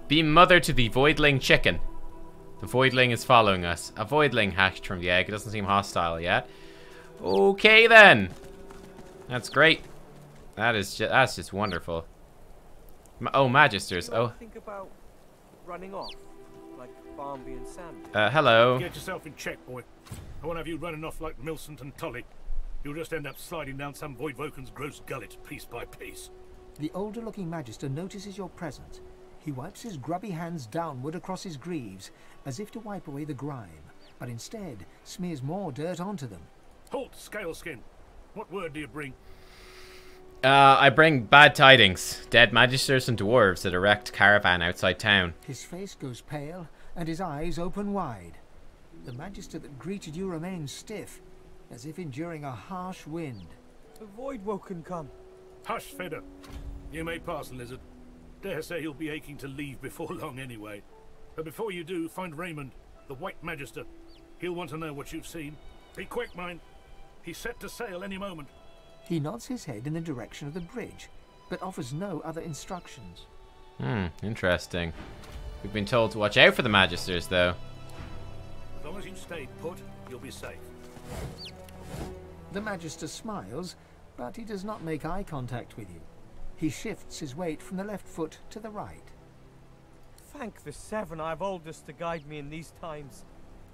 Be mother to the voidling chicken. The voidling is following us. A voidling hatched from the egg. It doesn't seem hostile yet. Okay then. That's great. That's just wonderful. Oh, Magisters. Oh. Think about running off, like Barnby and Sam. Hello. Get yourself in check, boy. I won't have you running off like Millicent and Tully. You'll just end up sliding down some Voidwoken's gross gullet, piece by piece. The older-looking Magister notices your presence. He wipes his grubby hands downward across his greaves, as if to wipe away the grime, but instead smears more dirt onto them. Halt, Scaleskin. What word do you bring? I bring bad tidings. Dead Magisters and dwarves at a wrecked caravan outside town. His face goes pale, and his eyes open wide. The Magister that greeted you remains stiff, as if enduring a harsh wind. The Voidwoken come. Hush, Fedder. You may pass, Lizard. Dare say he'll be aching to leave before long anyway. But before you do, find Raymond, the White Magister. He'll want to know what you've seen. Be quick, mind. He's set to sail any moment. He nods his head in the direction of the bridge, but offers no other instructions. Interesting. We've been told to watch out for the Magisters, though. As long as you stay put, you'll be safe. The Magister smiles, but he does not make eye contact with you. He shifts his weight from the left foot to the right. Thank the Seven I've Oldest to guide me in these times.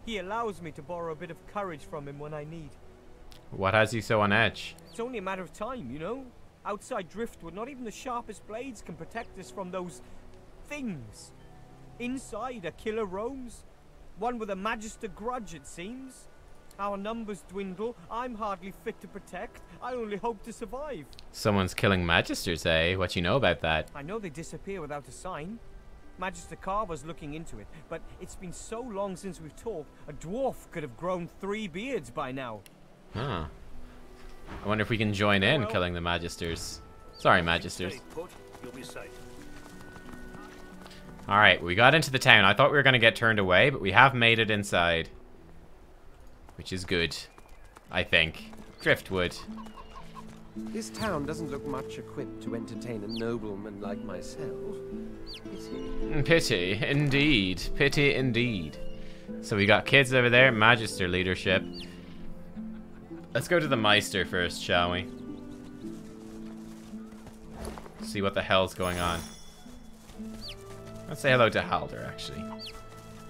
He allows me to borrow a bit of courage from him when I need. What has you so on edge? It's only a matter of time, you know? Outside Driftwood, not even the sharpest blades can protect us from those things. Inside, a killer roams. One with a Magister grudge, it seems. Our numbers dwindle. I'm hardly fit to protect. I only hope to survive. Someone's killing Magisters, eh? What you know about that? I know they disappear without a sign. Magister Carver's looking into it, but it's been so long since we've talked, a dwarf could have grown 3 beards by now. Huh. I wonder if we can join in killing the Magisters. Sorry, Magisters. Put, you'll be safe. Alright, we got into the town. I thought we were going to get turned away, but we have made it inside. Which is good, I think. Driftwood. This town doesn't look much equipped to entertain a nobleman like myself. Pity. Pity, indeed. Pity, indeed. So we got kids over there, Magister leadership. Let's go to the Meister first, shall we? See what the hell's going on. Let's say hello to Halder, actually.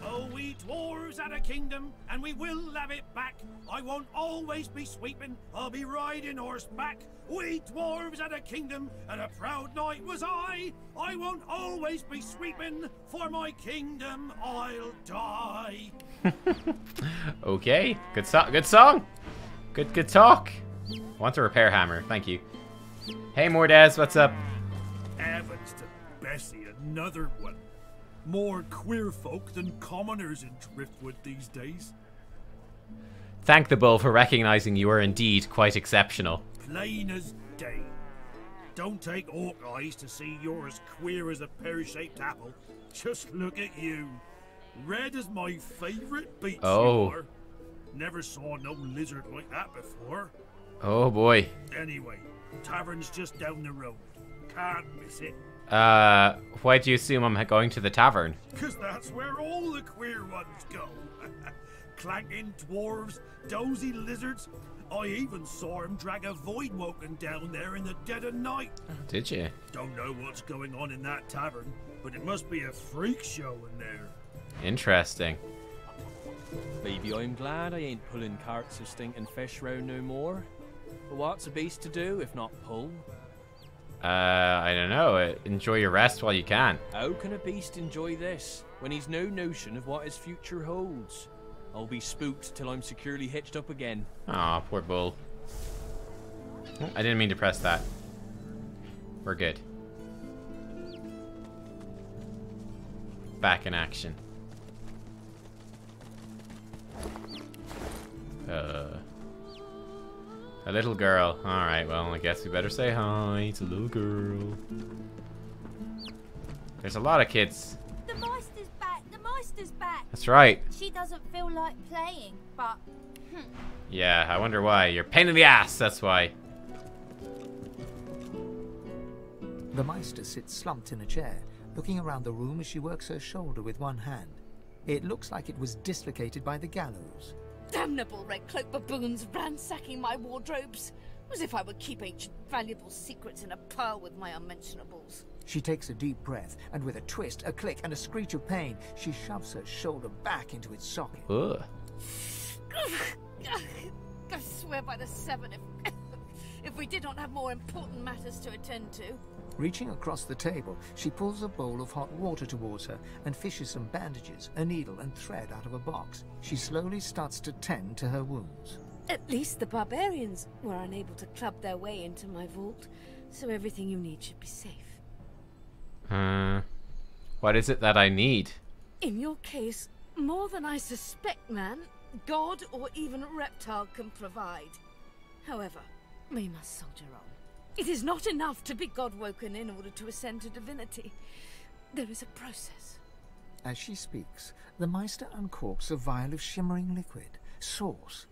Oh, we dwarves had a kingdom, and we will have it back. I won't always be sweeping, I'll be riding horseback. We dwarves had a kingdom, and a proud knight was I. I won't always be sweeping, for my kingdom I'll die. Okay, good song. Good talk. I want a repair hammer, thank you. Hey, Mordez, what's up? Heavens to Bessie, another one. More queer folk than commoners in Driftwood these days. Thank the bull for recognizing you are indeed quite exceptional. Plain as day. Don't take orc eyes to see you're as queer as a pear-shaped apple. Just look at you. Red is my favourite beach. Oh. You are. Never saw no lizard like that before. Oh boy. Anyway, tavern's just down the road. Can't miss it. Why do you assume I'm going to the tavern? Because that's where all the queer ones go. clanking dwarves, dozy lizards. I even saw him drag a Voidwoken down there in the dead of night. Did you? Don't know what's going on in that tavern, but it must be a freak show in there. Interesting. Maybe I'm glad I ain't pulling carts of stinking fish round no more. But what's a beast to do if not pull? I don't know. Enjoy your rest while you can. How can a beast enjoy this when he's no notion of what his future holds? I'll be spooked till I'm securely hitched up again. Aw, poor bull. Oh, I didn't mean to press that. We're good. Back in action. A little girl. Alright, well, I guess we better say hi. It's a little girl. There's a lot of kids. The Meister's back! The Meister's back! That's right. She doesn't feel like playing, but... Yeah, I wonder why. You're a pain in the ass, that's why. The Meister sits slumped in a chair, looking around the room as she works her shoulder with one hand. It looks like it was dislocated by the gallows. Damnable red cloak baboons ransacking my wardrobes, as if I would keep ancient valuable secrets in a pile with my unmentionables. She takes a deep breath, and with a twist, a click, and a screech of pain, she shoves her shoulder back into its socket. Ugh. I swear by the seven, if we did not have more important matters to attend to. Reaching across the table, she pulls a bowl of hot water towards her and fishes some bandages, a needle, and thread out of a box. She slowly starts to tend to her wounds. At least the barbarians were unable to club their way into my vault, so everything you need should be safe. What is it that I need? In your case, more than I suspect, man. God or even reptile can provide. However, we must soldier on. It is not enough to be God-woken in order to ascend to divinity. There is a process. As she speaks, the Meister uncorks a vial of shimmering liquid, sauce.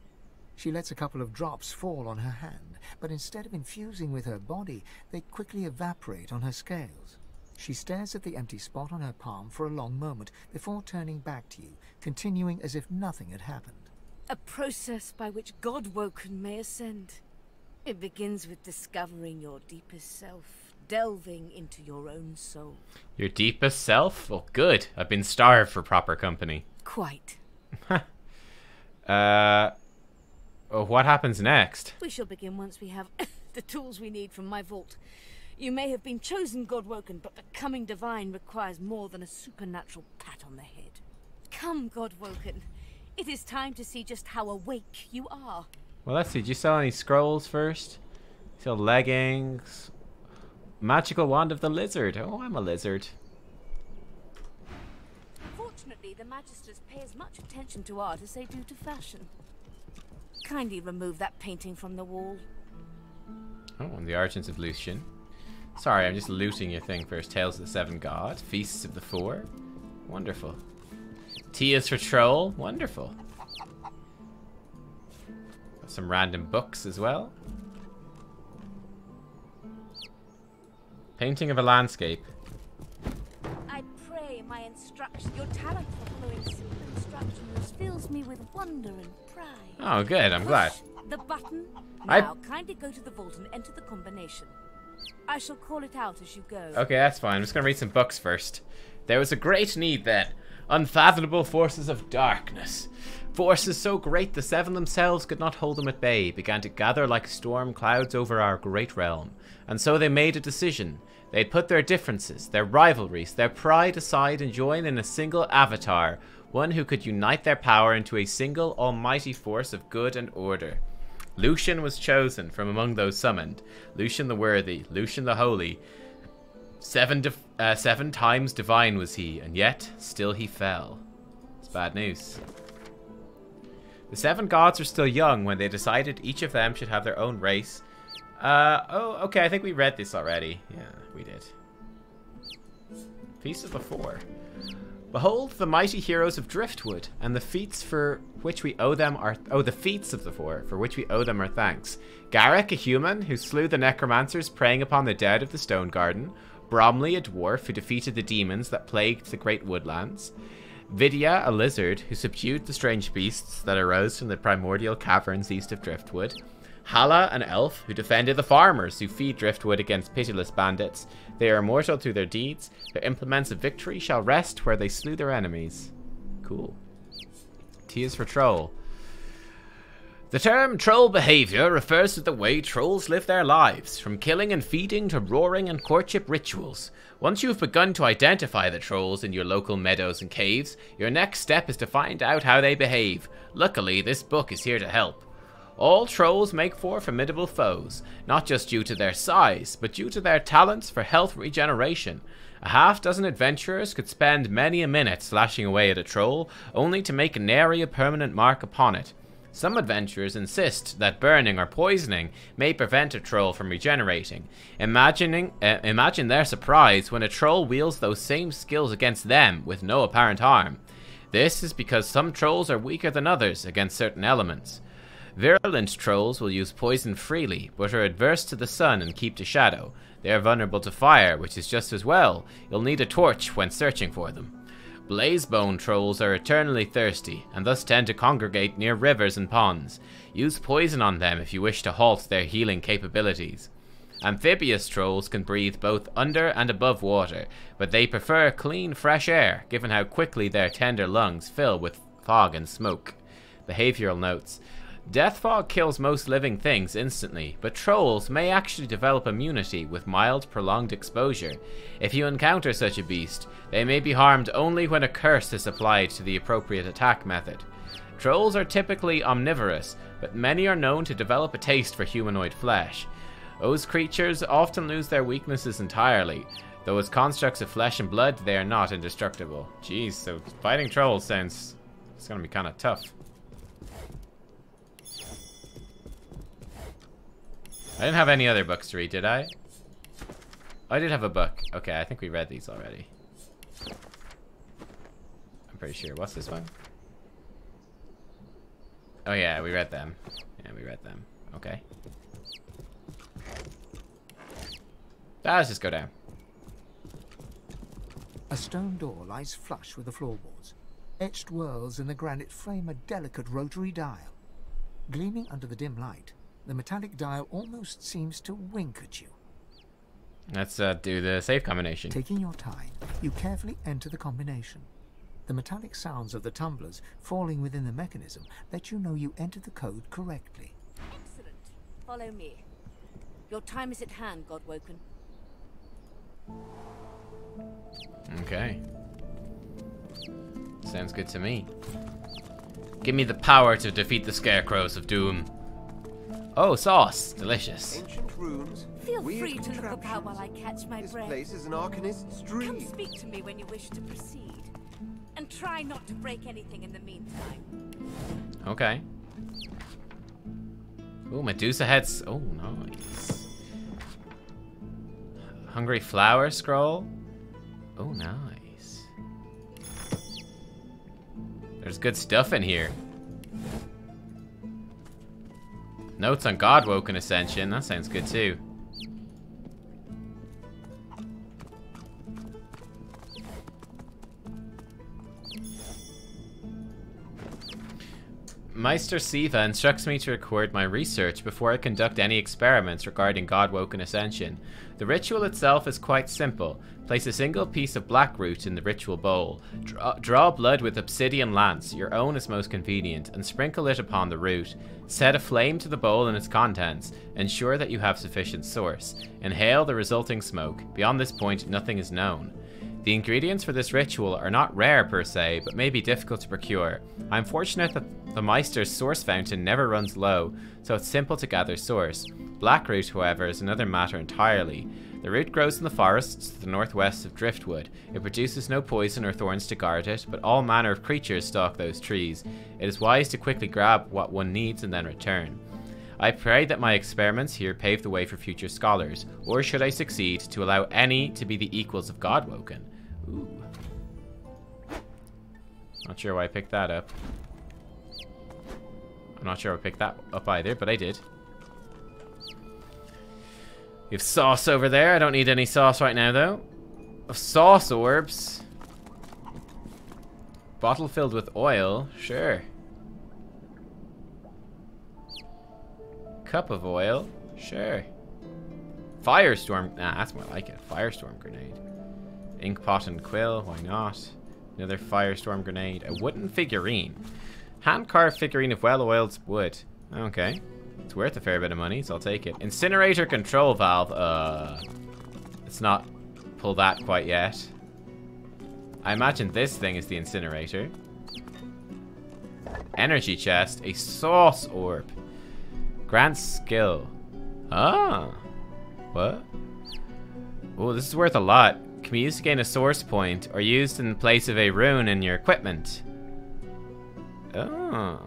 She lets a couple of drops fall on her hand, but instead of infusing with her body, they quickly evaporate on her scales. She stares at the empty spot on her palm for a long moment before turning back to you, continuing as if nothing had happened. A process by which God-woken may ascend. It begins with discovering your deepest self, delving into your own soul. Your deepest self? Oh, good. I've been starved for proper company. Quite. What happens next? We shall begin once we have the tools we need from my vault. You may have been chosen God-woken, but becoming divine requires more than a supernatural pat on the head. Come, God-woken. It is time to see just how awake you are. Well, let's see. Did you sell any scrolls first? Sell leggings. Magical wand of the lizard. Oh, I'm a lizard. Fortunately, the Magisters pay as much attention to art as they do to fashion. Kindly remove that painting from the wall. Oh, and the Argents of Lucian. Sorry, I'm just looting your thing first. Tales of the Seven Gods. Feasts of the Four. Wonderful. Tia's for Troll. Wonderful. Some random books as well. Painting of a landscape. I pray my instruction, your talent for following simple instructions fills me with wonder and pride. Oh, good. I'm glad. The button. Now, kindly go to the vault and enter the combination. I shall call it out as you go. Okay, that's fine. I'm just going to read some books first. There was a great need then. Unfathomable forces of darkness. Forces so great the seven themselves could not hold them at bay, began to gather like storm clouds over our great realm. And so they made a decision. They'd put their differences, their rivalries, their pride aside and join in a single avatar, one who could unite their power into a single almighty force of good and order. Lucian was chosen from among those summoned. Lucian the worthy, Lucian the holy. 7 times divine was he, and yet still he fell. It's bad news. The seven gods were still young when they decided each of them should have their own race. Oh, okay, I think we read this already. Yeah, we did. Feast of the Four. Behold the mighty heroes of Driftwood, and the feats for which we owe them our... Oh, the feats of the Four, for which we owe them our thanks. Garrick, a human, who slew the necromancers preying upon the dead of the Stone Garden. Bromley, a dwarf, who defeated the demons that plagued the great woodlands. Vidya, a lizard who subdued the strange beasts that arose from the primordial caverns east of Driftwood. Hala, an elf who defended the farmers who feed Driftwood against pitiless bandits. They are immortal through their deeds. Their implements of victory shall rest where they slew their enemies. Cool. T is for troll. The term troll behavior refers to the way trolls live their lives, from killing and feeding to roaring and courtship rituals. Once you have begun to identify the trolls in your local meadows and caves, your next step is to find out how they behave. Luckily, this book is here to help. All trolls make for formidable foes, not just due to their size, but due to their talents for health regeneration. A half-dozen adventurers could spend many a minute slashing away at a troll, only to make nary a permanent mark upon it. Some adventurers insist that burning or poisoning may prevent a troll from regenerating. Imagine their surprise when a troll wields those same skills against them with no apparent harm. This is because some trolls are weaker than others against certain elements. Virulent trolls will use poison freely, but are adverse to the sun and keep to shadow. They are vulnerable to fire, which is just as well. You'll need a torch when searching for them. Blazebone trolls are eternally thirsty, and thus tend to congregate near rivers and ponds. Use poison on them if you wish to halt their healing capabilities. Amphibious trolls can breathe both under and above water, but they prefer clean, fresh air, given how quickly their tender lungs fill with fog and smoke. Behavioral notes. Death fog kills most living things instantly, but trolls may actually develop immunity with mild, prolonged exposure. If you encounter such a beast, they may be harmed only when a curse is applied to the appropriate attack method. Trolls are typically omnivorous, but many are known to develop a taste for humanoid flesh. Those creatures often lose their weaknesses entirely, though as constructs of flesh and blood, they are not indestructible. Jeez, so fighting trolls sounds... it's gonna be kinda tough. I didn't have any other books to read, did I? Oh, I did have a book. Okay, I think we read these already. I'm pretty sure. What's this one? Oh yeah, we read them. Yeah, we read them. Okay. Let's just go down. A stone door lies flush with the floorboards. Etched whorls in the granite frame a delicate rotary dial. Gleaming under the dim light, the metallic dial almost seems to wink at you. Let's do the save combination. Taking your time, you carefully enter the combination. The metallic sounds of the tumblers falling within the mechanism let you know you entered the code correctly. Excellent. Follow me. Your time is at hand, Godwoken. Okay. Sounds good to me. Give me the power to defeat the scarecrows of doom. Oh, sauce. Delicious. Ancient ruins. Feel free to look about while I catch my breath. This place is an arcanist's dream. Come speak to me when you wish to proceed. And try not to break anything in the meantime. Okay. Ooh, Medusa heads. Oh, nice. Hungry flower scroll. Oh, nice. There's good stuff in here. Notes on Godwoken Ascension. That sounds good too. Meister Siva instructs me to record my research before I conduct any experiments regarding Godwoken Ascension. The ritual itself is quite simple. Place a single piece of black root in the ritual bowl. Draw blood with obsidian lance, your own is most convenient, and sprinkle it upon the root. Set a flame to the bowl and its contents. Ensure that you have sufficient source. Inhale the resulting smoke. Beyond this point, nothing is known. The ingredients for this ritual are not rare per se, but may be difficult to procure. I'm fortunate that the Meister's source fountain never runs low, so it's simple to gather source. Blackroot, however, is another matter entirely. The root grows in the forests to the northwest of Driftwood. It produces no poison or thorns to guard it, but all manner of creatures stalk those trees. It is wise to quickly grab what one needs and then return. I pray that my experiments here pave the way for future scholars, or should I succeed, to allow any to be the equals of Godwoken. Ooh. Not sure why I picked that up. I'm not sure I picked that up either, but I did. We have sauce over there. I don't need any sauce right now, though. Of sauce orbs. Bottle filled with oil, sure. Cup of oil, sure. Firestorm, nah, that's more like it. Firestorm grenade. Ink pot and quill, why not? Another firestorm grenade. A wooden figurine. Hand-carved figurine of well-oiled wood. Okay. It's worth a fair bit of money, so I'll take it. Incinerator control valve. Let's not pull that quite yet. I imagine this thing is the incinerator. Energy chest. A sauce orb. Grant skill. Ah. What? Oh, this is worth a lot. Can be used to gain a source point or used in place of a rune in your equipment. Oh.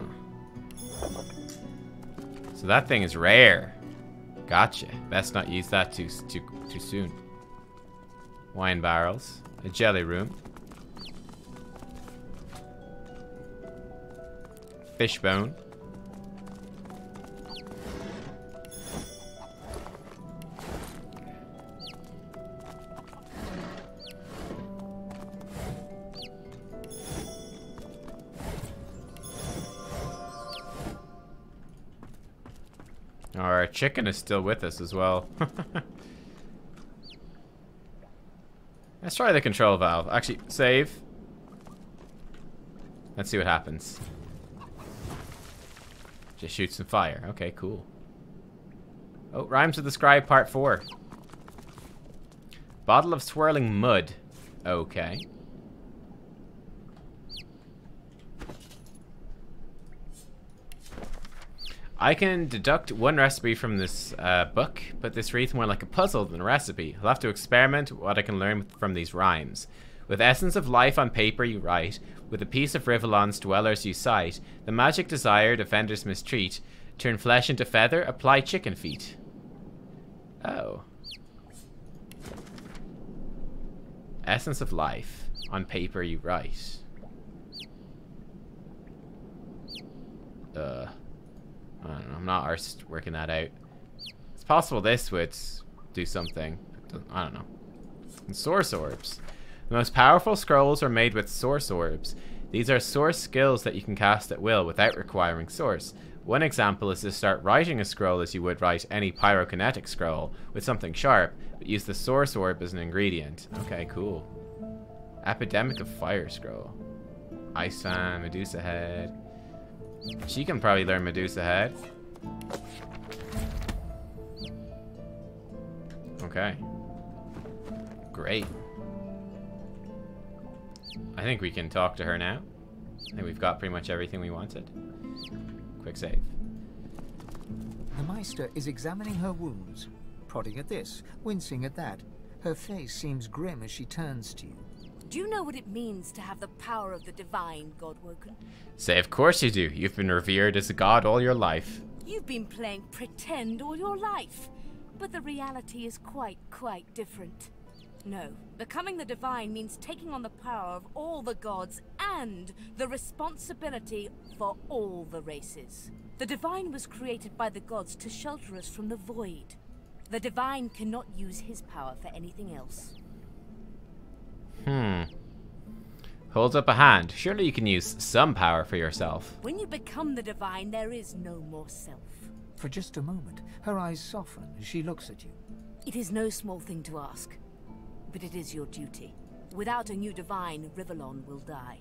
So that thing is rare. Gotcha. Best not use that too soon. Wine barrels. A jelly room. Fishbone. Our chicken is still with us as well. Let's try the control valve. Actually, save. Let's see what happens. Just shoot some fire. Okay, cool. Oh, Rhymes with the Scribe Part 4. Bottle of swirling mud. Okay. I can deduct one recipe from this book, but this reads more like a puzzle than a recipe. I'll have to experiment with what I can learn from these rhymes. With essence of life on paper you write, with a piece of Rivellon's dwellers you cite, the magic desired offenders mistreat, turn flesh into feather, apply chicken feet. Oh. Essence of life on paper you write. I don't know, I'm not arsed working that out. It's possible this would do something. I don't know. And source orbs. The most powerful scrolls are made with source orbs. These are source skills that you can cast at will without requiring source. One example is to start writing a scroll as you would write any pyrokinetic scroll with something sharp, but use the source orb as an ingredient. Okay, cool. Epidemic of Fire Scroll. Ice Fan, Medusa Head. She can probably learn Medusa Head. Okay. Great. I think we can talk to her now. I think we've got pretty much everything we wanted. Quick save. The Meister is examining her wounds, prodding at this, wincing at that. Her face seems grim as she turns to you. Do you know what it means to have the power of the divine, Godwoken? Say, of course you do. You've been revered as a god all your life. You've been playing pretend all your life, but the reality is quite different. No, becoming the divine means taking on the power of all the gods and the responsibility for all the races. The divine was created by the gods to shelter us from the void. The divine cannot use his power for anything else. Hold up a hand. Surely you can use some power for yourself. When you become the divine, there is no more self. For just a moment, her eyes soften as she looks at you. It is no small thing to ask, but it is your duty. Without a new divine, Rivellon will die.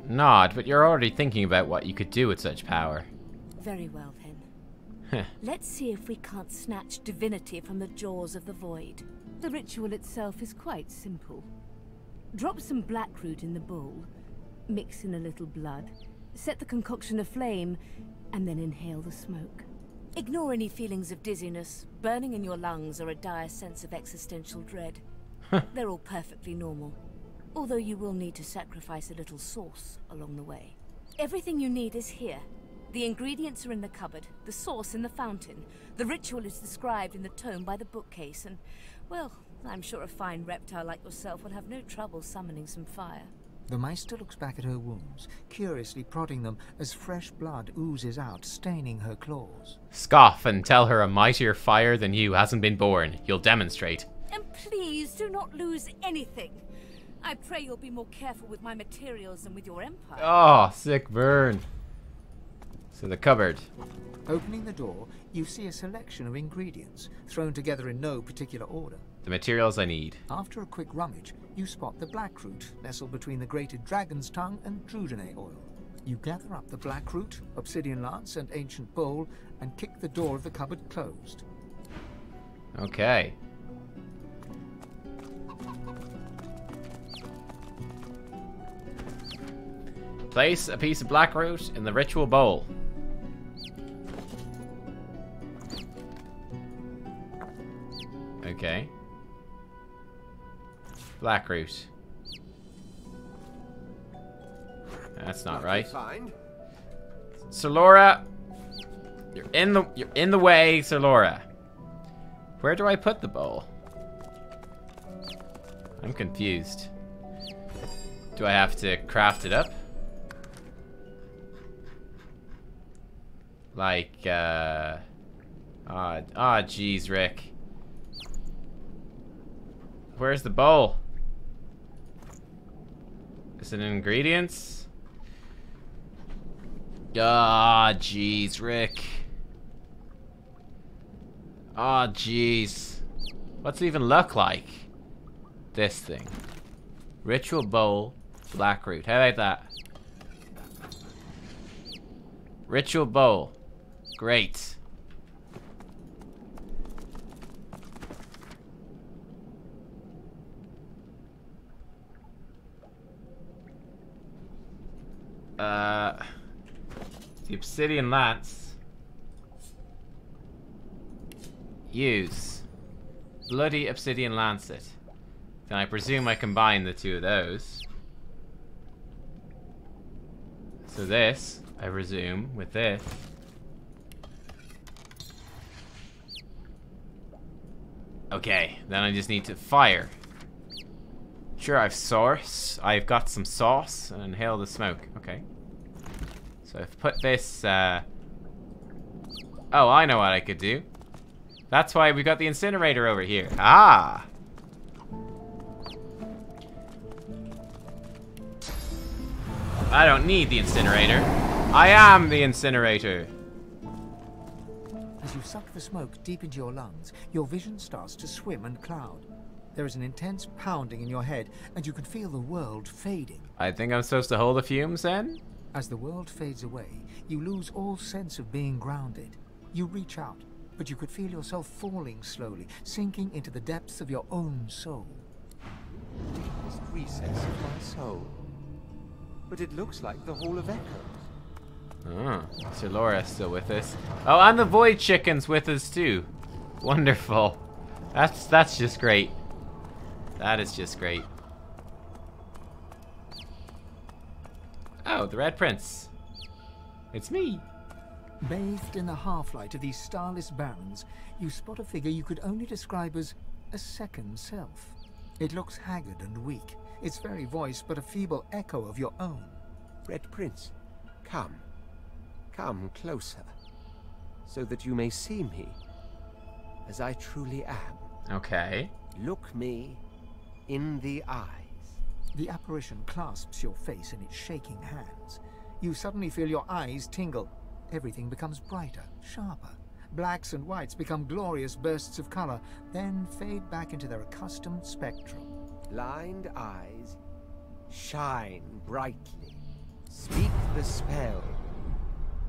Nod, but you're already thinking about what you could do with such power. Very well then. Let's see if we can't snatch divinity from the jaws of the void. The ritual itself is quite simple. Drop some blackroot in the bowl, mix in a little blood, set the concoction aflame, and then inhale the smoke. Ignore any feelings of dizziness, burning in your lungs, or a dire sense of existential dread. They're all perfectly normal, although you will need to sacrifice a little sauce along the way. Everything you need is here. The ingredients are in the cupboard, the sauce in the fountain. The ritual is described in the tome by the bookcase, and, well, I'm sure a fine reptile like yourself will have no trouble summoning some fire. The Meister looks back at her wounds, curiously prodding them as fresh blood oozes out, staining her claws. Scoff and tell her a mightier fire than you hasn't been born. You'll demonstrate. And please do not lose anything. I pray you'll be more careful with my materials than with your empire. Oh, sick burn. So the cupboard. Opening the door, you see a selection of ingredients, thrown together in no particular order. The materials I need. After a quick rummage, you spot the blackroot, nestled between the grated dragon's tongue and Drudene oil. You gather up the blackroot, obsidian lance, and ancient bowl, and kick the door of the cupboard closed. Okay. Place a piece of blackroot in the ritual bowl. Okay. Blackroot. That's not right. Sir Laura, you're in the way, Sir Laura. Where do I put the bowl? I'm confused. Do I have to craft it up? Like, jeez, Rick. Where's the bowl? Is it ingredients? Jeez, Rick. Jeez. What's it even look like? This thing. Ritual bowl, blackroot. How about that? Ritual bowl. Great. The obsidian lance. Use. Bloody obsidian lancet. Then I presume I combine the two of those. So this, I presume, with this. Okay, then I just need to fire. Sure, I've sauce. I've got some sauce and inhale the smoke. Okay. So I've put this, oh, I know what I could do. That's why we got the incinerator over here. Ah! I don't need the incinerator. I am the incinerator. As you suck the smoke deep into your lungs, your vision starts to swim and cloud. There is an intense pounding in your head, and you can feel the world fading. I think I'm supposed to hold the fumes then? As the world fades away, you lose all sense of being grounded. You reach out, but you could feel yourself falling slowly, sinking into the depths of your own soul. Deepest recess of my soul. But it looks like the Hall of Echoes. Oh, Sir Laura's still with us. Oh, and the Void Chicken's with us too. Wonderful. That's just great. That is just great. Oh, the Red Prince. It's me. Bathed in the half-light of these starless barrens, you spot a figure you could only describe as a second self. It looks haggard and weak, its very voice but a feeble echo of your own. Red Prince, come. Come closer, so that you may see me as I truly am. Okay. Look me in the eyes. The apparition clasps your face in its shaking hands. You suddenly feel your eyes tingle. Everything becomes brighter, sharper. Blacks and whites become glorious bursts of color, then fade back into their accustomed spectrum. Blind eyes, shine brightly. Speak the spell,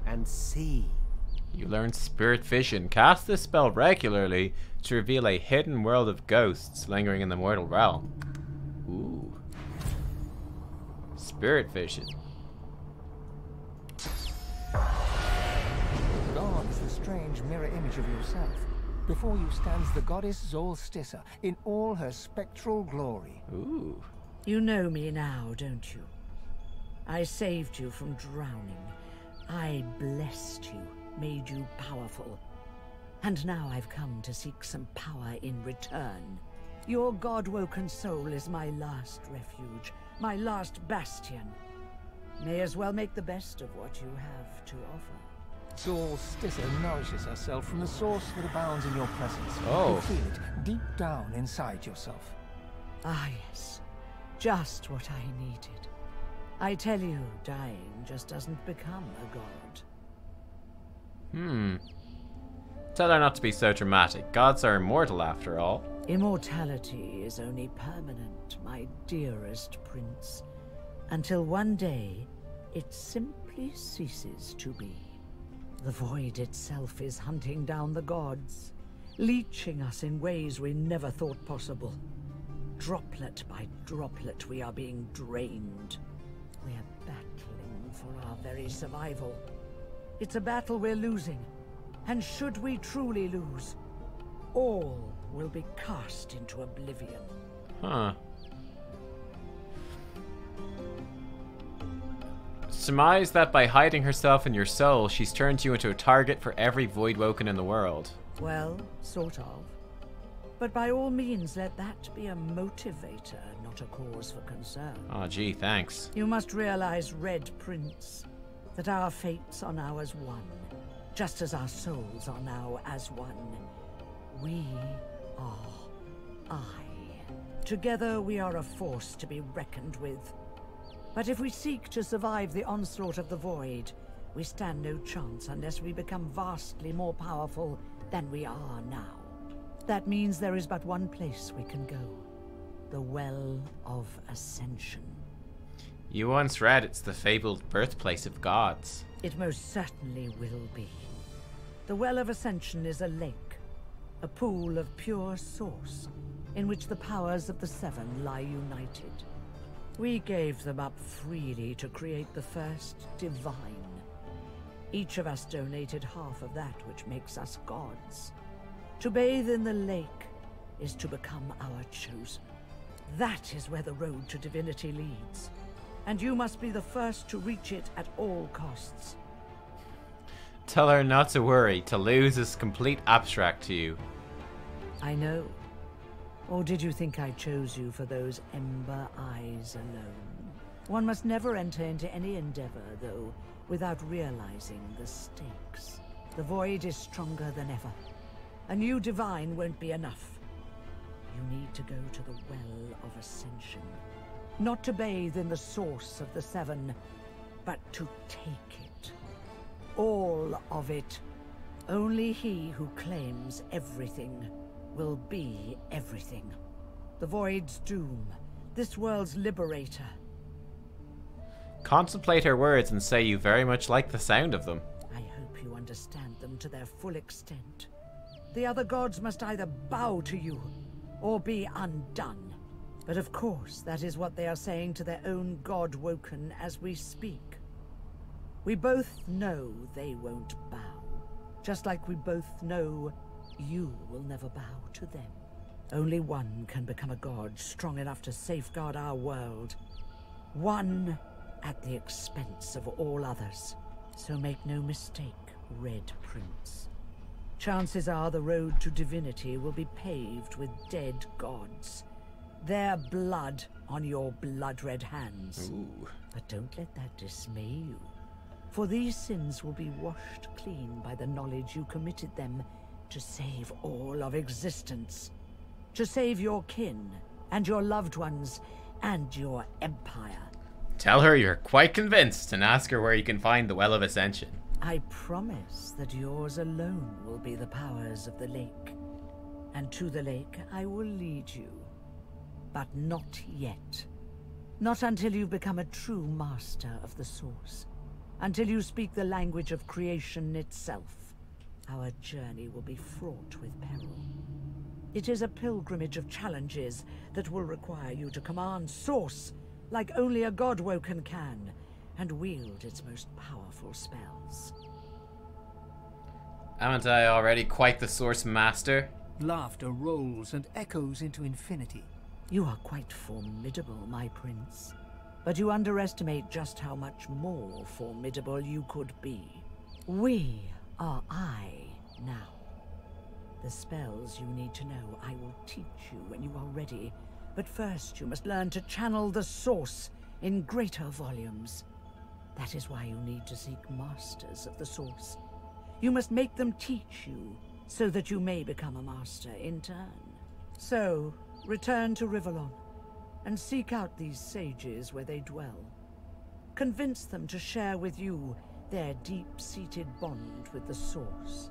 and see. You learn Spirit Vision. Cast this spell regularly to reveal a hidden world of ghosts lingering in the mortal realm. Ooh. Spirit Vision. God is the strange mirror image of yourself. Before you stands the goddess Zolstissa in all her spectral glory. Ooh. You know me now, don't you? I saved you from drowning. I blessed you, made you powerful. And now I've come to seek some power in return. Your god-woken soul is my last refuge, my last bastion. May as well make the best of what you have to offer. Zolstissa nourishes herself from the source that abounds in your presence. Oh. You feel it deep down inside yourself. Ah, yes. Just what I needed. I tell you, dying just doesn't become a god. Tell her not to be so dramatic. Gods are immortal after all. Immortality is only permanent, my dearest prince, until one day it simply ceases to be. The void itself is hunting down the gods, leeching us in ways we never thought possible. Droplet by droplet, we are being drained. We are battling for our very survival. It's a battle we're losing, and should we truly lose, all will be cast into oblivion. Huh. Surmise that by hiding herself in your soul, she's turned you into a target for every Voidwoken in the world. Well, sort of. But by all means, let that be a motivator, not a cause for concern. Oh, gee, thanks. You must realize, Red Prince, that our fates are now as one, just as our souls are now as one. We are I. Together we are a force to be reckoned with. But if we seek to survive the onslaught of the Void, we stand no chance unless we become vastly more powerful than we are now. That means there is but one place we can go. The Well of Ascension. You once read it's the fabled birthplace of gods. It most certainly will be. The Well of Ascension is a lake, a pool of pure source, in which the powers of the Seven lie united. We gave them up freely to create the first divine. Each of us donated half of that which makes us gods. To bathe in the lake is to become our chosen. That is where the road to divinity leads, and you must be the first to reach it at all costs. Tell her not to worry. To lose is complete abstract to you. I know. Or did you think I chose you for those ember eyes alone? One must never enter into any endeavor, though, without realizing the stakes. The Void is stronger than ever. A new divine won't be enough. You need to go to the Well of Ascension. Not to bathe in the source of the Seven, but to take it. All of it. Only he who claims everything will be everything. The Void's doom, this world's liberator. Contemplate her words and say you very much like the sound of them. I hope you understand them to their full extent. The other gods must either bow to you, or be undone. But of course, that is what they are saying to their own god Woken as we speak. We both know they won't bow, just like we both know you will never bow to them. Only one can become a god strong enough to safeguard our world. One at the expense of all others. So make no mistake, Red Prince. Chances are the road to divinity will be paved with dead gods. Their blood on your blood-red hands. Ooh. But don't let that dismay you. For these sins will be washed clean by the knowledge you committed them to save all of existence. To save your kin, and your loved ones, and your empire. Tell her you're quite convinced and ask her where you can find the Well of Ascension. I promise that yours alone will be the powers of the lake. And to the lake I will lead you. But not yet. Not until you've become a true master of the Source. Until you speak the language of creation itself. Our journey will be fraught with peril. It is a pilgrimage of challenges that will require you to command Source like only a Godwoken can, and wield its most powerful spells. Aren't I already quite the Source Master? Laughter rolls and echoes into infinity. You are quite formidable, my prince. But you underestimate just how much more formidable you could be. We are I now. The spells you need to know I will teach you when you are ready. But first you must learn to channel the Source in greater volumes. That is why you need to seek masters of the Source. You must make them teach you, so that you may become a master in turn. So, return to Rivellon. and seek out these sages where they dwell. Convince them to share with you their deep-seated bond with the Source.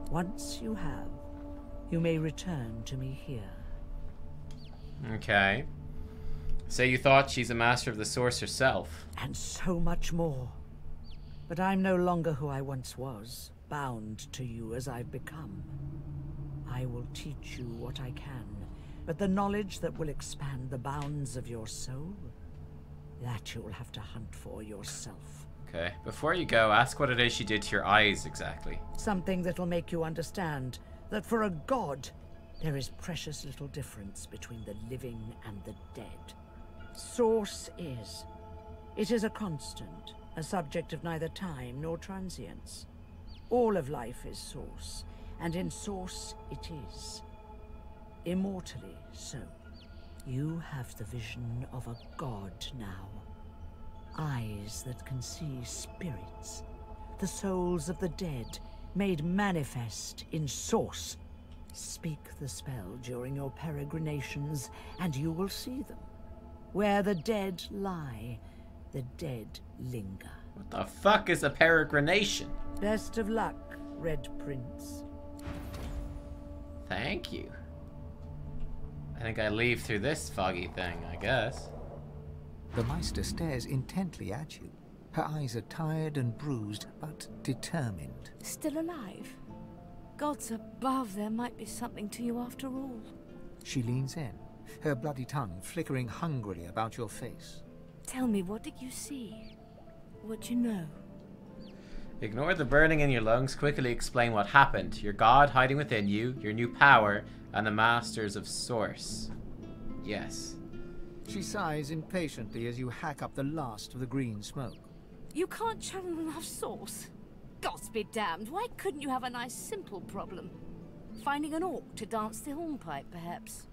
Once you have, you may return to me here. Okay. So you thought she's a master of the Source herself. And so much more. But I'm no longer who I once was, bound to you as I've become. I will teach you what I can, but the knowledge that will expand the bounds of your soul, that you'll have to hunt for yourself. Okay. Before you go, ask what it is she did to your eyes exactly. Something that'll make you understand that for a god, there is precious little difference between the living and the dead. Source is. It is a constant, a subject of neither time nor transience. All of life is Source, and in Source it is. Immortally so. You have the vision of a god now. Eyes that can see spirits, the souls of the dead, made manifest in Source. Speak the spell during your peregrinations, and you will see them. Where the dead lie, the dead linger. What the fuck is a peregrination? Best of luck, Red Prince. Thank you. I think I leave through this foggy thing, I guess. The Meister stares intently at you. Her eyes are tired and bruised, but determined. Still alive? Gods above, there might be something to you after all. She leans in, her bloody tongue flickering hungrily about your face. Tell me, what did you see? What you know? Ignore the burning in your lungs, quickly explain what happened. Your god hiding within you, your new power, and the masters of Source. Yes. She sighs impatiently as you hack up the last of the green smoke. You can't channel enough Source? Gods be damned, why couldn't you have a nice simple problem? Finding an orc to dance the hornpipe, perhaps?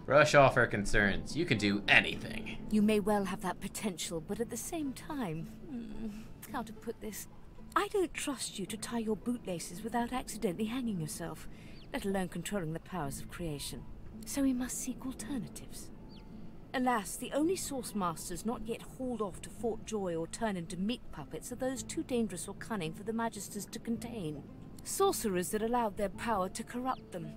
Brush off her concerns. You can do anything. You may well have that potential, but at the same time... how to put this? I don't trust you to tie your bootlaces without accidentally hanging yourself, let alone controlling the powers of creation. So we must seek alternatives. Alas, the only Source Masters not yet hauled off to Fort Joy or turn into meat puppets are those too dangerous or cunning for the Magisters to contain. Sorcerers that allowed their power to corrupt them.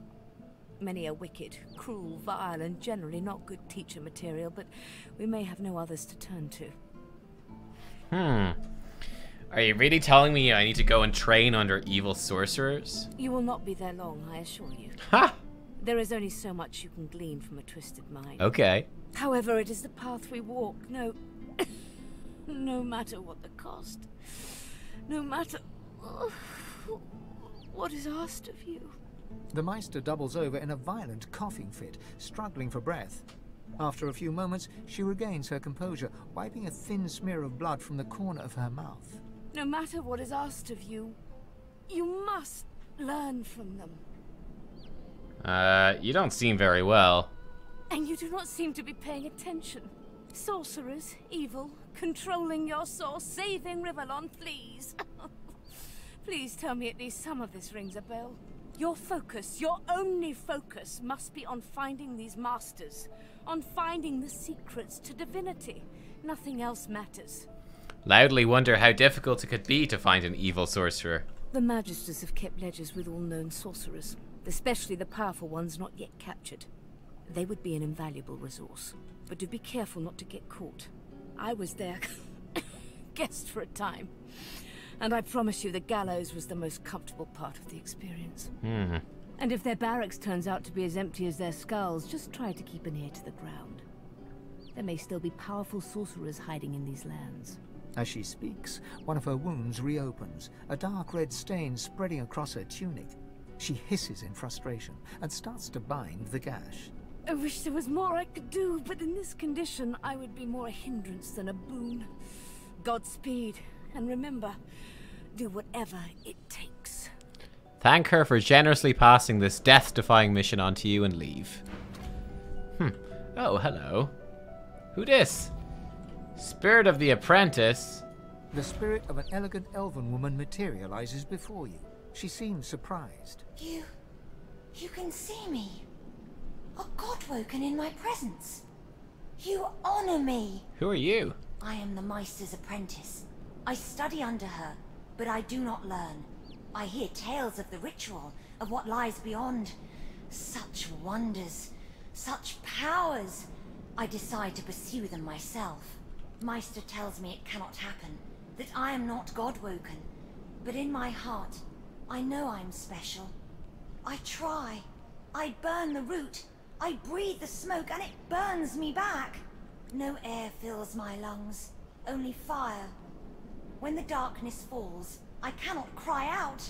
Many are wicked, cruel, vile, and generally not good teacher material, but we may have no others to turn to. Are you really telling me I need to go and train under evil sorcerers? You will not be there long, I assure you. Ha! There is only so much you can glean from a twisted mind. Okay. However, it is the path we walk, no matter what the cost. No matter what is asked of you. The Meister doubles over in a violent coughing fit, struggling for breath. After a few moments, she regains her composure, wiping a thin smear of blood from the corner of her mouth. No matter what is asked of you, you must learn from them. You don't seem very well. And you do not seem to be paying attention. Sorcerers, evil, controlling your source, saving Rivellon, please. Please tell me at least some of this rings a bell. Your focus, your only focus, must be on finding these masters, on finding the secrets to divinity. Nothing else matters. Loudly wonder how difficult it could be to find an evil sorcerer. The Magisters have kept ledgers with all known sorcerers, especially the powerful ones not yet captured. They would be an invaluable resource, but do be careful not to get caught. I was their guest for a time, and I promise you the gallows was the most comfortable part of the experience. And if their barracks turns out to be as empty as their skulls, just try to keep an ear to the ground. There may still be powerful sorcerers hiding in these lands. As she speaks, one of her wounds reopens, a dark red stain spreading across her tunic. She hisses in frustration and starts to bind the gash. I wish there was more I could do, but in this condition, I would be more a hindrance than a boon. Godspeed, and remember, do whatever it takes. Thank her for generously passing this death-defying mission on to you and leave. Oh, hello. Who dis? Spirit of the Apprentice? The spirit of an elegant elven woman materializes before you. She seems surprised. You can see me. A god woken in my presence. You honor me. Who are you? I am the Meister's apprentice. I study under her, but I do not learn. I hear tales of the ritual, of what lies beyond. Such wonders, such powers. I decide to pursue them myself. Meister tells me it cannot happen, that I am not God-woken. But in my heart, I know I'm special. I try. I burn the root. I breathe the smoke and it burns me back. No air fills my lungs, only fire. When the darkness falls, I cannot cry out.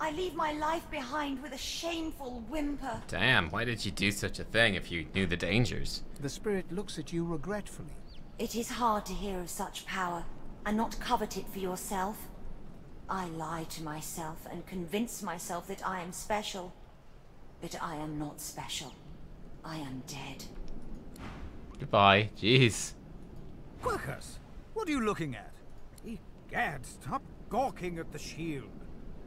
I leave my life behind with a shameful whimper. Damn, why did you do such a thing if you knew the dangers? The spirit looks at you regretfully. It is hard to hear of such power and not covet it for yourself. I lie to myself and convince myself that I am special. But I am not special. I am dead. Goodbye. Jeez. Quercus, what are you looking at? Egad, stop gawking at the shield.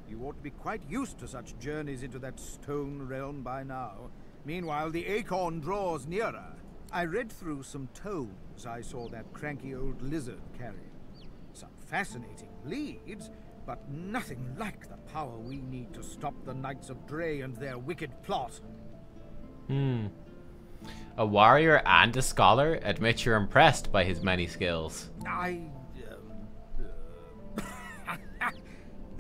You ought to be quite used to such journeys into that stone realm by now. Meanwhile, the acorn draws nearer. I read through some tomes I saw that cranky old lizard carrying. Some fascinating leads, but nothing like the power we need to stop the Knights of Dre and their wicked plot. A warrior and a scholar? Admit you're impressed by his many skills.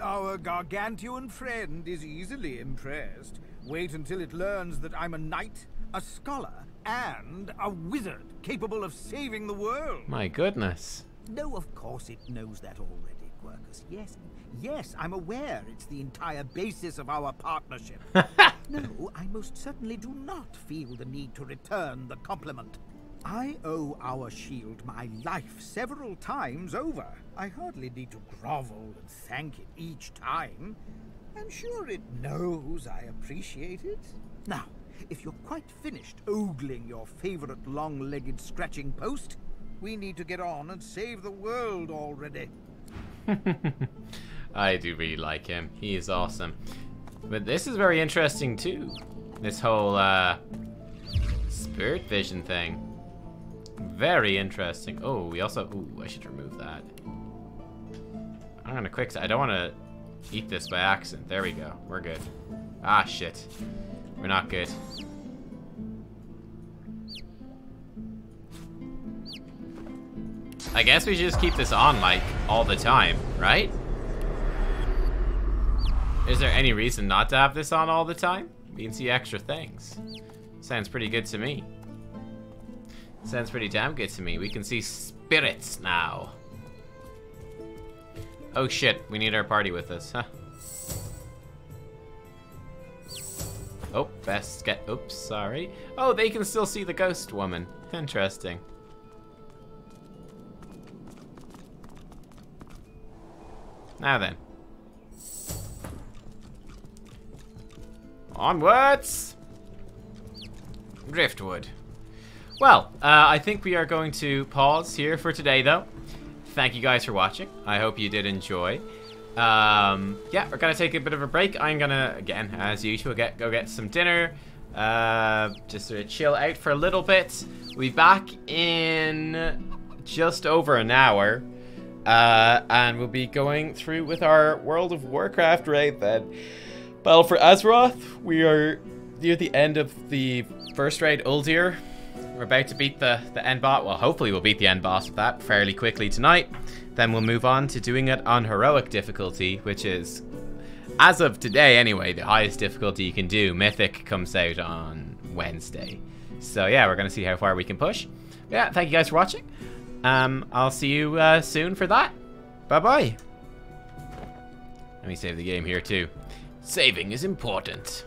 Our gargantuan friend is easily impressed. Wait until it learns that I'm a knight, a scholar, and a wizard capable of saving the world. My goodness. No, of course it knows that already, Quercus. Yes, I'm aware it's the entire basis of our partnership. No, I most certainly do not feel the need to return the compliment. I owe our shield my life several times over. I hardly need to grovel and thank it each time. I'm sure it knows I appreciate it. Now, if you're quite finished ogling your favorite long-legged scratching post, we need to get on and save the world already. I do really like him. He is awesome. But this is very interesting too. This whole spirit vision thing. Very interesting. Oh, we also... Ooh, I should remove that. I'm gonna quick... I don't want to eat this by accident. There we go. We're good. Ah, shit. We're not good. I guess we should just keep this on, like, all the time, right? Is there any reason not to have this on all the time? We can see extra things. Sounds pretty good to me. Sounds pretty damn good to me. We can see spirits now. Oh shit, we need our party with us, huh? Oh, best get... Oops, sorry. Oh, they can still see the ghost woman. Interesting. Now then. Onwards! Driftwood. Well, I think we are going to pause here for today, though. Thank you guys for watching. I hope you did enjoy. Yeah, we're gonna take a bit of a break. I'm gonna, again, as usual, go get some dinner. Just sort of chill out for a little bit. We'll be back in just over an hour. And we'll be going through with our World of Warcraft raid then. Battle for Azeroth. We are near the end of the first raid, Uldir. We're about to beat the end boss. Well, hopefully we'll beat the end boss of that fairly quickly tonight. Then we'll move on to doing it on heroic difficulty, which is, as of today anyway, the highest difficulty you can do. Mythic comes out on Wednesday. So yeah, we're going to see how far we can push. Yeah, thank you guys for watching. I'll see you soon for that. Bye-bye. Let me save the game here too. Saving is important.